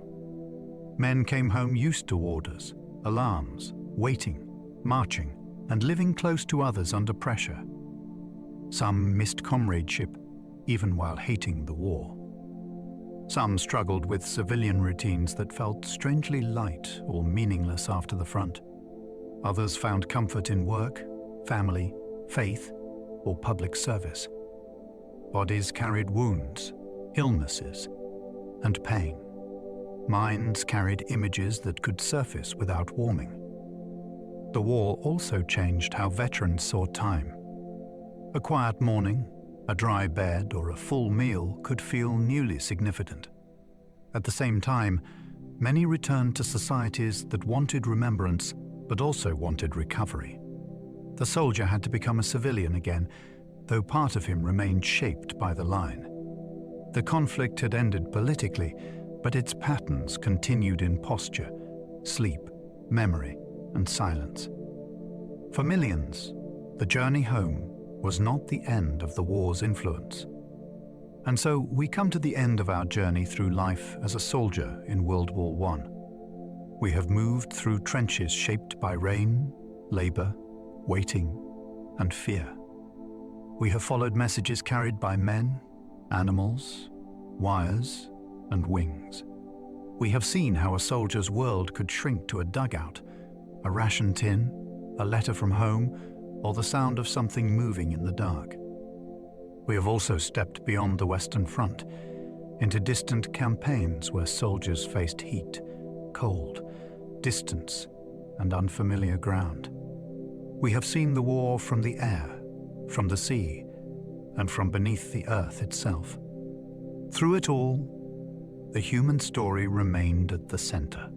Men came home used to orders, alarms, waiting, marching, and living close to others under pressure. Some missed comradeship, even while hating the war. Some struggled with civilian routines that felt strangely light or meaningless after the front. Others found comfort in work, family, faith, or public service. Bodies carried wounds, illnesses, and pain. Minds carried images that could surface without warming. The war also changed how veterans saw time. A quiet morning, a dry bed, or a full meal could feel newly significant. At the same time, many returned to societies that wanted remembrance but also wanted recovery. The soldier had to become a civilian again, though part of him remained shaped by the line. The conflict had ended politically, but its patterns continued in posture, sleep, memory, and silence. For millions, the journey home was not the end of the war's influence. And so we come to the end of our journey through life as a soldier in World War I. We have moved through trenches shaped by rain, labor, waiting, and fear. We have followed messages carried by men, animals, wires, and wings. We have seen how a soldier's world could shrink to a dugout, a ration tin, a letter from home, or the sound of something moving in the dark. We have also stepped beyond the Western Front, into distant campaigns where soldiers faced heat, cold, distance, and unfamiliar ground. We have seen the war from the air, from the sea, and from beneath the earth itself. Through it all, the human story remained at the center.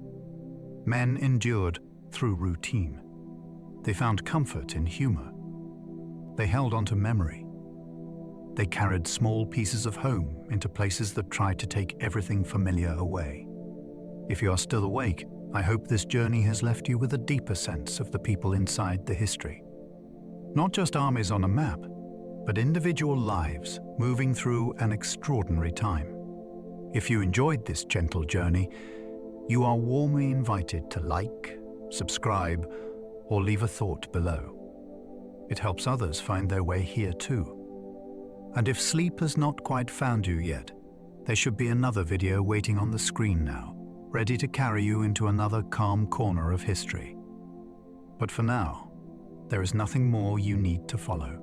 Men endured through routine. They found comfort in humor. They held on to memory. They carried small pieces of home into places that tried to take everything familiar away. If you are still awake, I hope this journey has left you with a deeper sense of the people inside the history. Not just armies on a map, but individual lives moving through an extraordinary time. If you enjoyed this gentle journey, you are warmly invited to like, subscribe, or leave a thought below. It helps others find their way here too. And if sleep has not quite found you yet, there should be another video waiting on the screen now, ready to carry you into another calm corner of history. But for now, there is nothing more you need to follow.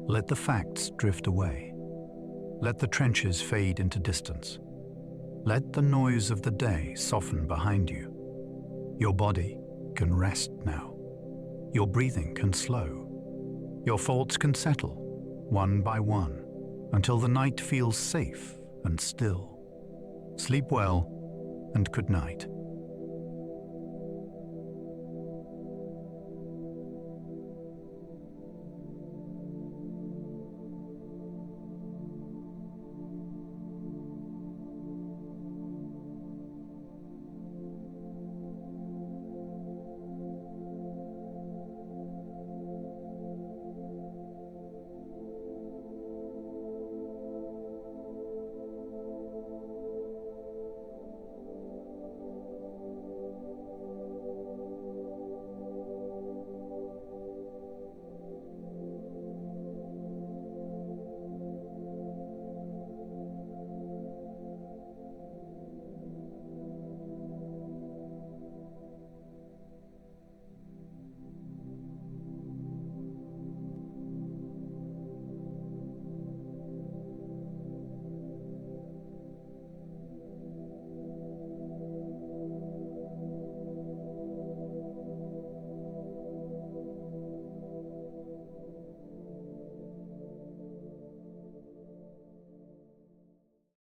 Let the facts drift away. Let the trenches fade into distance. Let the noise of the day soften behind you. Your body can rest now. Your breathing can slow. Your thoughts can settle, one by one, until the night feels safe and still. Sleep well, and good night.